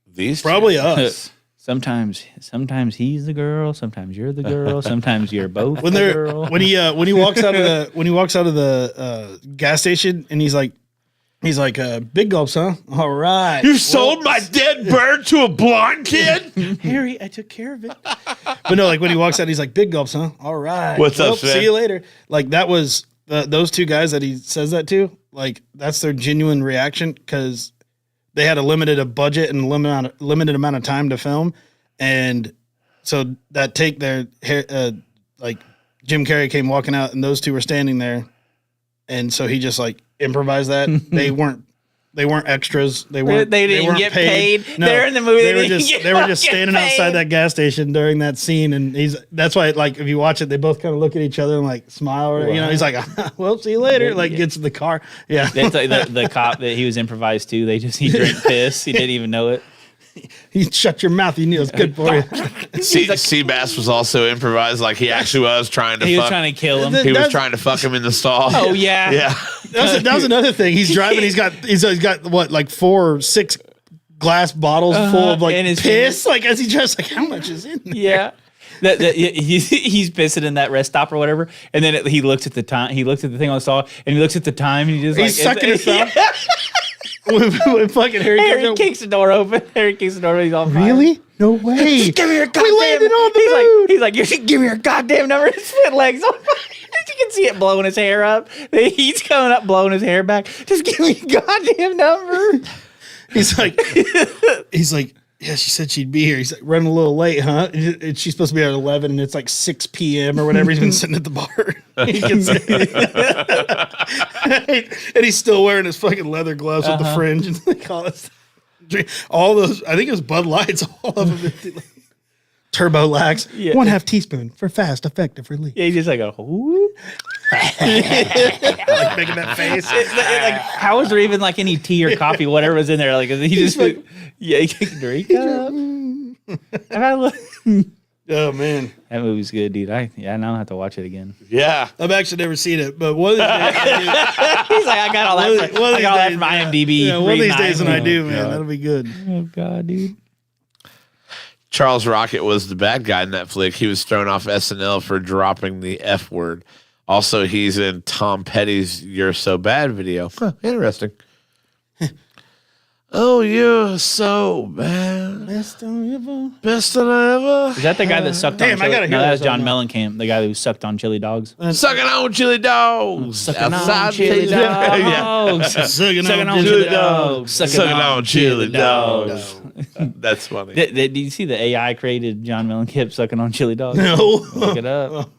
S2: these?
S3: Probably
S2: two?
S3: us.
S1: Sometimes he's the girl. Sometimes you're the girl. Sometimes you're both
S3: when
S1: the
S3: they're
S1: girl.
S3: when he walks out of the gas station and he's like big gulps, huh? All right.
S2: You sold my dead bird to a blonde kid?
S3: Harry, I took care of it. But no, like when he walks out, he's like, big gulps, huh? All right.
S2: What's up, Sven?
S3: see you later. Like that was those two guys that he says that to, like that's their genuine reaction because they had a budget and limited amount of time to film. And so that take their hair, like Jim Carrey came walking out and those two were standing there. And so he just like improvised that. They weren't extras. They
S1: didn't
S3: weren't
S1: get paid. They're in the movie.
S3: They
S1: They
S3: were
S1: didn't
S3: just
S1: get
S3: they were just
S1: fucking
S3: standing outside
S1: paid.
S3: that gas station during that scene, and that's why like if you watch it, they both kind of look at each other and like smile, or he's like, "Well, see you later." Like gets in the car. Yeah,
S1: That's like the cop that he was improvised to. He drank piss. He didn't even know it.
S3: he shut your mouth. You knew it was good for you.
S2: Seabass was also improvised, like he actually was trying to
S1: He was
S2: fuck.
S1: trying to kill him.
S3: Th-
S2: He was
S3: That's-
S2: trying to fuck him in the stall.
S1: Oh yeah.
S2: Yeah.
S3: That was another thing. He's driving. He's got what like 4 or 6 glass bottles full of like
S1: in his
S3: piss. Like as he drives, like how much is in there?
S1: Yeah. He's pissing in that rest stop or whatever, and then he looks at the time. He looks at the thing on the saw, and he looks at the time, and he just
S3: He's
S1: like
S3: sucking his thumb. when fucking Harry comes
S1: Harry
S3: out,
S1: kicks the door open. Harry kicks the door open. He's on fire.
S3: really? No way.
S1: Give me your goddamn.
S3: We landed on the
S1: he's
S3: moon.
S1: like, you should give me your goddamn number. His foot legs on fire. You can see it blowing his hair up. He's coming up, blowing his hair back. Just give me a goddamn number.
S3: He's like, yeah, she said she'd be here. He's like, running a little late, huh? And she's supposed to be at 11, and it's like 6 p.m. or whatever. He's been sitting at the bar. And he's still wearing his fucking leather gloves with the fringe and like all those. I think it was Bud Lights, all of them. Turbo Lax, 1/2 teaspoon for fast, effective relief.
S1: Yeah, he just like a whoop.
S3: Like making that face.
S1: Like, how is there even like any tea or coffee, whatever was in there? Like, he just
S3: like,
S1: he can drink up. And I look.
S3: Oh man,
S1: That movie's good, dude. Now I have to watch it again.
S2: Yeah.
S3: I've actually never seen it, but one of these days,
S1: He's like, I got all that. I got all that from IMDb.
S3: yeah, one of these days when I do, man,
S1: God.
S3: that'll be good.
S1: Oh God, dude.
S2: Charles Rocket was the bad guy in that flick. He was thrown off SNL for dropping the F word. Also, he's in Tom Petty's You're So Bad video. Huh, interesting. Oh, you're so bad. Best than I ever.
S1: Is that the guy that sucked
S3: Damn,
S1: on chili?
S3: I gotta hear
S1: No, that
S3: that
S1: was John
S3: song now.
S1: Mellencamp, the guy who sucked on chili dogs.
S2: Sucking on chili dogs.
S1: Sucking on
S2: Outside
S1: chili dogs.
S3: Sucking
S1: Sucking
S3: on
S1: on
S3: chili
S1: chili dogs.
S2: Sucking on chili dogs. That's funny.
S1: Did you see the AI created John Mellencamp sucking on chili dogs?
S3: No,
S1: Look it up.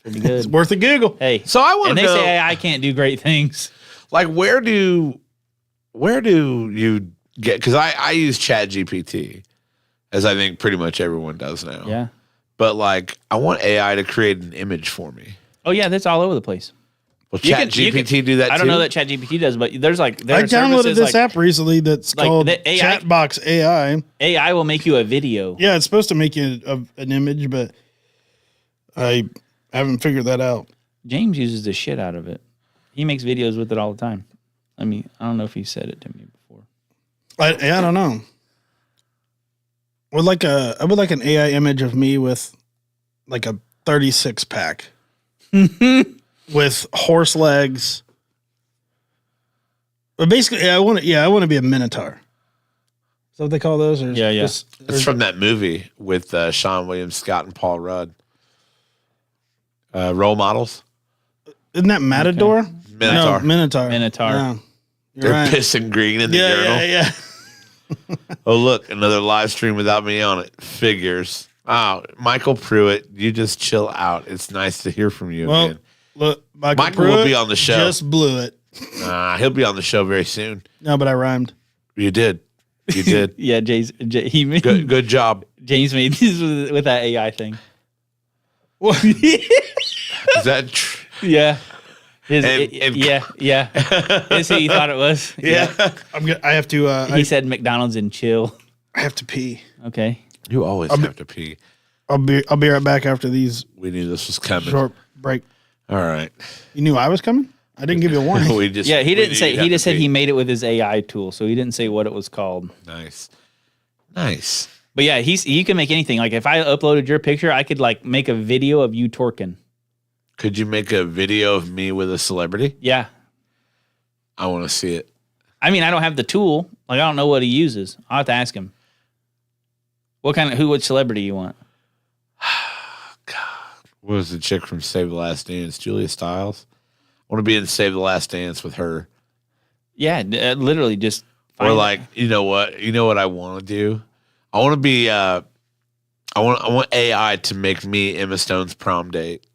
S1: Pretty good.
S3: it's worth a Google.
S1: Hey,
S2: So I want
S1: and
S2: to
S1: they
S2: know,
S1: say AI can't do great things.
S2: like, where do you get? Because I use Chat GPT, as I think pretty much everyone does now.
S1: Yeah.
S2: But like, I want AI to create an image for me.
S1: Oh yeah, that's all over the place.
S2: Will
S1: You
S2: Chat
S1: can-
S2: GPT do that?
S1: I don't
S2: too?
S1: know that ChatGPT does, but there
S3: I
S1: are
S3: downloaded
S1: services
S3: this
S1: like
S3: app recently that's
S1: like
S3: called
S1: the AI
S3: Chatbox AI.
S1: AI will make you a video.
S3: Yeah, it's supposed to make you an image, but I haven't figured that out.
S1: James uses the shit out of it. He makes videos with it all the time. I don't know if he said it to me before.
S3: I don't know. I would like an AI image of me with like a 36 pack with horse legs. But basically, I want to be a minotaur. Is that what they call those? Or
S1: Yeah, yeah.
S2: It's from that movie with Sean William Scott and Paul Rudd. Role models.
S3: Isn't that Matador?
S2: Minotaur.
S3: No, Minotaur.
S1: Minotaur.
S3: Yeah, you're
S2: They're
S3: right.
S2: pissing green in the urinal.
S3: Yeah.
S2: Oh, look, another live stream without me on it. Figures. Oh, Michael Pruitt, you just chill out. It's nice to hear from you
S3: Well,
S2: again.
S3: look,
S2: Michael will
S3: Pruitt
S2: be on the show.
S3: Just blew it.
S2: He'll be on the show very soon.
S3: No, but I rhymed.
S2: You did. You did.
S1: Yeah, he made,
S2: Good job.
S1: James made this with that AI thing.
S2: Is that true?
S1: Yeah.
S2: And-
S1: Yeah. That's who you thought it was.
S2: Yeah.
S3: I have to.
S1: He said McDonald's and chill.
S3: I have to pee.
S1: Okay.
S2: You always have to pee.
S3: I'll be right back after these
S2: We knew this was coming.
S3: short break.
S2: All right.
S3: You knew I was coming? I didn't give you a warning.
S2: We just
S1: Yeah, he
S2: we
S1: didn't
S2: knew
S1: say.
S2: you'd
S1: He
S2: have
S1: just
S2: to
S1: said
S2: pee.
S1: he made it with his AI tool, so he didn't say what it was called.
S2: Nice. Nice.
S1: But yeah, he can make anything. Like if I uploaded your picture, I could like make a video of you twerking.
S2: Could you make a video of me with a celebrity?
S1: Yeah.
S2: I want to see it.
S1: I mean, I don't have the tool. Like I don't know what he uses. I'll have to ask him. Which celebrity you want?
S2: What was the chick from Save the Last Dance? Julia Stiles? I want to be in Save the Last Dance with her.
S1: Yeah, literally just.
S2: Or
S1: find-
S2: like, you know what I want to do? I want to be I want AI to make me Emma Stone's prom date.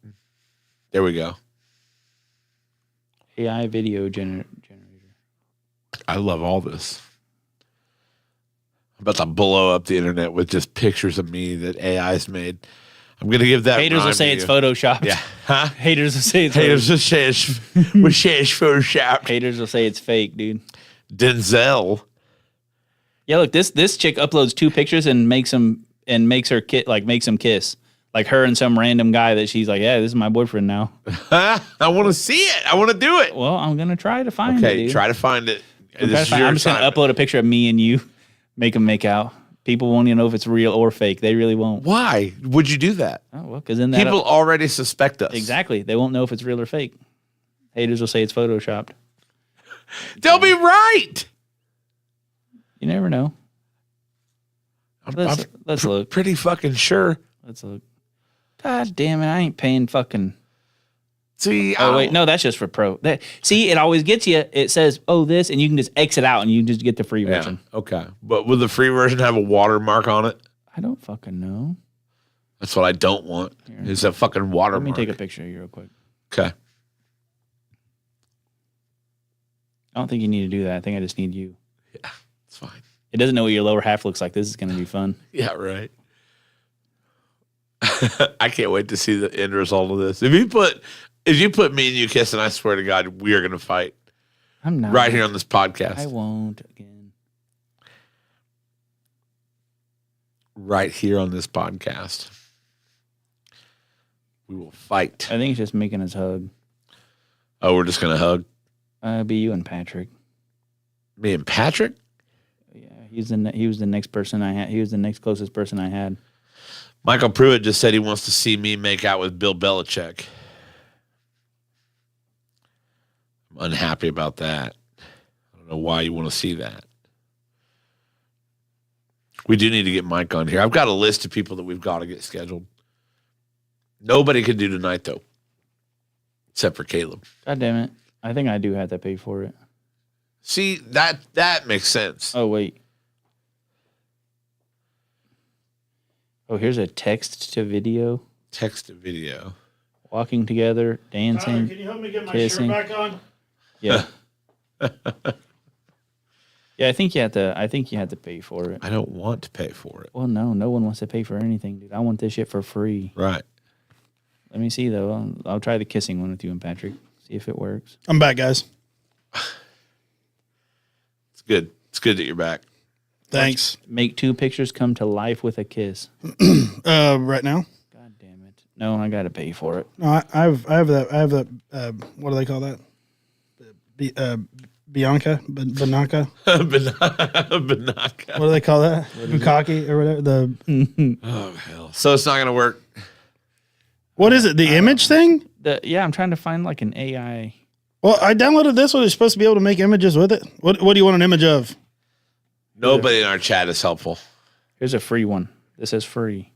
S2: There we go.
S1: AI video generator.
S2: I love all this. I'm about to blow up the internet with just pictures of me that AI's made. I'm gonna give that.
S1: Haters will
S2: rhyme
S1: say
S2: to
S1: it's
S2: you.
S1: photoshopped.
S2: Yeah. Huh?
S1: Haters will say it's
S2: Haters will say it's Photoshop.
S1: Haters will say it's fake, dude.
S2: Denzel.
S1: Yeah, look, this chick uploads 2 pictures and makes them makes them kiss. Like her and some random guy that she's like, yeah, this is my boyfriend now.
S2: I want to see it. I want to do it.
S1: Well, I'm gonna try to find it.
S2: Okay,
S1: Dude.
S2: try to find it.
S1: I'm
S2: This is your
S1: just gonna
S2: assignment.
S1: upload a picture of me and you, make them make out. People won't even know if it's real or fake. They really won't.
S2: Why would you do that?
S1: Oh well, because then that
S2: People already suspect us.
S1: exactly they won't know if it's real or fake. Haters will say it's photoshopped.
S2: They'll be right.
S1: You never know.
S2: I'm
S1: Let's look.
S2: pretty fucking sure.
S1: Let's look. God damn it! I ain't paying fucking.
S2: See,
S1: Oh wait, no, that's just for pro. See, it always gets you. It says, "Oh, this," and you can just exit out and you just get the free
S2: Yeah,
S1: version.
S2: okay. But will the free version have a watermark on it?
S1: I don't fucking know.
S2: That's what I don't want. Is a fucking
S1: Let
S2: watermark.
S1: me take a picture of you real quick.
S2: Okay.
S1: I don't think you need to do that. I think I just need you.
S2: Yeah, it's fine.
S1: It doesn't know what your lower half looks like. This is going to be fun.
S2: Yeah, right. I can't wait to see the end result of this. If you put me and you kissing, I swear to God, we are going to fight
S1: I'm not
S2: right here on this podcast.
S1: I won't again.
S2: Right here on this podcast, we will fight.
S1: I think it's just making us hug.
S2: Oh, we're just going to hug
S1: Be you and Patrick.
S2: me and Patrick.
S1: Yeah, he was the next person I had. He was the next closest person I had.
S2: Michael Pruitt just said he wants to see me make out with Bill Belichick. I'm unhappy about that. I don't know why you want to see that. We do need to get Mike on here. I've got a list of people that we've got to get scheduled. Nobody could do tonight, though, except for Caleb.
S1: God damn it! I think I do have to pay for it.
S2: See, that makes sense.
S1: Oh wait. Oh, here's a text to video.
S2: Text to video.
S1: Walking together, dancing.
S3: can you help me get my
S1: kissing.
S3: shirt back on?
S1: Yeah. Yeah, I think you have to pay for it.
S2: I don't want to pay for it.
S1: Well, no one wants to pay for anything, dude. I want this shit for free.
S2: Right.
S1: Let me see though. I'll try the kissing one with you and Patrick. See if it works.
S3: I'm back, guys.
S2: It's good. It's good that you're back.
S3: Thanks.
S1: Make two pictures come to life with a kiss.
S3: Right now?
S1: God damn it! No, I got to pay for it.
S3: No, I have that. What do they call that? Bianca, Banaka.
S2: Banaka.
S3: What do they call that? Bukaki or whatever.
S2: Oh hell! So it's not gonna work.
S3: What is it? The image thing?
S1: I'm trying to find like an AI.
S3: Well, I downloaded this one. It's supposed to be able to make images with it. What do you want an image of?
S2: Nobody in our chat is helpful.
S1: Here's a free one. This is free.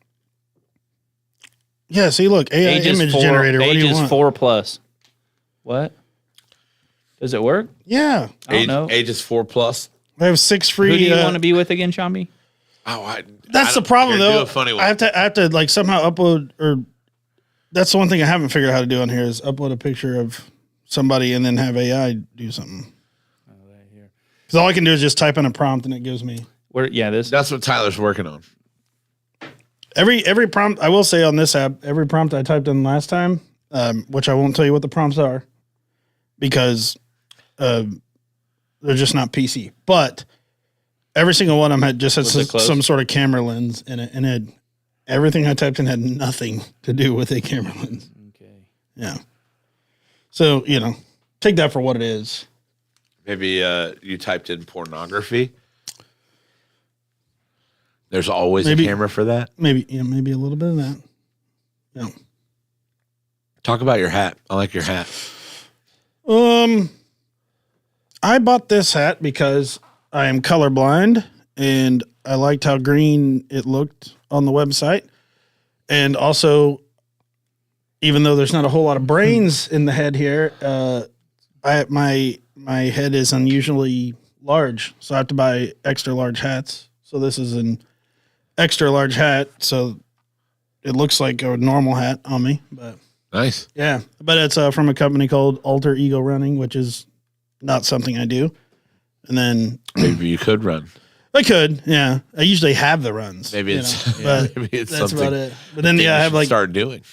S3: Yeah. See, look, AI image generator. What do you
S1: Ages
S3: want?
S1: 4+. What? Does it work?
S3: Yeah,
S1: I don't know.
S2: Age is 4+.
S3: I have 6 free.
S1: Who do you want to be with again, Shambi?
S2: Oh,
S3: That's the problem,
S2: here,
S3: though.
S2: Do a funny one.
S3: I have to like somehow upload, or that's the one thing I haven't figured out how to do on here is upload a picture of somebody and then have AI do something. Because all I can do is just type in a prompt and it gives me
S2: That's what Tyler's working on.
S3: every prompt. I will say on this app, every prompt I typed in last time, which I won't tell you what the prompts are, because they're just not PC. But every single one of them had some sort of camera lens in it, and everything I typed in had nothing to do with a camera lens.
S1: Okay.
S3: Yeah. So take that for what it is.
S2: Maybe you typed in pornography. There's always a camera for that.
S3: Maybe a little bit of that. Yeah.
S2: Talk about your hat. I like your hat.
S3: I bought this hat because I am colorblind and I liked how green it looked on the website. And also, even though there's not a whole lot of brains in the head here, my head is unusually large, so I have to buy extra large hats. So this is an extra large hat, so it looks like a normal hat on me, but
S2: Nice.
S3: yeah. But it's from a company called Alter Ego Running, which is not something I do. And then
S2: Maybe you could run.
S3: I could, yeah. I usually have the runs.
S2: Maybe it's
S3: but
S2: maybe it's
S3: that's
S2: something
S3: about it. But then
S2: that
S3: I
S2: you
S3: have
S2: should start doing.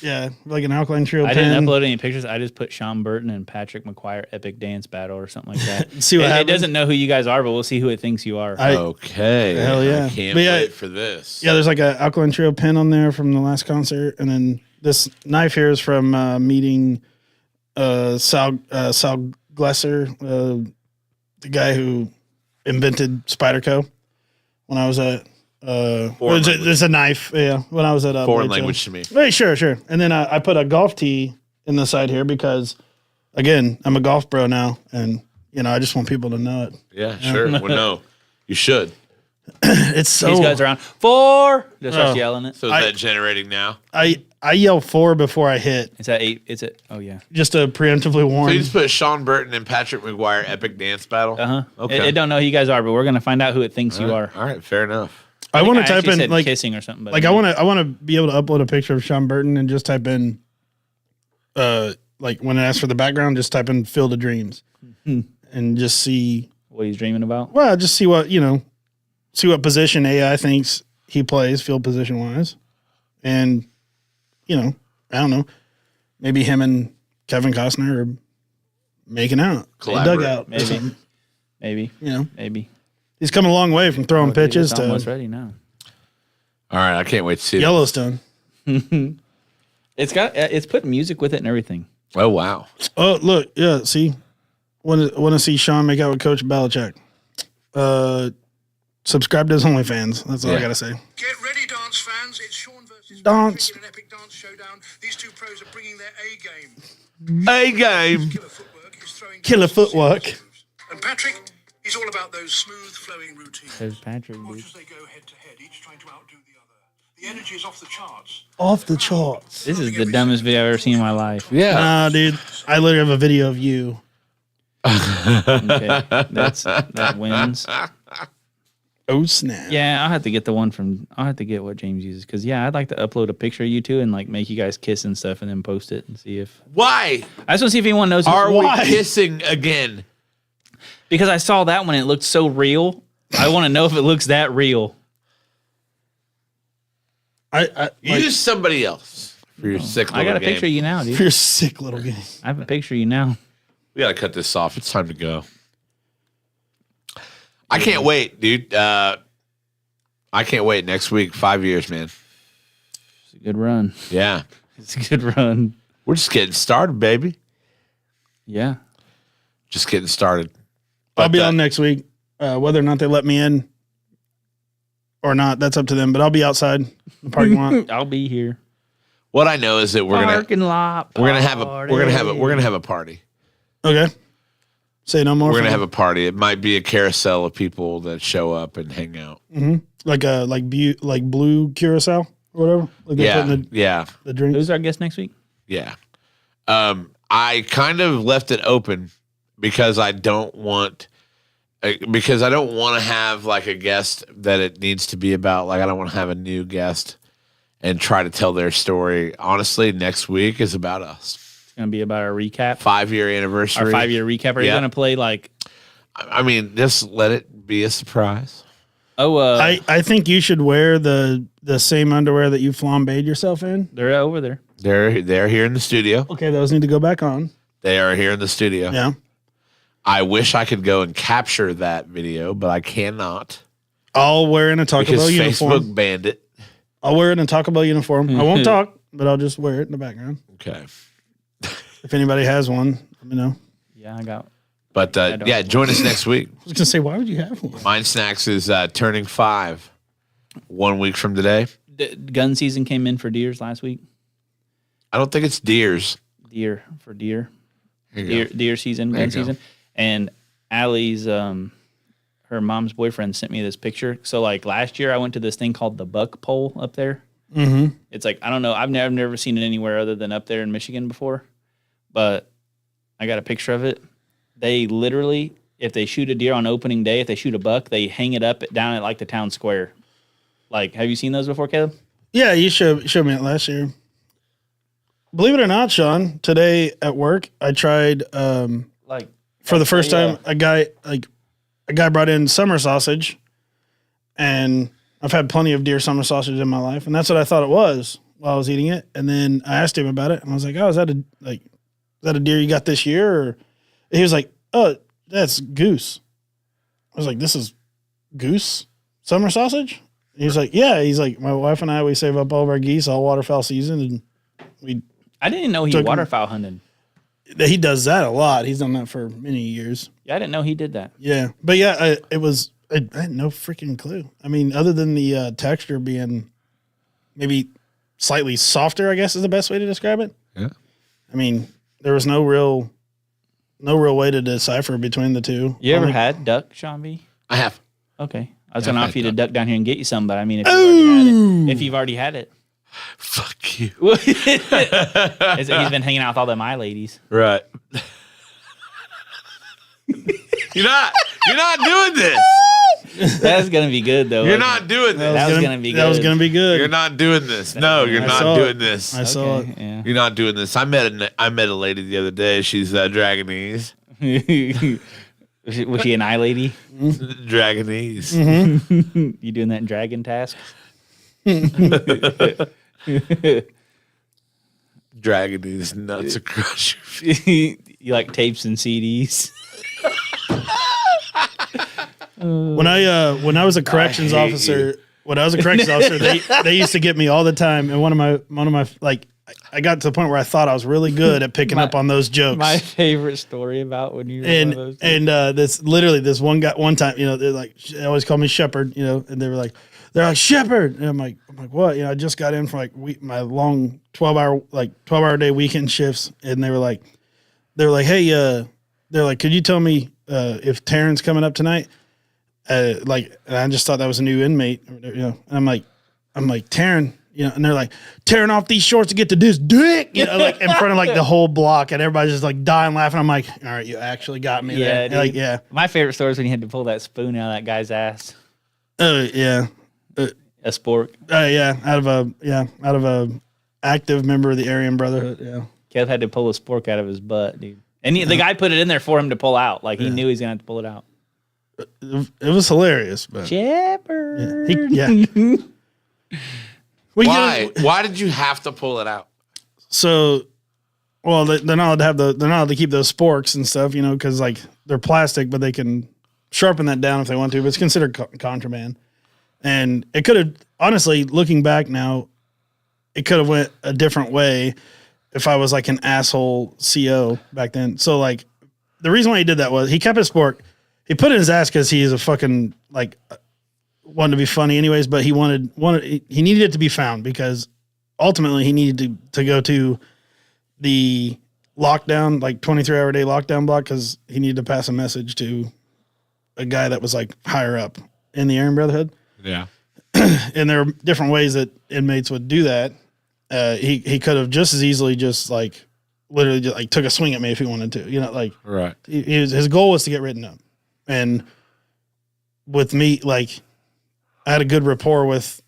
S3: like an alkaline trio
S1: I
S3: pen.
S1: didn't upload any pictures. I just put Sean Burton and Patrick McGuire epic dance battle or something like that.
S3: See what
S1: it
S3: happens?
S1: doesn't know who you guys are, but we'll see who it thinks you are.
S2: Okay.
S3: Hell yeah.
S2: I can't
S3: But yeah,
S2: wait for this.
S3: Yeah, there's like an alkaline trio pen on there from the last concert, and then this knife here is from meeting Sal Glesser, the guy who invented Spyderco. When I was at there's a knife, yeah. When I was at
S2: Foreign
S3: Blade
S2: language
S3: Show.
S2: to me.
S3: Right, sure. And then I put a golf tee in the side here because, again, I'm a golf bro now, and I just want people to know it.
S2: Yeah, sure. Well, no, you should.
S3: It's so
S1: These guys are on 4. Just starts yelling it.
S2: So is that generating now?
S3: I I yell 4 before I hit,
S1: Is that 8? Is it? Oh yeah.
S3: just to preemptively
S2: So
S3: warn.
S2: you just put Sean Burton and Patrick McGuire epic dance battle.
S1: Uh huh.
S2: Okay.
S1: It don't know who you guys are, but we're gonna find out who it thinks you are.
S2: All right, fair enough.
S3: I want to
S1: think
S3: type
S1: actually
S3: in
S1: said
S3: like
S1: kissing or something. But
S3: I want to be able to upload a picture of Sean Burton and just type in, like when it asks for the background, just type in Field of Dreams, and just see.
S1: what he's dreaming about.
S3: Well, just see what see what position AI thinks he plays, field position wise, and I don't know, maybe him and Kevin Costner are making out,
S2: Collaborate.
S3: dugout, or
S1: Maybe.
S3: something.
S1: Maybe.
S3: Maybe he's come a long way from throwing pitches
S1: It's almost
S3: to
S1: ready now.
S2: All right, I can't wait to see it.
S3: Yellowstone.
S1: It's put music with it and everything.
S2: Oh wow.
S3: Oh, look, yeah. See, want to see Sean make out with Coach Belichick? Subscribe to his OnlyFans. That's all I
S2: Yeah.
S3: gotta say.
S4: Get ready, dance fans. It's Sean versus
S3: Dance.
S4: Patrick in an epic dance showdown. These two pros are bringing their A game.
S2: A game.
S4: Killer footwork is throwing
S3: Killer
S4: constant
S3: footwork.
S4: serious moves. And Patrick, he's all about those smooth flowing routines.
S1: There's Patrick,
S4: Watch
S1: dude.
S4: as they go head to head, each trying to outdo the other. The energy is off the charts.
S3: Off the charts.
S1: This is the dumbest video I've ever seen in my life.
S2: Yeah.
S3: Nah, dude. I literally have a video of you.
S1: Okay. That wins.
S3: Oh snap!
S1: Yeah, I'll have to get what James uses because I'd like to upload a picture of you two and like make you guys kiss and stuff and then post it and see if
S2: Why
S1: I just want to see if anyone knows.
S2: are we
S3: Why?
S2: kissing again?
S1: Because I saw that one and it looked so real. I want to know if it looks that real.
S3: I
S2: Use somebody else for your sick little
S1: I got a
S2: game.
S1: picture of you now, dude.
S3: you're a sick little game.
S1: I have a picture of you now.
S2: We gotta cut this off. It's time to go. I can't wait, dude. I can't wait. Next week, 5 years, man.
S1: It's a good run.
S2: Yeah.
S1: It's a good run.
S2: We're just getting started, baby.
S1: Yeah.
S2: Just getting started.
S3: I'll be
S2: But,
S3: on next week. Whether or not they let me in or not, that's up to them. But I'll be outside the parking lot.
S1: I'll be here.
S2: What I know is that we're
S1: Parking lot.
S2: gonna have a party.
S3: Okay. Say no more.
S2: We're gonna
S3: fam.
S2: have a party. It might be a carousel of people that show up and hang out.
S3: like blue curacao or whatever. Like they put in
S2: Yeah.
S3: the drink.
S1: Who's our guest next week?
S2: Yeah. I kind of left it open because I don't want to have like a guest that it needs to be about. Like I don't want to have a new guest and try to tell their story. Honestly, next week is about us.
S1: It's gonna be about our recap.
S2: 5-year anniversary.
S1: Our 5-year recap. Are you
S2: Yeah.
S1: gonna play like?
S2: I mean, just let it be a surprise.
S1: Oh,
S3: I think you should wear the same underwear that you flambéed yourself in.
S1: they're over there.
S2: They're here in the studio.
S3: Okay, those need to go back on.
S2: They are here in the studio.
S3: Yeah.
S2: I wish I could go and capture that video, but I cannot
S3: I'll wear in a Taco
S2: because
S3: Bell uniform.
S2: Facebook banned it.
S3: I'll wear it in a Taco Bell uniform. I won't talk, but I'll just wear it in the background.
S2: Okay.
S3: If anybody has one, let me know.
S1: Yeah, I got.
S2: But
S1: don't-
S2: yeah, join us next week.
S3: I was gonna say, why would you have one?
S2: Mind Snacks is turning 5 1 week from today.
S1: Gun season came in for deers last week.
S2: I don't think it's deers.
S1: Deer.
S2: Here you go.
S1: Deer season,
S2: There
S1: gun
S2: you go.
S1: season. And Allie's her mom's boyfriend sent me this picture. So like last year I went to this thing called the Buck Pole up there.
S3: Mm-hmm.
S1: It's like I don't know, I've never seen it anywhere other than up there in Michigan before. But I got a picture of it. They literally, if they shoot a deer on opening day, if they shoot a buck, they hang it up down at like the town square. Like, have you seen those before, Caleb?
S3: Yeah, you showed me it last year. Believe it or not, Sean, today at work I tried
S1: Like
S3: for the first
S1: Yeah.
S3: time a guy brought in summer sausage, and I've had plenty of deer summer sausage in my life, and that's what I thought it was while I was eating it. And then I asked him about it, and I was like, "Oh, is that a deer you got this year?" Or he was like, "Oh, that's goose." I was like, "This is goose summer sausage?" He was like, "Yeah." He's like, "My wife and I, we save up all of our geese all waterfowl season, and
S1: I didn't know he
S3: Took him-
S1: waterfowl hunted.
S3: he does that a lot. He's done that for many years."
S1: Yeah, I didn't know he did that.
S3: Yeah, but yeah, I had no freaking clue. I mean, other than the texture being maybe slightly softer, I guess is the best way to describe it.
S2: Yeah.
S3: I mean, there was no real way to decipher between the two.
S1: You ever
S3: Only-
S1: had duck, Sean B?
S2: I have.
S1: Okay. I was
S2: Yeah,
S1: going to
S2: I've
S1: offer you
S2: had
S1: to duck down here and get you some, but I mean, if you've already had it.
S2: Fuck you.
S1: He's been hanging out with all them eye ladies.
S2: Right. You're not doing this.
S1: That's gonna be good though.
S2: You're not doing this.
S1: That was gonna be good.
S3: That was gonna be good.
S2: You're not doing this. No, you're
S3: I
S2: not
S3: saw
S2: doing
S3: it.
S2: this.
S3: I saw it.
S1: Yeah.
S2: You're not doing this. I met a lady the other day. She's Dragonese.
S1: Was she an eye lady?
S2: Dragonese.
S3: Mm-hmm.
S1: You doing that in Dragon Task?
S2: Dragonese nuts across your feet.
S1: You like tapes and CDs?
S3: When I was a corrections
S2: hate
S3: officer, they used to get me all the time. And one of my like, I got to the point where I thought I was really good at picking up on those jokes.
S1: My favorite story about when you were one of those
S3: this one guy one time, they're like, they always call me Shepherd, and they're like Shepherd, and I'm like what? I just got in from my long 12-hour day weekend shifts, and they were like, hey, they're like, could you tell me if Taryn's coming up tonight? And I just thought that was a new inmate, and I'm like Taryn. And they're like, tearing off these shorts to get to this dick, in front of the whole block, and everybody's just dying laughing. I'm like, all right, you actually got me there.
S1: dude.
S3: Yeah.
S1: My favorite story is when you had to pull that spoon out of that guy's ass.
S3: Yeah.
S1: A spork.
S3: Yeah. Out of a active member of the Aryan Brotherhood. Yeah.
S1: Kev had to pull a spork out of his butt, dude. And the guy put it in there for him to pull out. He knew he was gonna have to pull it out.
S3: It was hilarious, but
S1: Shepherd.
S3: yeah.
S2: Why? Why did you have to pull it out?
S3: So, well, they're not allowed to they're not allowed to keep those sporks and stuff, because they're plastic, but they can sharpen that down if they want to. But it's considered contraband, and it could have honestly, looking back now, it could have went a different way if I was an asshole CO back then. So the reason why he did that was he kept his spork, he put it in his ass because he is a fucking wanted to be funny anyways, but he he needed it to be found because ultimately he needed to go to the lockdown, 23-hour day lockdown block, because he needed to pass a message to a guy that was higher up in the Aryan Brotherhood.
S2: Yeah.
S3: And there are different ways that inmates would do that. He could have just as easily literally just took a swing at me if he wanted to,
S2: Right.
S3: his goal was to get written up. And with me, I had a good rapport with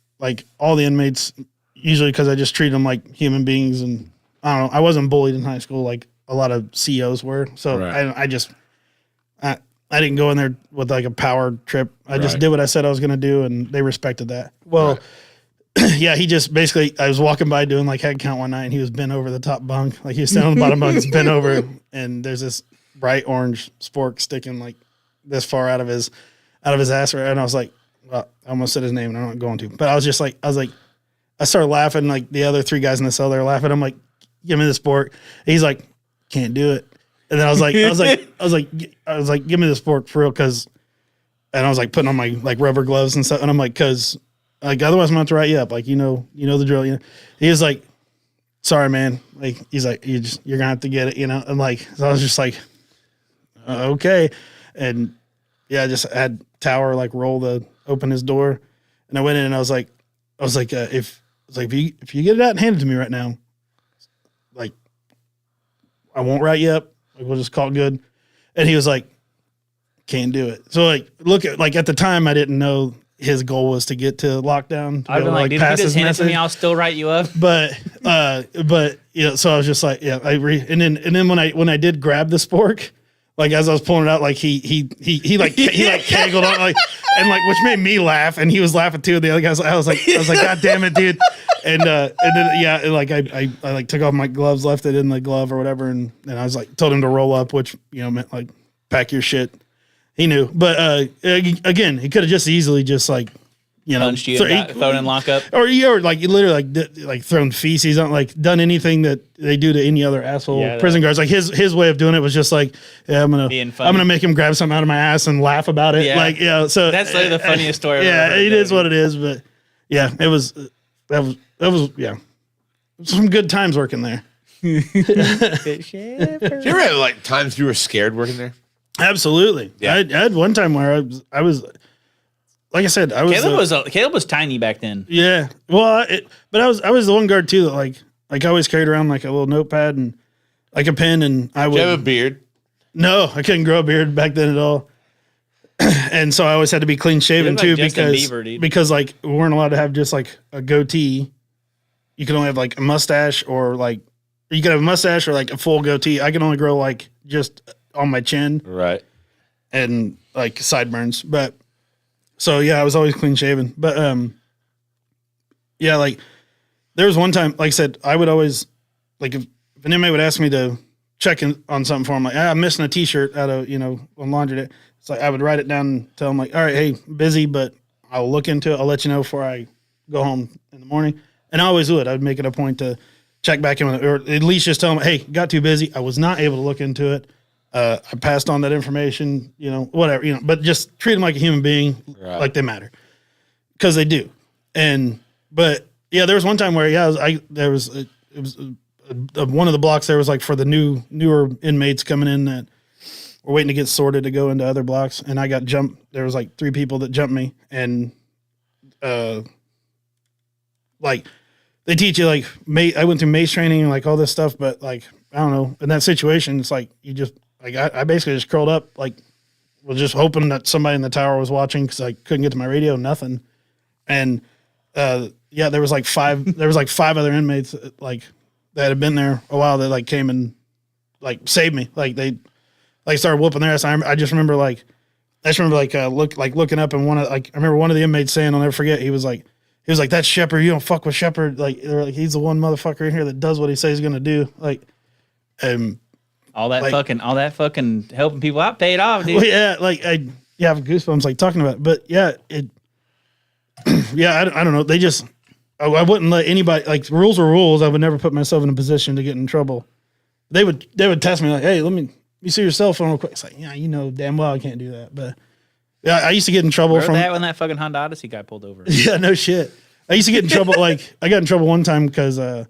S3: all the inmates, usually because I just treat them like human beings, and I don't know. I wasn't bullied in high school like a lot of COs were, so
S2: Right.
S3: I didn't go in there with a power trip. I just
S2: Right.
S3: did what I said I was going to do, and they respected that. Well, yeah, he just basically, I was walking by doing head count one night, and he was bent over the top bunk, he was standing on the bottom bunk, he's bent over, and there's this bright orange spork sticking this far out of his ass, and I was like. Well, I almost said his name, and I'm not going to. But I was just I started laughing. The other three guys in the cell, they're laughing. I'm like, give me the spork. And he's like, can't do it. And then I was like, give me the spork for real, and I was putting on my rubber gloves and stuff. And I'm like, because otherwise I'm gonna have to write you up. You know the drill. He was like, sorry, man. He's like, you're gonna have to get it. And so I was just okay. And yeah, I just had Tower open his door, and I went in and I was like, if you get it out and hand it to me right now, I won't write you up. We'll just call it good. And he was like, can't do it. So look at at the time I didn't know his goal was to get to lockdown. To
S1: I've been dude, if you just hand it to me, I'll still write you up.
S3: But so I was just and then when I did grab the spork. As I was pulling it out, he tangled on, and which made me laugh, and he was laughing too. The other guys, I was like, God damn it, dude! And then I took off my gloves, left it in the glove or whatever, and I was told him to roll up, which meant pack your shit. He knew, but again, he could have just easily
S1: punched you, thrown in lockup,
S3: or literally thrown feces on, done anything that they do to any other asshole prison guards. His way of doing it was just I'm gonna make him grab something out of my ass and laugh about it.
S1: Yeah.
S3: So
S1: that's the funniest story.
S3: Yeah, it is what it is. But yeah, it was some good times working there.
S2: Did you ever have times you were scared working there?
S3: Absolutely.
S2: Yeah.
S3: I had one time where I was like I said, I was
S1: Caleb was tiny back then.
S3: yeah. Well, but I was the one guard too that like I always carried around like a little notepad and like a pen, and I
S2: Do
S3: would
S2: you have a beard?
S3: no, I couldn't grow a beard back then at all. And so I always had to be clean shaven
S1: like
S3: too
S1: Justin
S3: because
S1: Bieber, dude.
S3: because like we weren't allowed to have just like a goatee. You could only have like a mustache or like you could have a mustache or like a full goatee. I can only grow like just on my chin
S2: Right.
S3: and like sideburns. But so yeah, I was always clean shaven. But yeah, like there was one time, like I said, I would always like if an inmate would ask me to check in on something for him, like I'm missing a T-shirt out of on laundry day. It's like I would write it down and tell him like, all right, hey, busy, but I'll look into it. I'll let you know before I go home in the morning. And I always would. I'd make it a point to check back in with it, or at least just tell him, hey, got too busy. I was not able to look into it. I passed on that information, whatever, but just treat them like a human being, like they matter, because they do. But yeah, there was one time where one of the blocks there was like for the newer inmates coming in that were waiting to get sorted to go into other blocks, and I got jumped. There was like 3 people that jumped me, and like they teach you like I went through mace training and like all this stuff, but like I don't know, in that situation, it's like you just like I basically just curled up, like was just hoping that somebody in the tower was watching because I couldn't get to my radio, nothing, and yeah, there was like 5 other inmates like that had been there a while that like came and like saved me, like they like started whooping their ass. I just remember looking up and I remember one of the inmates saying, I'll never forget, he was like, that's Shepard. You don't fuck with Shepard. Like they're like, he's the one motherfucker in here that does what he says he's gonna do. Like,
S1: all that fucking helping people out paid off, dude.
S3: well, yeah, like I have goosebumps like talking about it. But yeah, yeah, I don't know. They just I wouldn't let anybody, like rules are rules. I would never put myself in a position to get in trouble. They would test me like, hey, let me see your cell phone real quick. It's like, yeah, damn well I can't do that. But yeah, I used to get in trouble
S1: Remember that when that fucking Honda Odyssey guy pulled over.
S3: Yeah, no shit. I used to get in trouble. Like I got in trouble one time because I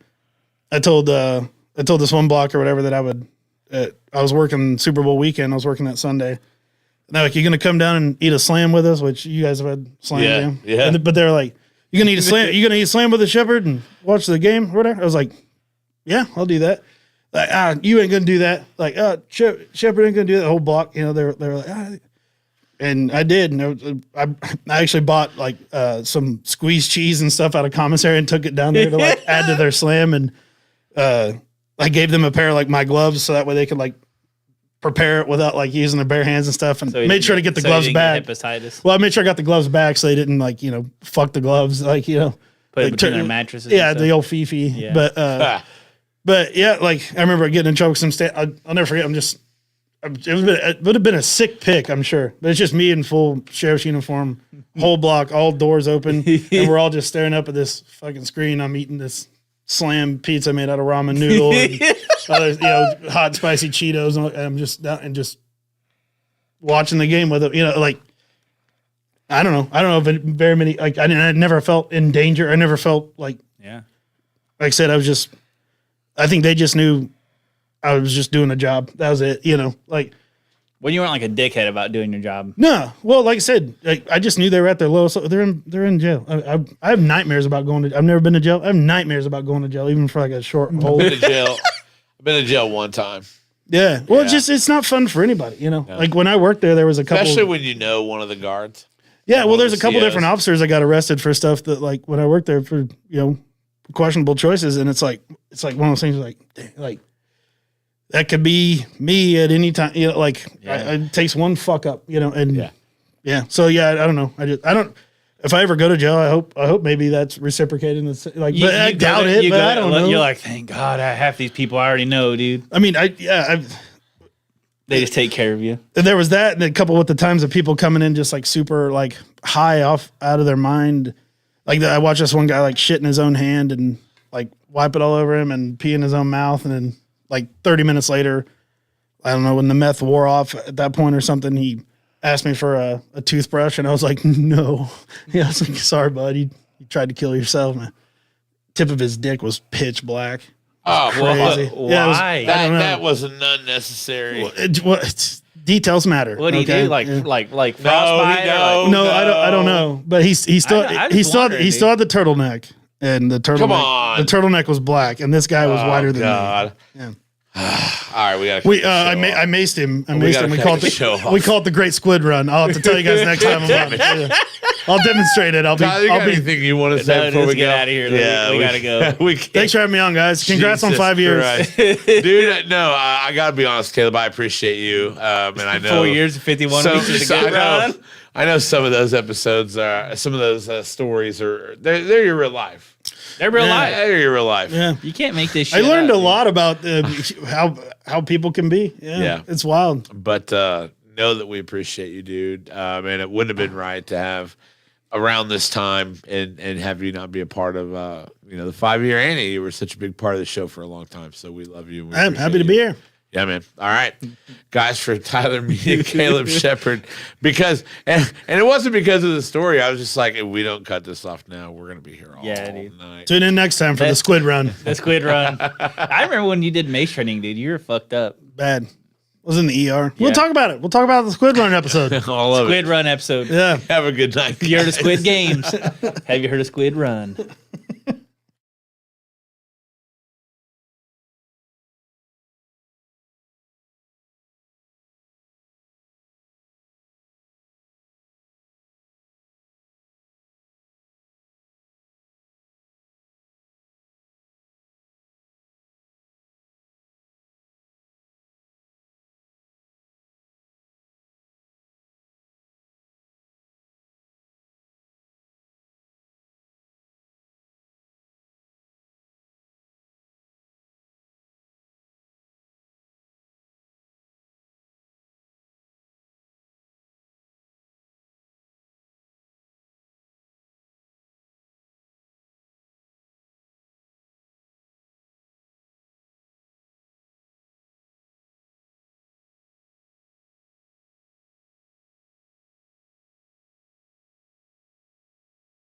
S3: told this one block or whatever that I was working Super Bowl weekend. I was working that Sunday. And they're like, "You gonna come down and eat a slam with us?" Which you guys have had slam. Jam.
S2: Yeah.
S3: But they're like, "You gonna eat a slam? You gonna eat a slam with a Shepard and watch the game or whatever?" I was like, "Yeah, I'll do that." Like, you ain't gonna do that. Like, Shepard ain't gonna do that. The whole block, they were like, and I did. And I actually bought like some squeezed cheese and stuff out of commissary and took it down there to like add to their slam. And I gave them a pair of like my gloves so that way they could like prepare it without like using their bare hands and stuff. And made sure to get the gloves back. Well, I made sure I got the gloves back so they didn't like fuck the gloves put
S1: it between their mattresses.
S3: Yeah, the old Fifi. Yeah. But yeah, like I remember getting in trouble because I'll never forget. It would have been a sick pick, I'm sure. But it's just me in full sheriff's uniform, whole block, all doors open, and we're all just staring up at this fucking screen. I'm eating this slam pizza made out of ramen noodle and other, hot spicy Cheetos, and I'm just down and just watching the game with it. Like I don't know if very many like I never felt in danger. I never felt like
S1: like
S3: I said, I think they just knew I was just doing a job. That was it, like.
S1: When you weren't like a dickhead about doing your job.
S3: No, well, like I said, I just knew they were at their lowest. They're in jail. I have nightmares about going to. I've never been to jail. I have nightmares about going to jail, even for like a short hold.
S2: I've been to jail one time.
S3: Yeah, well, it's not fun for anybody, Like when I worked there was a couple.
S2: Especially when you know one of the guards.
S3: Yeah, well, there's a couple
S2: COs.
S3: different officers that got arrested for stuff that like when I worked there for questionable choices, and it's like one of those things like dang, like that could be me at any time. It takes one fuck up, and yeah. So yeah, I don't know. I don't. If I ever go to jail, I hope maybe that's reciprocated. But I doubt it. But I don't know.
S1: You're like, thank God, half these people I already know, dude.
S3: I mean,
S1: they just take care of you.
S3: And there was that, and a couple with the times of people coming in just like super like high out of their mind. Like I watched this one guy like shit in his own hand and like wipe it all over him and pee in his own mouth, and then like 30 minutes later, I don't know, when the meth wore off at that point or something, he asked me for a toothbrush, and I was like, no. Yeah, I was like, sorry, bud, you tried to kill yourself. Man. Tip of his dick was pitch black.
S2: Oh,
S3: crazy.
S2: Well,
S3: yeah,
S1: why?
S2: That was unnecessary.
S3: Details matter.
S1: What do you do? Like frostbite?
S2: No,
S3: I I don't know, but he still
S1: I just
S3: he still
S1: wondered,
S3: he still had the turtleneck, and the turtleneck
S2: on.
S3: the turtleneck was black, and this guy was whiter than me.
S2: God.
S3: Yeah.
S2: All right, we got to.
S3: I maced him. I maced
S2: gotta
S3: him. We
S2: cut
S3: called
S2: the show off.
S3: we call it the Great Squid Run. I'll have to tell you guys next time about it. Yeah. I'll demonstrate it.
S2: Tyler, you
S3: I'll
S2: got
S3: be.
S2: anything you want to
S1: No,
S2: say before
S1: let's
S2: we
S1: get
S2: go?
S1: out of here. We gotta go.
S2: We can't.
S3: Thanks for having me on, guys. Congrats on
S2: Jesus
S3: 5 years.
S2: Christ. Dude. No, I gotta be honest, Caleb. I appreciate you, and I know
S1: 4 years, 51 weeks is a good run.
S2: I know some of those episodes are some of those stories are they're your real life.
S1: They're real
S3: Yeah.
S1: life.
S2: They're your real life.
S3: Yeah.
S1: You can't make this
S3: I
S1: shit
S3: learned
S1: up,
S3: a
S1: dude.
S3: lot about how people can be.
S2: Yeah.
S3: It's wild.
S2: But know that we appreciate you, dude. And it wouldn't have been right to have around this time and have you not be a part of the 5-year Annie. You were such a big part of the show for a long time. So we love you. And we
S3: I'm
S2: appreciate
S3: happy to
S2: you.
S3: be here.
S2: Yeah, man. All right, guys, for Tyler, me, and Caleb Shepard, because and it wasn't because of the story. I was just like, if we don't cut this off now, we're gonna be here all
S1: dude.
S2: night.
S3: Tune in next time for the
S1: That-
S3: Squid Run.
S1: The squid run. I remember when you did mace training, dude. You were fucked up.
S3: Bad. Was in the ER. We'll
S1: Yeah.
S3: talk about it. We'll talk about the Squid Run episode.
S2: All of
S1: Squid
S2: it.
S1: run episode.
S3: Yeah.
S2: Have a good night.
S1: You heard of Squid Games? Have you heard of Squid Run?